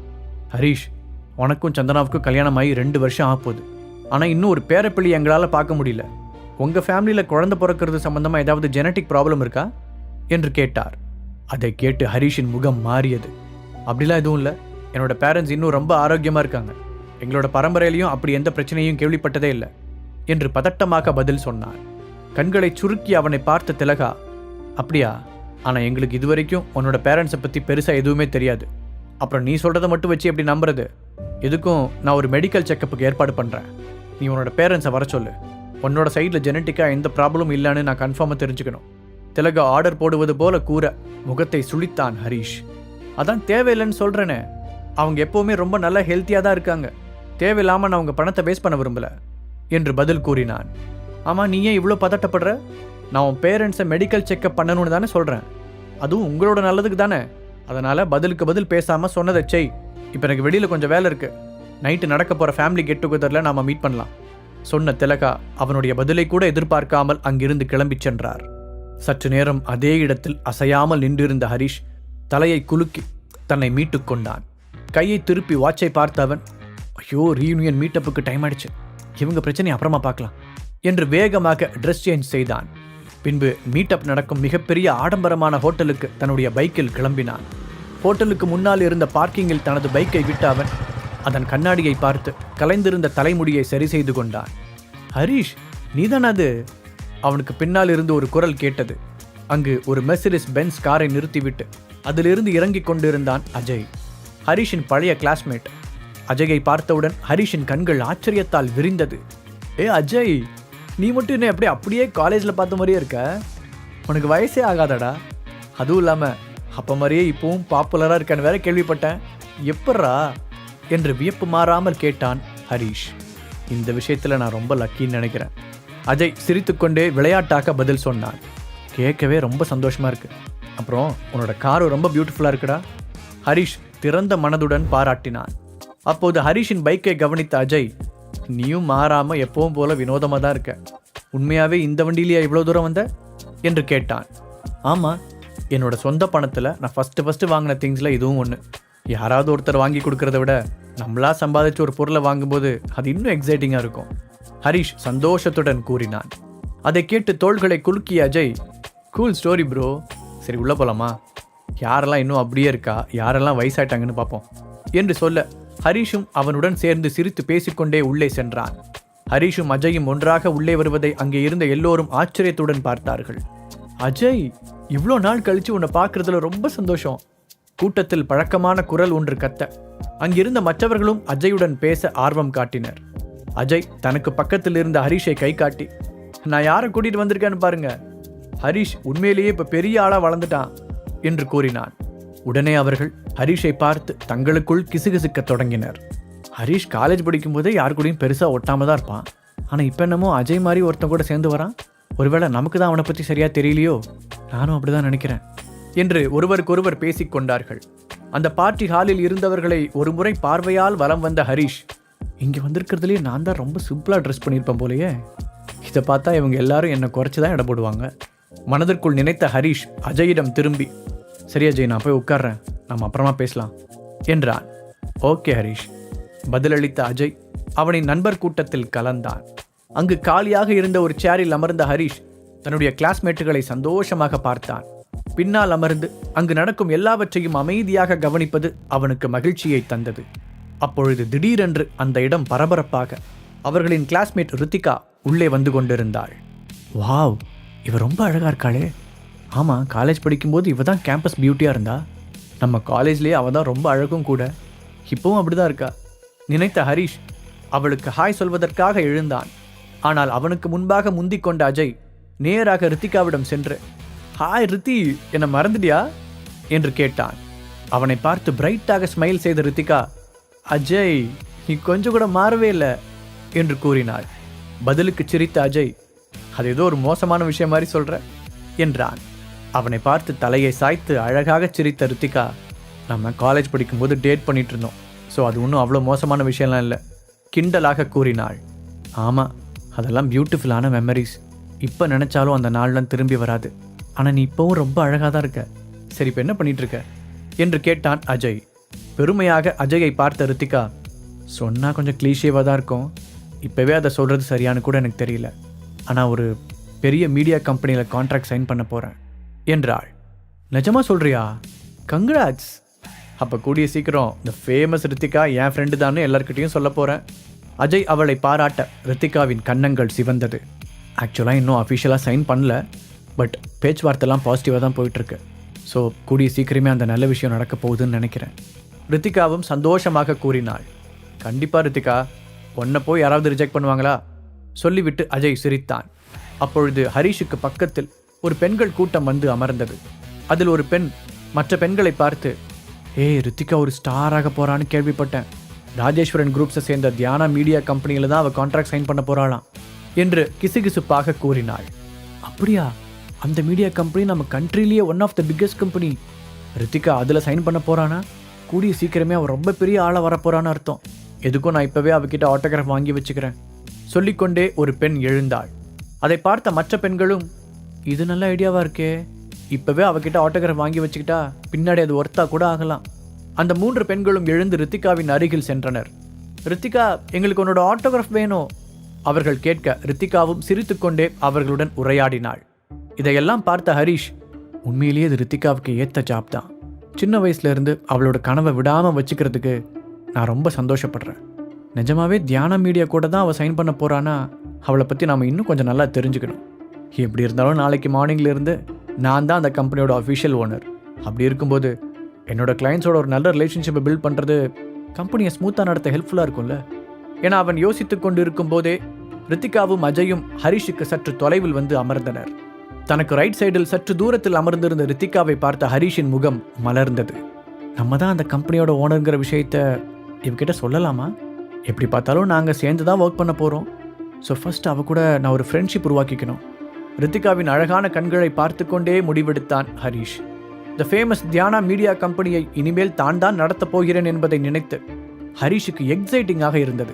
ஹரிஷ், உனக்கும் சந்தனாவுக்கும் கல்யாணம் ஆகி 2 வருஷம் ஆகப்போகுது. ஆனால் இன்னும் ஒரு பேரப்பிள்ளை எங்களால் பார்க்க முடியல. உங்கள் ஃபேமிலியில் குழந்தை பிறக்கிறது சம்பந்தமாக ஏதாவது ஜெனட்டிக் ப்ராப்ளம் இருக்கா என்று கேட்டார். அதை கேட்டு ஹரிஷின் முகம் மாறியது. அப்படிலாம் எதுவும் இல்லை, என்னோட பேரண்ட்ஸ் இன்னும் ரொம்ப ஆரோக்கியமாக இருக்காங்க. எங்களோட பரம்பரையிலையும் அப்படி எந்த பிரச்சனையும் கேள்விப்பட்டதே இல்லை என்று பதட்டமாக பதில் சொன்னார். கண்களை சுருக்கி அவனை பார்த்த திலகா, அப்படியா, ஆனால் எங்களுக்கு இதுவரைக்கும் உன்னோட பேரண்ட்ஸை பற்றி பெருசாக எதுவுமே தெரியாது. அப்புறம் நீ சொல்கிறத மட்டும் வச்சு எப்படி நம்புறது? எதுக்கும் நான் ஒரு மெடிக்கல் செக்கப்புக்கு ஏற்பாடு பண்ணுறேன். நீ உன்னோட பேரண்ட்ஸை வர சொல்லு. உன்னோட சைடில் ஜெனட்டிக்காக எந்த ப்ராப்ளமும் இல்லைன்னு நான் கன்ஃபார்மாக தெரிஞ்சுக்கணும். திலகா ஆர்டர் போடுவது போல கூற முகத்தை சுளித்தான் ஹரிஷ். அதான் தேவையில்லைன்னு சொல்கிறேனே, அவங்க எப்போவுமே ரொம்ப நல்லா ஹெல்த்தியாக தான் இருக்காங்க. தேவையில்லாமல் நான் அவங்க பணத்தை வேஸ்ட் பண்ண விரும்பலை என்று பதில் கூறினான். ஆமாம், நீ ஏன் இவ்வளோ பதட்டப்படுற? நான் உன் பேரண்ட்ஸை மெடிக்கல் செக்கப் பண்ணணும்னு தானே சொல்கிறேன். அதுவும் உங்களோட நல்லதுக்கு தானே. அதனால் பதிலுக்கு பதில் பேசாமல் சொன்னதை செய். இப்போ எனக்கு வெளியில் கொஞ்சம் வேலை இருக்குது. நைட்டு நடக்க போகிற ஃபேமிலி கெட் டுகெதரில் நாம் மீட் பண்ணலாம் சொன்ன திலகா அவனுடைய பதிலை கூட எதிர்பார்க்காமல் அங்கிருந்து கிளம்பி சென்றார். சற்று நேரம் அதே இடத்தில் அசையாமல் நின்றிருந்த ஹரிஷ் தலையை குலுக்கி தன்னை மீட்டு கொண்டான். கையை திருப்பி வாட்சை பார்த்த அவன், ஐயோ, ரீயூனியன் மீட்டப்புக்கு டைம் ஆயிடுச்சு, இவங்க பிரச்சனை அப்புறமா பார்க்கலாம் என்று வேகமாக ட்ரெஸ் சேஞ்ச் செய்தான். பின்பு மீட்டப் நடக்கும் மிகப்பெரிய ஆடம்பரமான ஹோட்டலுக்கு தன்னுடைய பைக்கில் கிளம்பினான். ஹோட்டலுக்கு முன்னால் இருந்த பார்க்கிங்கில் தனது பைக்கை விட்ட அவன் அதன் கண்ணாடியை பார்த்து கலைந்திருந்த தலைமுடியை சரி செய்து கொண்டான். ஹரிஷ், நீதான் அது? அவனுக்கு பின்னால் இருந்து ஒரு குரல் கேட்டது. அங்கு ஒரு மெர்சிடிஸ் பென்ஸ் காரை நிறுத்திவிட்டு அதிலிருந்து இறங்கிக் கொண்டிருந்தான் அஜய், ஹரிஷின் பழைய கிளாஸ்மேட். அஜயை பார்த்தவுடன் ஹரிஷின் கண்கள் ஆச்சரியத்தால் விரிந்தது. ஏ அஜய், நீ மட்டும் என்ன அப்படியே காலேஜில் பார்த்த மாதிரியே இருக்க? உனக்கு வயசே ஆகாதடா. அதுவும் இல்லாமல் அப்போ மாதிரியே இப்போவும் பாப்புலராக இருக்கான்னு வேற கேள்விப்பட்டேன். எப்பட்றா என்று வியப்பு மாறாமல் கேட்டான் ஹரிஷ். இந்த விஷயத்தில் நான் ரொம்ப லக்கின்னு நினைக்கிறேன். அஜய் சிரித்துக்கொண்டே விளையாட்டாக பதில் சொன்னான். கேட்கவே ரொம்ப சந்தோஷமாக இருக்கு. அப்புறம் உன்னோட காரு ரொம்ப பியூட்டிஃபுல்லாக இருக்குடா. ஹரிஷ் திறந்த மனதுடன் பாராட்டினான். அப்போது ஹரிஷின் பைக்கை கவனித்த அஜய், நீயும் மாறாமல் எப்பவும் போல வினோதமாக தான் இருக்க. உண்மையாகவே இந்த வண்டியிலேயே இவ்வளோ தூரம் வந்த என்று கேட்டான். ஆமாம், என்னோட சொந்த பணத்தில் நான் ஃபஸ்ட்டு வாங்கின திங்ஸில் இதுவும் ஒன்று. யாராவது ஒருத்தர் வாங்கி கொடுக்கறத விட நம்மளா சம்பாதிச்சு ஒரு பொருளை வாங்கும்போது அது இன்னும் எக்ஸைட்டிங்காக இருக்கும். ஹரிஷ் சந்தோஷத்துடன் கூறினான். அதை கேட்டு தோள்களை குலுக்கிய அஜய், கூல் ஸ்டோரி ப்ரோ, சரி உள்ளே போகலாமா? யாரெல்லாம் இன்னும் அப்படியே இருக்கா, யாரெல்லாம் வயசாயிட்டாங்கன்னு பார்ப்போம் என்று சொல்ல ஹரிஷும் அவனுடன் சேர்ந்து சிரித்து பேசிக்கொண்டே உள்ளே சென்றான். ஹரிஷும் அஜயும் ஒன்றாக உள்ளே வருவதை அங்கே இருந்த எல்லோரும் ஆச்சரியத்துடன் பார்த்தார்கள். அஜய், இவ்வளோ நாள் கழிச்சு உன்னை பார்க்கறதுல ரொம்ப சந்தோஷம். கூட்டத்தில் பழக்கமான குரல் ஒன்று கத்த அங்கிருந்த மற்றவர்களும் அஜயுடன் பேச ஆர்வம் காட்டினர். அஜய் தனக்கு பக்கத்தில் இருந்த ஹரிஷை கை காட்டி, நான் யாரை கூட்டிட்டு வந்திருக்கேன்னு பாருங்க, ஹரிஷ் உண்மையிலேயே இப்ப பெரிய ஆளா வளர்ந்துட்டான் என்று கூறினான். உடனே அவர்கள் ஹரிஷை பார்த்து தங்களுக்குள் கிசுகிசுக்க தொடங்கினர். ஹரிஷ் காலேஜ் படிக்கும் போதே யாரு கூடயும் பெருசா ஒட்டாம தான் இருப்பான். ஆனா இப்ப என்னமோ அஜய் மாதிரி ஒருத்தன் கூட சேர்ந்து வரான். ஒருவேளை நமக்கு தான் அவனை பத்தி சரியா தெரியலையோ, நானும் அப்படிதான் நினைக்கிறேன் என்று ஒருவருக்கொருவர் பேசிக் கொண்டார்கள். அந்த பார்ட்டி ஹாலில் இருந்தவர்களை ஒரு முறை பார்வையால் வலம் வந்த ஹரிஷ், இங்க வந்திருக்கிறதுலேயே நான் தான் ரொம்ப சிம்பிளா ட்ரெஸ் பண்ணியிருப்பேன் போலயே, இதை பார்த்தா இவங்க எல்லாரும் என்னை குறைச்சிதான் இட போடுவாங்க மனதிற்குள் நினைத்த ஹரிஷ் அஜயிடம் திரும்பி, சரி அஜய், நான் போய் உட்கார்றேன், நம்ம அப்புறமா பேசலாம் என்றான். ஓகே ஹரிஷ் பதிலளித்த அஜய் அவனின் நண்பர் கூட்டத்தில் கலந்தான். அங்கு காலியாக இருந்த ஒரு சேரில் அமர்ந்த ஹரிஷ் தன்னுடைய கிளாஸ்மேட்டுகளை சந்தோஷமாக பார்த்தான். பின்னால் அமர்ந்து அங்கு நடக்கும் எல்லாவற்றையும் அமைதியாக கவனிப்பது அவனுக்கு மகிழ்ச்சியை தந்தது. அப்பொழுது திடீரென்று அந்த இடம் பரபரப்பாக அவர்களின் கிளாஸ்மேட் ரித்திகா உள்ளே வந்து கொண்டிருந்தாள். வாவ், இவ ரொம்ப அழகா இருக்காளே. ஆமா, காலேஜ் படிக்கும்போது இவ தான் கேம்பஸ் பியூட்டியா இருந்தா. நம்ம காலேஜ்லேயே அவ தான் ரொம்ப அழகும் கூட. இப்பவும் அப்படிதான் இருக்கா நினைத்த ஹரிஷ் அவளுக்கு ஹாய் சொல்வதற்காக எழுந்தான். ஆனால் அவனுக்கு முன்பாக முந்திக் கொண்ட அஜய் நேராக ரித்திகாவிடம் சென்று, ஹாய் ரித்தி, என்னை மறந்துட்டியா என்று கேட்டான். அவனை பார்த்து பிரைட்டாக ஸ்மைல் செய்த ரித்திகா, அஜய் நீ கொஞ்சம் கூட மாறவே இல்லை என்று கூறினாள். பதிலுக்கு சிரித்த அஜய், அது ஏதோ ஒரு மோசமான விஷயம் மாதிரி சொல்ற என்றான். அவனை பார்த்து தலையை சாய்த்து அழகாக சிரித்த ரித்திகா, நம்ம காலேஜ் படிக்கும்போது டேட் பண்ணிட்டு இருந்தோம், ஸோ அது ஒன்றும் அவ்வளோ மோசமான விஷயம்லாம் இல்லை கிண்டலாக கூறினாள். ஆமாம், அதெல்லாம் பியூட்டிஃபுல்லான மெமரிஸ். இப்போ நினச்சாலும் அந்த நாள்லாம் திரும்பி வராது. ஆனால் நீ இப்போவும் ரொம்ப அழகாக தான் இருக்க. சரி, இப்போ என்ன பண்ணிட்டு இருக்க என்று கேட்டான் அஜய். பெருமையாக அஜயை பார்த்த ரித்திகா, சொன்னால் கொஞ்சம் கிளீஷேவாக தான் இருக்கும், இப்போவே அதை சொல்கிறது சரியானு கூட எனக்கு தெரியல, ஆனால் ஒரு பெரிய மீடியா கம்பெனியில் கான்ட்ராக்ட் சைன் பண்ண போகிறேன் என்றாள். நிஜமா சொல்றியா? கங்க்ராட்ஸ். அப்போ கூடிய சீக்கிரம் இந்த ஃபேமஸ் ரித்திகா என் ஃப்ரெண்டு தானே எல்லார்கிட்டையும் சொல்ல போகிறேன். அஜய் அவளை பாராட்ட ரித்திகாவின் கன்னங்கள் சிவந்தது. ஆக்சுவலாக இன்னும் அஃபிஷியலாக சைன் பண்ணல, பட் பேச்சுவார்த்தைலாம் பாசிட்டிவாக தான் போயிட்டுருக்கு. ஸோ கூடிய சீக்கிரமே அந்த நல்ல விஷயம் நடக்க போகுதுன்னு நினைக்கிறேன். ரித்திகாவும் சந்தோஷமாக கூறினாள். கண்டிப்பாக ரித்திகா, உன்னை போய் யாராவது ரிஜெக்ட் பண்ணுவாங்களா சொல்லிவிட்டு அஜய் சிரித்தான். அப்பொழுது ஹரிஷுக்கு பக்கத்தில் ஒரு பெண்கள் கூட்டம் வந்து அமர்ந்தது. அதில் ஒரு பெண் மற்ற பெண்களை பார்த்து, ஏய் ரித்திகா ஒரு ஸ்டாராக போகிறான்னு கேள்விப்பட்டேன், ராஜேஸ்வரன் குரூப்ஸை சேர்ந்த தியானா மீடியா கம்பெனியில் தான் அவள் கான்ட்ராக்ட் சைன் பண்ண போகிறாளாம் என்று கிசுகிசுப்பாக கூறினாள். அப்படியா? அந்த மீடியா கம்பெனி நம்ம கண்ட்ரிலேயே one of the biggest company. Rithika அதில் சைன் பண்ண போகிறானா? கூடிய சீக்கிரமே அவள் ரொம்ப பெரிய ஆளாக வரப்போகிறான்னு அர்த்தம். எதுக்கும் நான் இப்போவே அவகிட்ட ஆட்டோகிராஃப் வாங்கி வச்சுக்கிறேன் சொல்லிக்கொண்டே ஒரு பெண் எழுந்தாள். அதை பார்த்த மற்ற பெண்களும், இது நல்ல ஐடியாவாக இருக்கே, இப்போவே அவகிட்ட ஆட்டோகிராஃப் வாங்கி வச்சுக்கிட்டா பின்னாடி அது ஒர்த்தா கூட ஆகலாம். அந்த 3 பெண்களும் எழுந்து ரித்திகாவின் அருகில் சென்றனர். ரித்திகா, எங்களுக்கு உன்னோட ஆட்டோகிராஃப் வேணும் அவர்கள் கேட்க ரித்திகாவும் சிரித்துக்கொண்டே அவர்களுடன் உரையாடினாள். இதையெல்லாம் பார்த்த ஹரிஷ், உண்மையிலேயே இது ரித்திகாவுக்கு ஏற்ற ஜாப் தான். சின்ன வயசுலேருந்து அவளோட கனவை விடாமல் வச்சுக்கிறதுக்கு நான் ரொம்ப சந்தோஷப்படுறேன். நிஜமாவே தியானா மீடியா கூட தான் அவள் சைன் பண்ண போகிறான்னா அவளை பற்றி நாம் இன்னும் கொஞ்சம் நல்லா தெரிஞ்சுக்கணும். எப்படி இருந்தாலும் நாளைக்கு மார்னிங்லேருந்து நான் தான் அந்த கம்பெனியோட அஃபிஷியல் ஓனர். அப்படி இருக்கும்போது என்னோட கிளைண்ட்ஸோட ஒரு நல்ல ரிலேஷன்ஷிப்பை பில்ட் பண்ணுறது கம்பெனியை ஸ்மூத்தாக நடத்த ஹெல்ப்ஃபுல்லாக இருக்கும்ல. ஏன்னா அவன் யோசித்து கொண்டு இருக்கும்போதே ரித்திகாவும் அஜயும் ஹரிஷுக்கு சற்று தொலைவில் வந்து அமர்ந்தனர். தனக்கு ரைட் சைடில் சற்று தூரத்தில் அமர்ந்திருந்த ரித்திகாவை பார்த்த ஹரிஷின் முகம் மலர்ந்தது. நம்ம தான் அந்த கம்பெனியோட ஓனருங்கிற விஷயத்த இவகிட்ட சொல்லலாமா? எப்படி பார்த்தாலும் நாங்கள் சேர்ந்து தான் ஒர்க் பண்ண போகிறோம். ஸோ ஃபர்ஸ்ட் அவ கூட நான் ஒரு ஃப்ரெண்ட்ஷிப் உருவாக்கிக்கணும். ரித்திகாவின் அழகான கண்களை பார்த்து கொண்டே முடிவெடுத்தான் ஹரிஷ். த ஃபேமஸ் தியானா மீடியா கம்பெனியை இனிமேல் தான் தான் நடத்தப் போகிறேன் என்பதை நினைத்து ஹரிஷுக்கு எக்ஸைட்டிங்காக இருந்தது.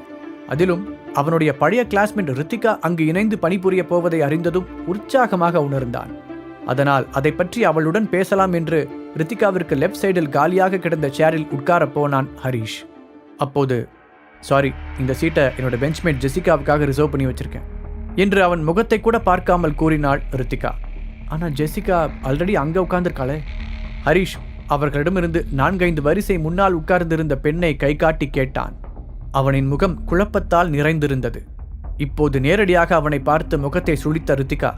அதிலும் அவனுடைய பழைய கிளாஸ்மேட் ரித்திகா அங்கு இணைந்து பணிபுரிய போவதை அறிந்ததும் உற்சாகமாக உணர்ந்தான். அதனால் அதை பற்றி அவளுடன் பேசலாம் என்று ரித்திகாவிற்கு லெஃப்ட் சைடில் காலியாக கிடந்த சேரில் உட்கார போனான் ஹரிஷ். அப்போது, சாரி, இந்த சீட்டை என்னோட பெஞ்ச்மேட் ஜெசிகாவுக்காக ரிசர்வ் பண்ணி வச்சிருக்கேன் என்று அவன் முகத்தை கூட பார்க்காமல் கூறினாள் ரித்திகா. ஆனால் ஜெசிகா ஆல்ரெடி அங்கே உட்கார்ந்திருக்காளே. ஹரிஷ் அவர்களிடமிருந்து 4-5 வரிசை முன்னால் உட்கார்ந்திருந்த பெண்ணை கை காட்டி கேட்டான். அவனின் முகம் குழப்பத்தால் நிறைந்திருந்தது. இப்போது நேரடியாக அவனை பார்த்து முகத்தை சுளித்த ரித்திகா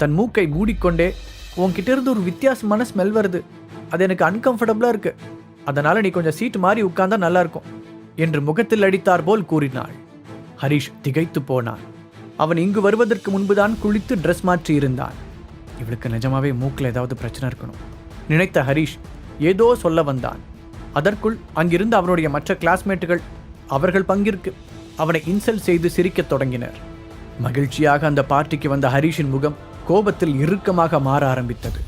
தன் மூக்கை மூடிக்கொண்டே, உன்கிட்ட இருந்து ஒரு வித்தியாசமான ஸ்மெல் வருது, அது எனக்கு அன்கம்ஃபர்டபுளா இருக்கு, அதனால நீ கொஞ்சம் சீட் மாறி உட்கார்ந்தா நல்லா இருக்கும் என்று முகத்தில் அடித்தார் போல் கூறினாள். ஹரிஷ் திகைத்து போனான். அவன் இங்கு வருவதற்கு முன்புதான் குளித்து ட்ரெஸ் மாற்றி இருந்தான். இவளுக்கு நிஜமாவே மூக்கில் ஏதாவது பிரச்சனை இருக்கணும் நினைத்த ஹரிஷ் ஏதோ சொல்ல வந்தான். அதற்குள் அங்கிருந்து அவனுடைய மற்ற கிளாஸ்மேட்டுகள் அவர்கள் பங்கிற்கு அவனை இன்சல்ட் செய்து சிரிக்கத் தொடங்கினர். மகிழ்ச்சியாக அந்த பார்ட்டிக்கு வந்த ஹரிஷின் முகம் கோபத்தில் இறுக்கமாக மாற ஆரம்பித்தது.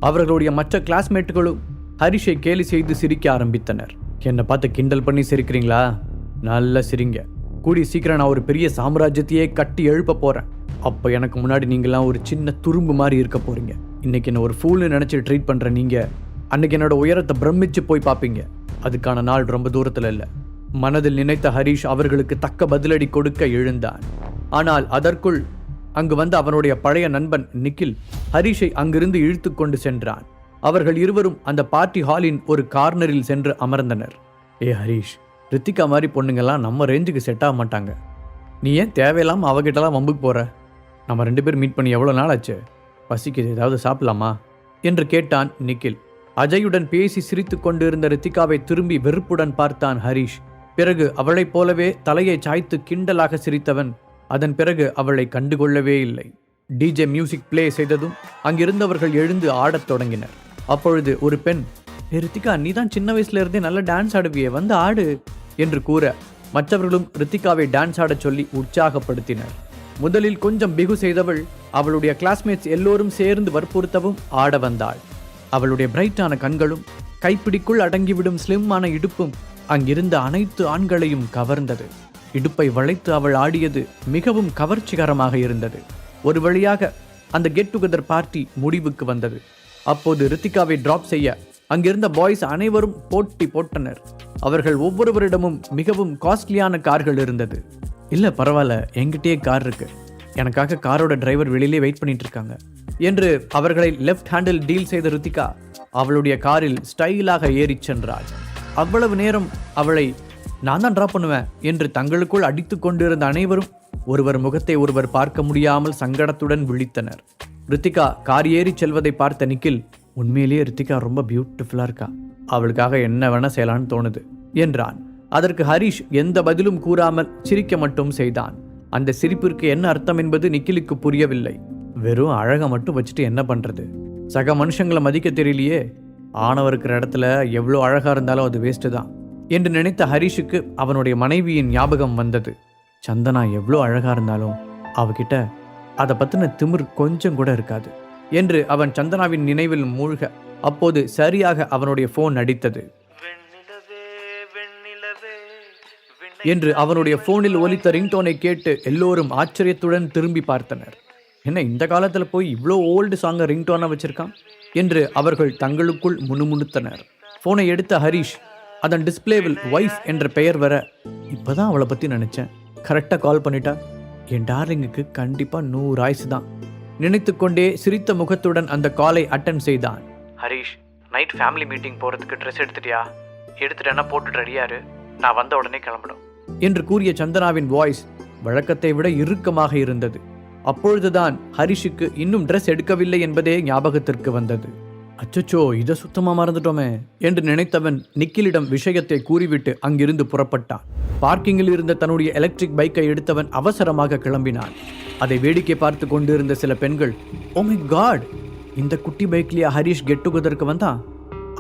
அவர்களுடைய மற்ற கிளாஸ்மேட்டுகளும் ஹரிஷை கேலி செய்து சிரிக்க ஆரம்பித்தனர். என்னை பார்த்து கிண்டல் பண்ணி சிரிக்கிறீங்களா? நல்லா சிரிங்க. கூடிய சீக்கிரம் நான் ஒரு பெரிய சாம்ராஜ்யத்தையே கட்டி எழுப்ப போறேன். அப்போ எனக்கு முன்னாடி நீங்களாம் ஒரு சின்ன துரும்பு மாதிரி இருக்க போறீங்க. இன்னைக்கு என்ன ஒரு ஃபூல்னு நினைச்சு ட்ரீட் பண்ற நீங்க அன்னைக்கு என்னோட உயரத்தை பிரமிச்சு போய் பார்ப்பீங்க. அதுக்கான நாள் ரொம்ப தூரத்தில் இல்லை. மனதில் நினைத்த ஹரிஷ் அவர்களுக்கு தக்க பதிலடி கொடுக்க எழுந்தான். ஆனால் அதற்குள் அங்கு வந்த அவனுடைய பழைய நண்பன் நிக்கில் ஹரிஷை அங்கிருந்து இழுத்து கொண்டு சென்றான். அவர்கள் இருவரும் அந்த பார்ட்டி ஹாலின் ஒரு கார்னரில் சென்று அமர்ந்தனர். ஏ ஹரிஷ், ரித்திகா மாதிரி பொண்ணுங்கெல்லாம் நம்ம ரேஞ்சுக்கு செட் ஆக மாட்டாங்க. நீ ஏன் தேவையில்லாமல் அவகிட்டலாம் வம்புக்கு போற? நம்ம 2 பேர் மீட் பண்ணி எவ்வளோ நாள் ஆச்சு? பசிக்குது, ஏதாவது சாப்பிடலாமா என்று கேட்டான் நிக்கில். அஜயுடன் பேசி சிரித்து கொண்டு இருந்த ரித்திகாவை திரும்பி வெறுப்புடன் பார்த்தான் ஹரிஷ். பிறகு அவளைப் போலவே தலையை சாய்த்து கிண்டலாக சிரித்தவன் அதன் பிறகு அவளை கண்டுகொள்ளவே இல்லை. டிஜே மியூசிக் பிளே செய்ததும் அங்கிருந்தவர்கள் எழுந்து ஆடத் தொடங்கினர். அப்பொழுது ஒரு பெண், ரித்திகா, நீ தான் சின்ன வயசுல இருந்தே நல்ல டான்ஸ் ஆடுவியே, வந்து ஆடு என்று கூற மற்றவர்களும் ரித்திகாவை டான்ஸ் ஆடச் சொல்லி உற்சாகப்படுத்தினர். முதலில் கொஞ்சம் பிகு செய்தவள் அவளுடைய கிளாஸ்மேட்ஸ் எல்லோரும் சேர்ந்து வற்புறுத்தவும் ஆட வந்தாள். அவளுடைய பிரைட்டான கண்களும் கைப்பிடிக்குள் அடங்கிவிடும் ஸ்லிம்மான இடுப்பும் அங்கிருந்த அனைத்து ஆண்களையும் கவர்ந்தது. இடுப்பை வளைத்து அவள் ஆடியது மிகவும் கவர்ச்சிகரமாக இருந்தது. ஒரு வழியாக அந்த கெட் டுகெதர் பார்ட்டி முடிவுக்கு வந்தது. அப்போது ரித்திகாவை டிராப் செய்ய அங்கிருந்த பாய்ஸ் அனைவரும் போட்டி போட்டனர். அவர்கள் ஒவ்வொருவரிடமும் மிகவும் காஸ்ட்லியான கார்கள் இருந்தது. இல்லை பரவாயில்ல, என்கிட்டயே கார் இருக்கு, எனக்காக காரோட டிரைவர் வெளியிலே வெயிட் பண்ணிட்டு இருக்காங்க என்று அவர்களை லெஃப்ட் ஹேண்டில் டீல் செய்த ரித்திகா அவளுடைய காரில் ஸ்டைலாக ஏறிச் சென்றாள். அவ்வளவு நேரம் அவளை நான் தான் டிராப் பண்ணுவேன் என்று தங்களுக்குள் அடித்து கொண்டிருந்த அனைவரும் ஒருவர் முகத்தை ஒருவர் பார்க்க முடியாமல் சங்கடத்துடன் விழித்தனர். ரித்திகா கார் ஏறி செல்வதை பார்த்த நிக்கில், உண்மையிலேயே ரித்திகா ரொம்ப பியூட்டிஃபுல்லா இருக்கா, அவளுக்காக என்ன வேணா செய்யலான்னு தோணுது என்றான். அதற்கு ஹரிஷ் எந்த பதிலும் கூறாமல் சிரிக்க மட்டும் செய்தான். அந்த சிரிப்பிற்கு என்ன அர்த்தம் என்பது நிக்கிலுக்கு புரியவில்லை. வெறும் அழகை மட்டும் வச்சுட்டு என்ன பண்றது? சக மனுஷங்களை மதிக்க தெரியலையே, ஆணவ இருக்கிற இடத்துல எவ்வளோ அழகா இருந்தாலும் அது வேஸ்ட்டு தான் என்று நினைத்த ஹரிஷுக்கு அவனுடைய மனைவியின் ஞாபகம் வந்தது. சந்தனா எவ்வளோ அழகா இருந்தாலும் அவகிட்ட அதை பத்தின திமிர் கொஞ்சம் கூட இருக்காது என்று அவன் சந்தனாவின் நினைவில் மூழ்க அப்போது சரியாக அவனுடைய போன் அடித்தது. என்று அவனுடைய போனில் ஒலித்த ரிங்டோனை கேட்டு எல்லோரும் ஆச்சரியத்துடன் திரும்பி பார்த்தனர். என்ன இந்த காலத்துல போய் இவ்வளோ ஓல்டு சாங்கை ரிங்டோனா வச்சிருக்கான் என்று அவர்கள் தங்களுக்குள் முணுமுணுத்தனர். போனை எடுத்த ஹரிஷ் அதன் டிஸ்பிளேவில் வைஃப் என்ற பெயர் வர, இப்பதான் அவளை பத்தி நினைச்சேன், கரெக்டா கால் பண்ணிட்டா, என் டார்லிங்குக்கு கண்டிப்பா 100 ஆயுசு தான் நினைத்து கொண்டே சிரித்த முகத்துடன் அந்த காலை அட்டன் செய்தான். ஹரிஷ், நைட் ஃபேமிலி மீட்டிங் போகிறதுக்கு ட்ரெஸ் எடுத்துட்டியா? எடுத்துட்டேன்னா போட்டு ரெடியாரு, நான் வந்த உடனே கிளம்பணும் என்று கூறிய சந்தனாவின் வாய்ஸ் வழக்கத்தை விட இறுக்கமாக இருந்தது. அப்பொழுதுதான் ஹரிஷுக்கு இன்னும் ட்ரெஸ் எடுக்கவில்லை என்பதே ஞாபகத்திற்கு வந்தது. அச்சச்சோ, இதை சுத்தமா மறந்துட்டோமே என்று நினைத்தவன் நிக்கிலிடம் விஷயத்தை கூறிவிட்டு அங்கிருந்து புறப்பட்டான். பார்க்கிங்கில் இருந்த தன்னுடைய எலக்ட்ரிக் பைக்கை எடுத்தவன் அவசரமாக கிளம்பினான். அதை வேடிக்கை பார்த்து கொண்டிருந்த சில பெண்கள், ஓ மை காட், இந்த குட்டி பைக்லயா ஹரிஷ் கெட் டுகெதருக்கு வந்தான்?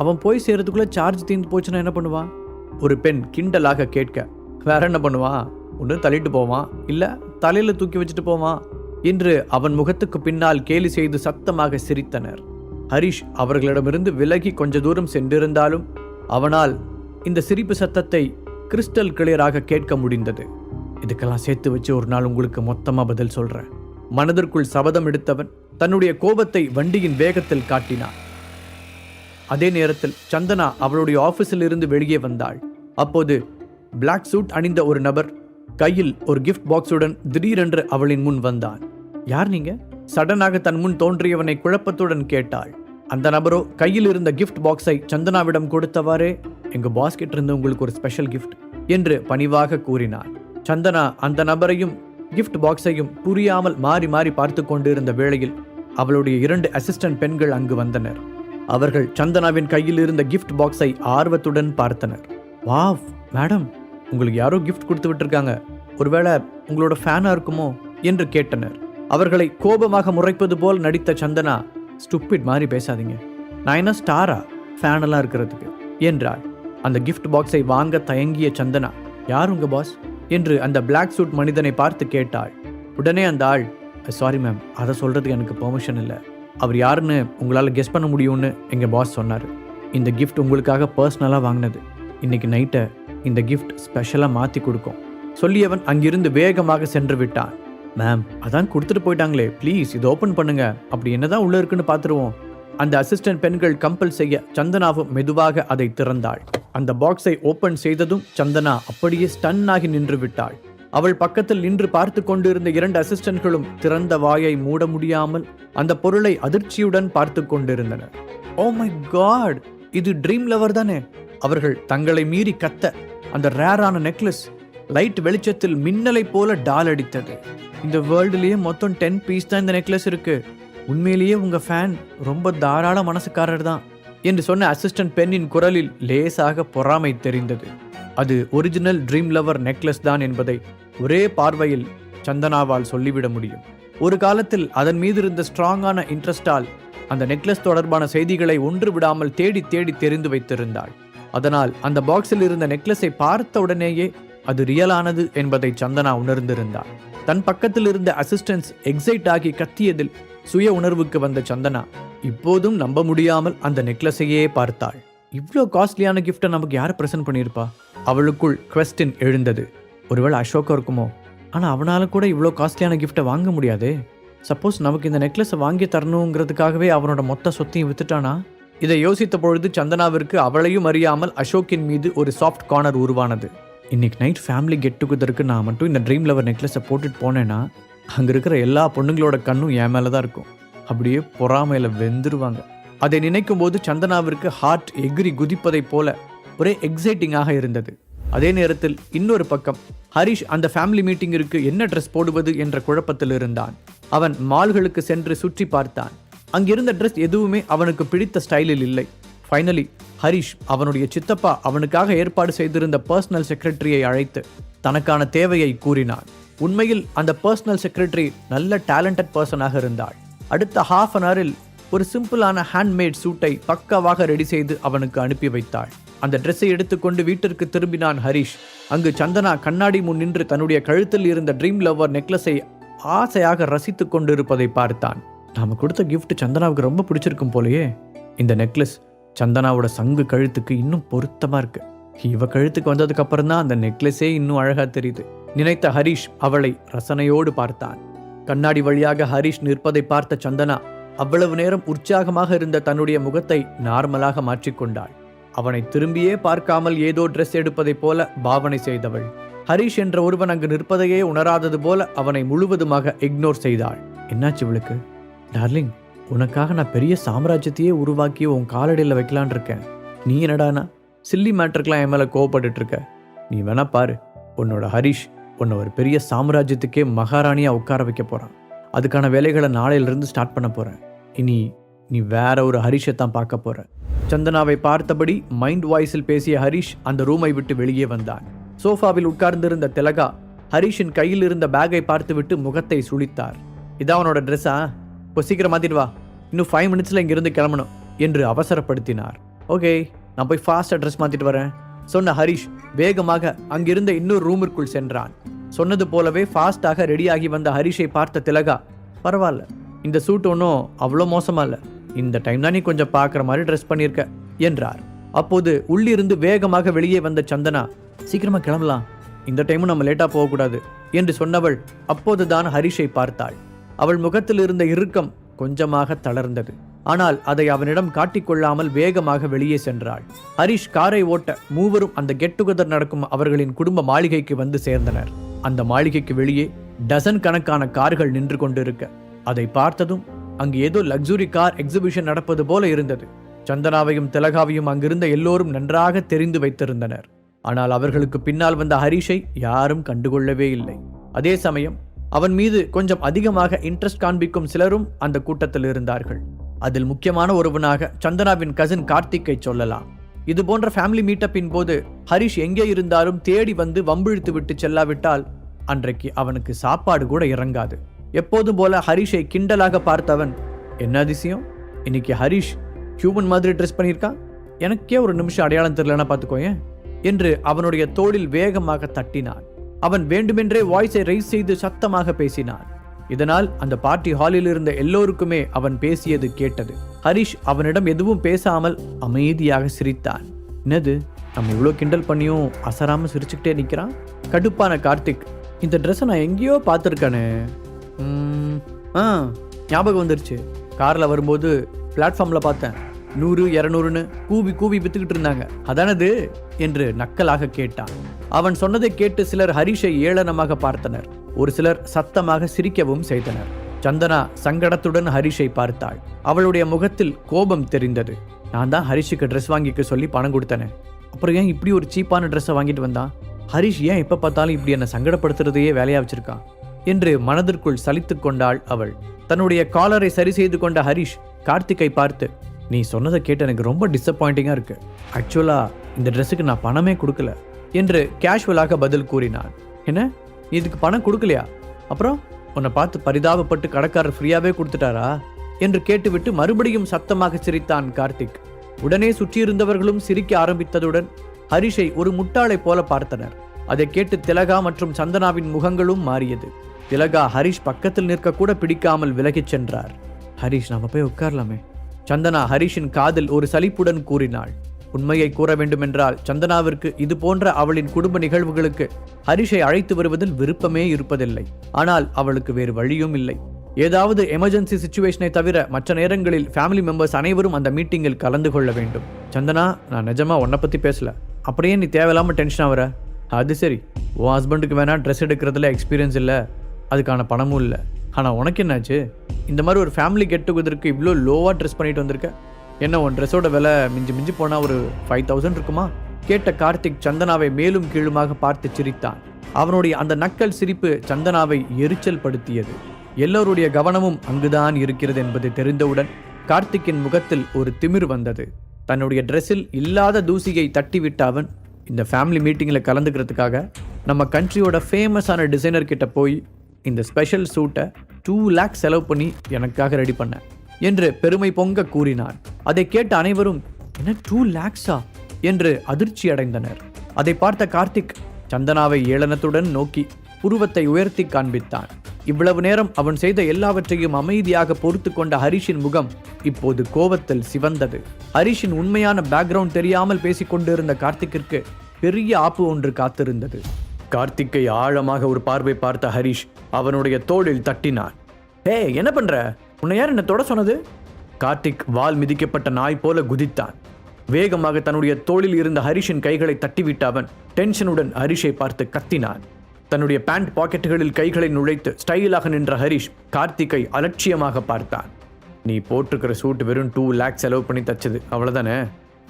அவன் போய் சேரத்துக்குள்ள சார்ஜ் தீர்ந்து போச்சுன்னா என்ன பண்ணுவான்? ஒரு பெண் கிண்டலாக கேட்க, வேற என்ன பண்ணுவான்? ஒன்று தள்ளிட்டு போவான், இல்ல தலையில தூக்கி வச்சுட்டு போவான் என்று அவன் முகத்துக்கு பின்னால் கேலி செய்து சத்தமாக சிரித்தனர். ஹரிஷ் அவர்களிடமிருந்து விலகி கொஞ்ச தூரம் சென்றிருந்தாலும் அவனால் இந்த சிரிப்பு சத்தத்தை கிறிஸ்டல் கிளியராக கேட்க முடிந்தது. இதுக்கெல்லாம் சேர்த்து வச்சு ஒரு நாள் உங்களுக்கு மொத்தமா பதில் சொல்றேன். மனதிற்குள் சபதம் எடுத்தவன் தன்னுடைய கோபத்தை வண்டியின் வேகத்தில் காட்டினான். அதே நேரத்தில் சந்தனா அவளுடைய ஆபீஸில் இருந்து வெளியே வந்தாள். அப்போது பிளாக் சூட் அணிந்த ஒரு நபர் கையில் ஒரு கிஃப்ட் பாக்ஸுடன் திடீரென்று அவளின் முன் வந்தான். யார் நீங்க? சடனாக தன் முன் தோன்றியவனை குழப்பத்துடன் கேட்டாள். அந்த நபரோ கையில் இருந்த கிஃப்ட் பாக்ஸை சந்தனாவிடம் கொடுத்தவாறே, எங்க பாஸ் கிட்ட இருந்து உங்களுக்கு ஒரு ஸ்பெஷல் கிஃப்ட் என்று பணிவாக கூறினார். சந்தனா அந்த நபரையும் கிஃப்ட் பாக்ஸையும் புரியாமல் மாறி மாறி பார்த்து கொண்டிருந்த வேளையில் அவளுடைய 2 அசிஸ்டன்ட் பெண்கள் அங்கு வந்தனர். அவர்கள் சந்தனாவின் கையில் இருந்த கிஃப்ட் பாக்ஸை ஆர்வத்துடன் பார்த்தனர். வாவ் மேடம், உங்களுக்கு யாரோ கிஃப்ட் கொடுத்து விட்டுருக்காங்க, ஒருவேளை உங்களோட ஃபேனா இருக்குமோ என்று கேட்டனர். அவர்களை கோபமாக முறைப்பது போல் நடித்த சந்தனா, ஸ்டூபிட் மாதிரி பேசாதீங்க, நான் என்ன ஸ்டாரா ஃபேனெல்லாம் இருக்கிறதுக்கு என்றாள். அந்த கிஃப்ட் பாக்ஸை வாங்க தயங்கிய சந்தனா, யார் உங்க பாஸ் என்று அந்த பிளாக் சூட் மனிதனை பார்த்து கேட்டாள். உடனே அந்த ஆள், சாரி மேம், அதை சொல்றதுக்கு எனக்கு பெர்மிஷன் இல்லை, அவர் யாருன்னு உங்களால் கெஸ் பண்ண முடியும்னு எங்கள் பாஸ் சொன்னார். இந்த கிஃப்ட் உங்களுக்காக பர்சனலாக வாங்கினது, இன்னைக்கு நைட்டை இந்த கிஃப்ட் ஸ்பெஷலாக மாற்றி கொடுக்கும் சொல்லியவன் அங்கிருந்து வேகமாக சென்று விட்டான். மேம், அதான் கொடுத்துட்டு போயிட்டாங்களே, ப்ளீஸ் இது ஓப்பன் பண்ணுங்க, அப்படி என்னதான் உள்ள இருக்குன்னு பார்த்துருவோம். அந்த அசிஸ்டன்ட் பெண்கள் கம்பல் செய்ய சந்தனாவும் மெதுவாக அதை திறந்தாள். அந்த பாக்ஸை ஓப்பன் செய்ததும் சந்தனா அப்படியே ஸ்டன் ஆகி நின்று விட்டாள். அவள் பக்கத்தில் நின்று பார்த்து கொண்டிருந்த 2 அசிஸ்டன்ட்களும் திறந்த வாயை மூட முடியாமல் அந்த பொருளை அதிர்ச்சியுடன் பார்த்து கொண்டிருந்தனர். ஓ மை காட், இது ட்ரீம் லவர் தானே? அவர்கள் தங்களை மீறி கத்த அந்த ரேரான நெக்லஸ் லைட் வெளிச்சத்தில் மின்னலை போல டால் அடித்தது. இந்த வேர்ல்டுலயே மொத்தம் 10 பீஸ் தான் இந்த நெக்லஸ் இருக்கு, உண்மையிலேயே உங்க ஃபேன் ரொம்ப தாராள மனசுக்காரர் தான் என்று சொன்ன அசிஸ்டன்ட் பெண்ணின் குரலில் லேசாக பொறாமை தெரிந்தது. அது ஒரிஜினல் ட்ரீம் லவர் நெக்லஸ் தான் என்பதை ஒரே பார்வையில் சந்தனாவால் சொல்லிவிட முடியும். ஒரு காலத்தில் அதன் மீது இருந்த ஸ்ட்ராங்கான இன்ட்ரெஸ்டால் அந்த நெக்லஸ் தொடர்பான செய்திகளை ஒன்று விடாமல் தேடி தேடி தெரிந்து வைத்திருந்தாள். அதனால் அந்த பாக்ஸில் இருந்த நெக்லஸை பார்த்த உடனேயே அது ரியலானது என்பதை சந்தனா உணர்ந்திருந்தாள். தன் பக்கத்தில் இருந்த அசிஸ்டன்ஸ் எக்ஸைட் ஆகி கத்தியதில் சுய உணர்வுக்கு வந்த சந்தனா இப்போதும் நம்ப முடியாமல் அந்த நெக்லஸையே பார்த்தாள். இவ்வளோ காஸ்ட்லியான கிஃப்டை நமக்கு யார் ப்ரெசென்ட் பண்ணியிருப்பா? அவளுக்குள் குவெஸ்டின் எழுந்தது. ஒருவேளை அசோகா இருக்குமோ? ஆனால் அவனால கூட இவ்வளோ காஸ்ட்லியான கிஃப்டை வாங்க முடியாதே. சப்போஸ் நமக்கு இந்த நெக்லஸை வாங்கி தரணுங்கிறதுக்காகவே அவனோட மொத்த சொத்தையும் வித்துட்டானா? இதை யோசித்த பொழுது சந்தனாவிற்கு அவளையும் அறியாமல் அசோக்கின் மீது ஒரு சாஃப்ட் கார்னர் உருவானது. இன்னைக்கு நைட் ஃபேமிலி கெட் டுகெதருக்கு நான் மட்டும் இந்த ட்ரீம் லவர் நெக்லஸை போட்டுட்டு போனேன்னா அங்கே இருக்கிற எல்லா பொண்ணுங்களோட கண்ணும் என் மேலே தான் இருக்கும், அப்படியே பொறாமையில் வெந்துருவாங்க. அதை நினைக்கும் போது சந்தனாவிற்கு ஹார்ட் எகிரி குதிப்பதைப் போல ஒரே எக்ஸைட்டிங்காக இருந்தது. அதே நேரத்தில் இன்னொரு பக்கம் ஹரிஷ் அந்த ஃபேமிலி மீட்டிங்கிற்கு என்ன ட்ரெஸ் போடுவது என்ற குழப்பத்தில் இருந்தான். அவன் மால்களுக்கு சென்று சுற்றி பார்த்தான். அங்கிருந்த ட்ரெஸ் எதுவுமே அவனுக்கு பிடித்த ஸ்டைலில் இல்லை. ஃபைனலி ஹரிஷ் அவனுடைய சித்தப்பா அவனுக்காக ஏற்பாடு செய்திருந்த பர்சனல் செக்ரட்டரியை அழைத்து தனக்கான தேவையை கூறினான். உண்மையில் அந்த பர்சனல் செக்ரட்டரி நல்ல டேலண்டட் பர்சனாக இருந்தாள். அடுத்த ½ அன் ஹவரில் ஒரு சிம்பிளான ஹேண்ட்மேட் சூட்டை பக்காவாக ரெடி செய்து அவனுக்கு அனுப்பி வைத்தாள். அந்த ட்ரெஸ்ஸை எடுத்துக்கொண்டு வீட்டிற்கு திரும்பினான் ஹரிஷ். அங்கு சந்தனா கண்ணாடி முன் நின்று தன்னுடைய கழுத்தில் இருந்த ட்ரீம் லவர் நெக்லஸை ஆசையாக ரசித்து கொண்டிருப்பதை பார்த்தான். நாம கொடுத்த கிஃப்ட் சந்தனாவுக்கு ரொம்ப பிடிச்சிருக்கும் போலயே. இந்த நெக்லஸ் சந்தனாவோட சங்கு கழுத்துக்கு இன்னும் பொருத்தமா இருக்கு. இவ கழுத்துக்கு வந்ததுக்கு அப்புறம் தான் அந்த நெக்லஸே இன்னும் அழகா தெரியுது நினைத்த ஹரிஷ் அவளை ரசனையோடு பார்த்தான். கண்ணாடி வழியாக ஹரிஷ் நிற்பதை பார்த்த சந்தனா அவ்வளவு நேரம் உற்சாகமாக இருந்த தன்னுடைய முகத்தை நார்மலாக மாற்றிக்கொண்டாள். அவனை திரும்பியே பார்க்காமல் ஏதோ ட்ரெஸ் எடுப்பதை போல பாவனை செய்தவள் ஹரிஷ் என்ற ஒருவன் அங்கு நிற்பதையே உணராதது போல அவனை முழுவதுமாக இக்னோர் செய்தாள். என்னாச்சு இவளுக்கு? டார்லிங், உனக்காக நான் பெரிய சாம்ராஜ்யத்தையே உருவாக்கி உன் காலடியில் வைக்கலான் இருக்கேன். நீ என்னடானா சில்லி மேட்டருக்கெல்லாம் என் மேலே கோவப்பட்டு இருக்க? நீ வேணா பாரு, உன்னோட ஹரிஷ் உன்னை ஒரு பெரிய சாம்ராஜ்யத்துக்கே மகாராணியா உட்கார வைக்க போறான். அதுக்கான வேலைகளை நாளையிலிருந்து ஸ்டார்ட் பண்ண போறேன். இனி நீ வேற ஒரு ஹரிஷை தான் பார்க்க போற. சந்தனாவை பார்த்தபடி மைண்ட் வாய்ஸில் பேசிய ஹரிஷ் அந்த ரூமை விட்டு வெளியே வந்தான். சோஃபாவில் உட்கார்ந்திருந்த திலகா ஹரிஷின் கையில் இருந்த பேக்கை பார்த்துவிட்டு முகத்தை சுளித்தார். இதான் அவனோட ட்ரெஸ்ஸா? இப்போ சீக்கிரம் மாத்திட்டு வா, இன்னும் 5 மினிட்ஸ்ல இங்கிருந்து கிளம்பணும் என்று அவசரப்படுத்தினார். ஓகே, நான் போய் ஃபாஸ்ட்டாக ட்ரெஸ் மாத்திட்டு வரேன் சொன்ன ஹரிஷ் வேகமாக அங்கிருந்த இன்னொரு ரூமிற்குள் சென்றான். சொன்னது போலவே ஃபாஸ்டாக ரெடியாகி வந்த ஹரிஷை பார்த்த திலகா, பரவாயில்ல, இந்த சூட் ஒன்றும் அவ்வளோ மோசமா இல்லை, இந்த டைம் தான் நீ கொஞ்சம் பார்க்குற மாதிரி ட்ரெஸ் பண்ணியிருக்க என்றார். அப்போது உள்ளிருந்து வேகமாக வெளியே வந்த சந்தனா, சீக்கிரமா கிளம்பலாம், இந்த டைமும் நம்ம லேட்டாக போகக்கூடாது என்று சொன்னவள் அப்போதுதான் ஹரிஷை பார்த்தாள். அவள் முகத்தில் இருந்த இறுக்கம் கொஞ்சமாக தளர்ந்தது. ஆனால் அதை அவனிடம் காட்டிக்கொள்ளாமல் வேகமாக வெளியே சென்றாள். ஹரிஷ் காரை ஓட்ட மூவரும் அந்த கெட் டுகெதர் நடக்கும் அவர்களின் குடும்ப மாளிகைக்கு வந்து சேர்ந்தனர். அந்த மாளிகைக்கு வெளியே டசன் கணக்கான கார்கள் நின்று கொண்டிருக்க அதை பார்த்ததும் அங்கு ஏதோ லக்ஸுரி கார் எக்ஸிபிஷன் நடப்பது போல இருந்தது. சந்தனாவையும் திலகாவையும் அங்கிருந்த எல்லோரும் நன்றாக தெரிந்து வைத்திருந்தனர். ஆனால் அவர்களுக்கு பின்னால் வந்த ஹரிஷை யாரும் கண்டுகொள்ளவே இல்லை. அதே சமயம் அவன் மீது கொஞ்சம் அதிகமாக இன்ட்ரெஸ்ட் காண்பிக்கும் சிலரும் அந்த கூட்டத்தில் இருந்தார்கள். அதில் முக்கியமான ஒருவனாக சந்தனாவின் கசின் கார்த்திக்கை சொல்லலாம். இது போன்ற ஃபேமிலி மீட்டப்பின் போது ஹரிஷ் எங்கே இருந்தாலும் தேடி வந்து வம்பிழுத்து விட்டு செல்லாவிட்டால் அன்றைக்கு அவனுக்கு சாப்பாடு கூட இறங்காது. எப்போதும் போல ஹரிஷை கிண்டலாக பார்த்தவன், என்ன அதிசயம், இன்னைக்கு ஹரிஷ் ஹியூமன் மாதிரி ட்ரெஸ் பண்ணியிருக்கான், எனக்கே ஒரு நிமிஷம் அடையாளம் தெரியலன்னா பார்த்துக்கோயேன் என்று அவனுடைய தோளில் வேகமாக தட்டினான். அவன் வேண்டுமென்றே வாய்ஸை ரைஸ் செய்து சத்தமாக பேசினான். இதனால் அந்த பார்ட்டி ஹாலில் இருந்த எல்லோருக்குமே அவன் பேசியது கேட்டது. ஹரிஷ் அவனிடம் எதுவும் பேசாமல் அமைதியாக சிரித்தான். என்னது, நம்ம இவ்வளோ கிண்டல் பண்ணியும் அசராம சிரிச்சுக்கிட்டே நிற்கிறான். கடுப்பான கார்த்திக், இந்த ட்ரெஸ்ஸை நான் எங்கேயோ பார்த்துருக்கானே, ஞாபகம் வந்துருச்சு, காரில் வரும்போது பிளாட்ஃபார்மில் பார்த்தேன், 100 200ன்னு கூவி கூவி வித்துக்கிட்டு இருந்தாங்க, அதானது என்று நக்கலாக கேட்டான். அவன் சொன்னதை கேட்டு சிலர் ஹரிஷை ஏளனமாக பார்த்தனர். ஒரு சிலர் சத்தமாக சிரிக்கவும் செய்தனர். சந்தனா சங்கடத்துடன் ஹரிஷை பார்த்தாள். அவளுடைய முகத்தில் கோபம் தெரிந்தது. நான் தான் ஹரிஷுக்கு ட்ரெஸ் வாங்கிக்க சொல்லி பணம் கொடுத்தனே, அப்புறம் ஏன் இப்படி ஒரு சீப்பான ட்ரெஸ்ஸை வாங்கிட்டு வந்தான்? ஹரிஷ் ஏன் எப்போ பார்த்தாலும் இப்படி என்னை சங்கடப்படுத்துறதையே வேலையா வச்சிருக்கான் என்று மனதிற்குள் சலித்து கொண்டாள் அவள். தன்னுடைய காலரை சரி செய்து கொண்ட ஹரிஷ் கார்த்திக்கை பார்த்து, நீ சொன்னதை கேட்டு எனக்கு ரொம்ப டிசப்பாயிண்டிங்காக இருக்கு, ஆக்சுவலா இந்த ட்ரெஸ்ஸுக்கு நான் பணமே கொடுக்கல என்று கேஷுவலாக பதில் கூறினான். என்ன, இதுக்கு பணம் கொடுக்கலையா? அப்புறம் உன்னை பார்த்து பரிதாபப்பட்டு கடைக்காரர் ஃப்ரீயாவே கொடுத்துட்டாரா என்று கேட்டுவிட்டு மறுபடியும் சத்தமாக சிரித்தான் கார்த்திக். உடனே சுற்றியிருந்தவர்களும் சிரிக்க ஆரம்பித்ததுடன் ஹரிஷை ஒரு முட்டாளை போல பார்த்தனர். அதை கேட்டு திலகா மற்றும் சந்தனாவின் முகங்களும் மாறியது. திலகா ஹரிஷ் பக்கத்தில் நிற்க கூட பிடிக்காமல் விலகிச் சென்றார். ஹரிஷ், நாம போய் உட்காரலாமே, சந்தனா ஹரிஷின் காதில் ஒரு சலிப்புடன் கூறினாள். உண்மையை கூற வேண்டுமென்றால் சந்தனாவிற்கு இது போன்ற அவளின் குடும்ப நிகழ்வுகளுக்கு ஹரிஷை அழைத்து வருவதில் விருப்பமே இருப்பதில்லை. ஆனால் அவளுக்கு வேறு வழியும் இல்லை. ஏதாவது எமர்ஜென்சி சிச்சுவேஷனை தவிர மற்ற நேரங்களில் ஃபேமிலி மெம்பர்ஸ் அனைவரும் அந்த மீட்டிங்கில் கலந்து கொள்ள வேண்டும். சந்தனா, நான் நிஜமா உன்னை பற்றி பேசல, அப்படியே நீ தேவையில்லாமல் டென்ஷன் ஆகிற. அது சரி, உன் ஹஸ்பண்டுக்கு வேணா ட்ரெஸ் எடுக்கிறதுல எக்ஸ்பீரியன்ஸ் இல்லை, அதுக்கான பணமும் இல்லை, ஆனால் உனக்கு என்னாச்சு? இந்த மாதிரி ஒரு ஃபேமிலி கெட் டுகெதருக்கு இவ்வளோ லோவாக ட்ரெஸ் பண்ணிட்டு வந்திருக்க, என்ன உன் ட்ரெஸ்ஸோட விலை மிஞ்சி மிஞ்சி போனால் ஒரு 5000 இருக்குமா? கேட்ட கார்த்திக் சந்தனாவை மேலும் கீழுமாக பார்த்து சிரித்தான். அவனுடைய அந்த நக்கல் சிரிப்பு சந்தனாவை எரிச்சல் படுத்தியது. எல்லோருடைய கவனமும் அங்குதான் இருக்கிறது என்பது தெரிந்தவுடன் கார்த்திக்கின் முகத்தில் ஒரு திமிர் வந்தது. தன்னுடைய ட்ரெஸ்ஸில் இல்லாத தூசியை தட்டிவிட்ட அவன் இந்த ஃபேமிலி மீட்டிங்கில் கலந்துக்கிறதுக்காக நம்ம கண்ட்ரியோட ஃபேமஸான டிசைனர் கிட்ட போய் இந்த ஸ்பெஷல் சூட்டை 2 lakhs செலவு பண்ணி எனக்காக ரெடி பண்ண என்று பெருமை பொங்க கூறினான். அதை கேட்ட அனைவரும், என்ன 2 lakhs என்று அதிர்ச்சி அடைந்தனர். அதை பார்த்த கார்த்திக் சந்தனாவை ஏளனத்துடன் நோக்கி புருவத்தை உயர்த்தி காண்பித்தான். இவ்வளவு நேரம் அவன் செய்த எல்லாவற்றையும் அமைதியாக பொறுத்து கொண்ட ஹரிஷின் முகம் இப்போது கோபத்தில் சிவந்தது. ஹரிஷின் உண்மையான பேக்ரவுண்ட் தெரியாமல் பேசிக் கொண்டிருந்த கார்த்திக்கிற்கு பெரிய ஆப்பு ஒன்று காத்திருந்தது. கார்த்திக்கை ஆழமாக ஒரு பார்வை பார்த்த ஹரிஷ் அவனுடைய தோளில் தட்டினான். ஹே, என்ன பண்ற? உன்னை யார் என்ன தொட சொன்னது? கார்த்திக் வால் மிதிக்கப்பட்ட நாய் போல குதித்தான். வேகமாக தன்னுடைய தோளில் இருந்த ஹரிஷின் கைகளை தட்டிவிட்ட அவன் டென்ஷனுடன் ஹரிஷை பார்த்து கத்தினான். தன்னுடைய பேண்ட் பாக்கெட்டுகளில் கைகளை நுழைத்து ஸ்டைலாக நின்ற ஹரிஷ் கார்த்திக்கை அலட்சியமாக பார்த்தான். நீ போட்டிருக்கிற சூட் வெறும் 2 lakhs செலவு பண்ணி தச்சது, அவ்வளோதானே?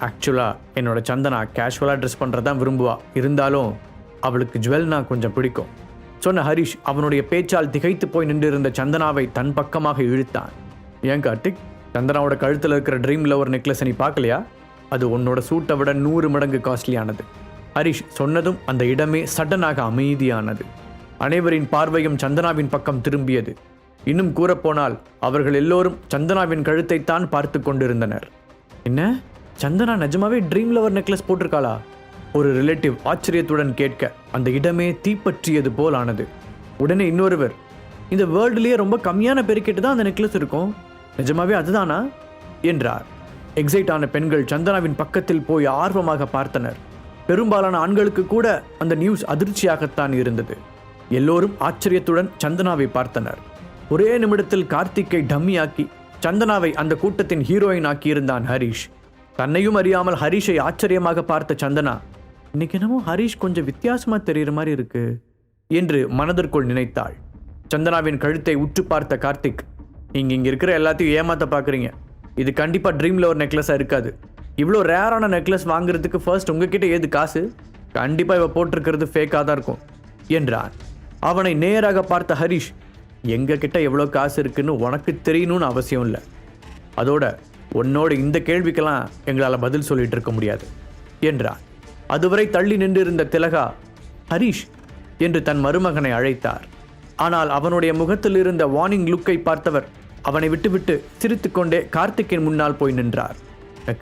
ஆக்சுவலாக என்னோட சந்தனா கேஷுவலாக ட்ரெஸ் பண்ணுறதான் விரும்புவா, இருந்தாலும் அவளுக்கு ஜுவல்னா கொஞ்சம் பிடிக்கும் சொன்ன ஹரிஷ் அவனுடைய பேச்சால் திகைத்து போய் நின்றிருந்த சந்தனாவை தன் பக்கமாக இழுத்தான். ஏன் கார்த்திக், சந்தனாவோட கழுத்தில் இருக்கிற ட்ரீம் லவர் நெக்லஸ் நீ பார்க்கலையா? அது உன்னோட சூட்டை விட 100 மடங்கு காஸ்ட்லியானது. ஹரிஷ் சொன்னதும் அந்த இடமே சடனாக அமைதியானது. அனைவரின் பார்வையும் சந்தனாவின் பக்கம் திரும்பியது. இன்னும் கூறப்போனால் அவர்கள் எல்லோரும் சந்தனாவின் கழுத்தைத்தான் பார்த்து கொண்டிருந்தனர். என்ன, சந்தனா நிஜமாவே ட்ரீம் லவர் நெக்லஸ் போட்டிருக்காளா? ஒரு ரிலேட்டிவ் ஆச்சரியத்துடன் கேட்க அந்த இடமே தீப்பற்றியது போல் ஆனது. உடனே இன்னொருவர், இந்த வேர்ல்டுலேயே ரொம்ப கம்மியான பேருக்கிட்ட தான் அந்த நெக்லஸ் இருக்கும், நிஜமாவே அதுதானா என்றார். எக்ஸைட் ஆன பெண்கள் சந்தனாவின் பக்கத்தில் போய் ஆர்வமாக பார்த்தனர். பெரும்பாலான ஆண்களுக்கு கூட அந்த நியூஸ் அதிர்ச்சியாகத்தான் இருந்தது. எல்லோரும் ஆச்சரியத்துடன் சந்தனாவை பார்த்தனர். ஒரே நிமிடத்தில் கார்த்திக்கை டம்மியாக்கி சந்தனாவை அந்த கூட்டத்தின் ஹீரோயின் ஆக்கியிருந்தான் ஹரிஷ். தன்னையும் அறியாமல் ஹரிஷை ஆச்சரியமாக பார்த்த சந்தனா, இன்னைக்கு என்னமோ ஹரிஷ் கொஞ்சம் வித்தியாசமா தெரியுற மாதிரி இருக்கு என்று மனதிற்குள் நினைத்தாள். சந்தனாவின் கழுத்தை உற்று பார்த்த கார்த்திக், இங்க இருக்கிற எல்லாத்தையும் ஏமாத்த பார்க்குறீங்க. இது கண்டிப்பாக ட்ரீமில் ஒரு நெக்லஸாக இருக்காது. இவ்வளோ ரேரான நெக்லஸ் வாங்குறதுக்கு ஃபர்ஸ்ட் உங்ககிட்ட ஏது காசு? கண்டிப்பாக இவ போட்டிருக்கிறது ஃபேக்காக தான் இருக்கும் என்றான். அவனை நேராக பார்த்த ஹரிஷ், எங்ககிட்ட எவ்வளோ காசு இருக்குன்னு உனக்கு தெரியணும்னு அவசியம் இல்லை. அதோட உன்னோட இந்த கேள்விக்கெல்லாம் எங்களால் பதில் சொல்லிட்டு இருக்க முடியாது என்றான். அதுவரை தள்ளி நின்றிருந்த திலகா, ஹரிஷ் என்று தன் மருமகனை அழைத்தார். ஆனால் அவனுடைய முகத்தில் இருந்த வார்னிங் லுக்கை பார்த்தவர் அவனை விட்டுவிட்டு சிரித்துக்கொண்டே கார்த்திக்கின் முன்னால் போய் நின்றார்.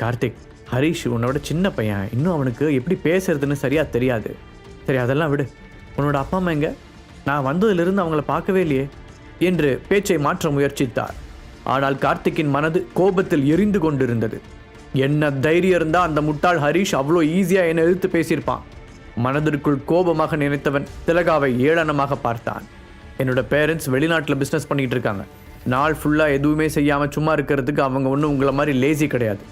கார்த்திக், ஹரிஷ் உன்னோட சின்ன பையன், இன்னும் அவனுக்கு எப்படி பேசுறதுன்னு சரியா தெரியாது. சரி அதெல்லாம் விடு, உன்னோட அப்பா அம்மா எங்க? நான் வந்ததிலிருந்து அவங்கள பார்க்கவே இல்லையே என்று பேச்சை மாற்ற முயற்சித்தார். ஆனால் கார்த்திக்கின் மனது கோபத்தில் எரிந்து கொண்டிருந்தது. என்ன தைரியம் இருந்தா அந்த முட்டாள் ஹரிஷ் அவ்வளோ ஈஸியா என்னை எதிர்த்து பேசியிருப்பான். மனதிற்குள் கோபமாக நினைத்தவன் திலகாவை ஏளனமாக பார்த்தான். என்னோட பேரண்ட்ஸ் வெளிநாட்டில் பிஸ்னஸ் பண்ணிட்டு இருக்காங்க. நாள் ஃபுல்லாக எதுவுமே செய்யாமல் சும்மா இருக்கிறதுக்கு அவங்க ஒன்றும் உங்களை மாதிரி லேசி கிடையாது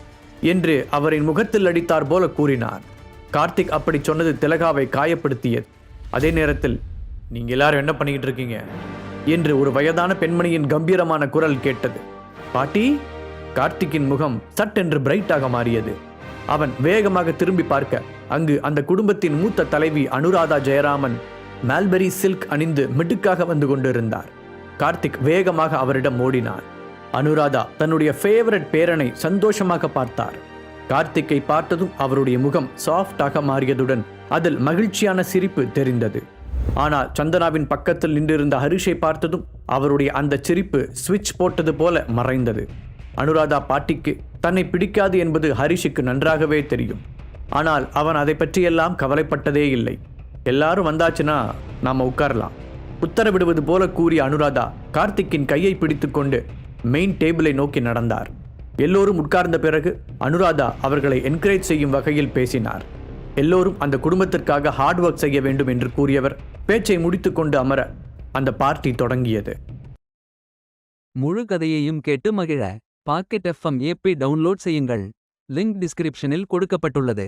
என்று அவரின் முகத்தில் அடித்தார் போல கூறினார். கார்த்திக் அப்படி சொன்னது திலகாவை காயப்படுத்தியது. அதே நேரத்தில், நீங்க எல்லாரும் என்ன பண்ணிக்கிட்டு இருக்கீங்க என்று ஒரு வயதான பெண்மணியின் கம்பீரமான குரல் கேட்டது. பாட்டி? கார்த்திக்கின் முகம் சட்டென்று பிரைட்டாக மாறியது. அவன் வேகமாக திரும்பி பார்க்க அங்கு அந்த குடும்பத்தின் மூத்த தலைவி அனுராதா ஜெயராமன் மால்பெரி சில்க் அணிந்து மிடுக்காக வந்து கொண்டிருந்தார். கார்த்திக் வேகமாக அவரிடம் ஓடினான். அனுராதா தன்னுடைய ஃபேவரட் பேரனை சந்தோஷமாக பார்த்தார். கார்த்திக்கை பார்த்ததும் அவருடைய முகம் சாஃப்டாக மாறியதுடன் அதில் மகிழ்ச்சியான சிரிப்பு தெரிந்தது. ஆனால் சந்தனாவின் பக்கத்தில் நின்றிருந்த ஹரிஷை பார்த்ததும் அவருடைய அந்த சிரிப்பு சுவிட்ச் போட்டது போல மறைந்தது. அனுராதா பாட்டிக்கு தன்னை பிடிக்காது என்பது ஹரிஷுக்கு நன்றாகவே தெரியும். ஆனால் அவன் அதை பற்றியெல்லாம் கவலைப்பட்டதே இல்லை. எல்லாரும் வந்தாச்சுன்னா நாம உட்காரலாம், உத்தரவிடுவது போல கூறிய அனுராதா கார்த்திக்கின் கையை பிடித்துக்கொண்டு மெயின் டேபிளை நோக்கி நடந்தார். எல்லோரும் உட்கார்ந்த பிறகு அனுராதா அவர்களை என்கரேஜ் செய்யும் வகையில் பேசினார். எல்லோரும் அந்த குடும்பத்திற்காக ஹார்ட் ஒர்க் செய்ய வேண்டும் என்று கூறியவர் பேச்சை முடித்துக்கொண்டு அமர அந்த பார்ட்டி தொடங்கியது. முழு கதையையும் கேட்டு மகிழ பாக்கெட் FM ஆப்பை டவுன்லோட் செய்யுங்கள். லிங்க் டிஸ்கிரிப்ஷனில் கொடுக்கப்பட்டுள்ளது.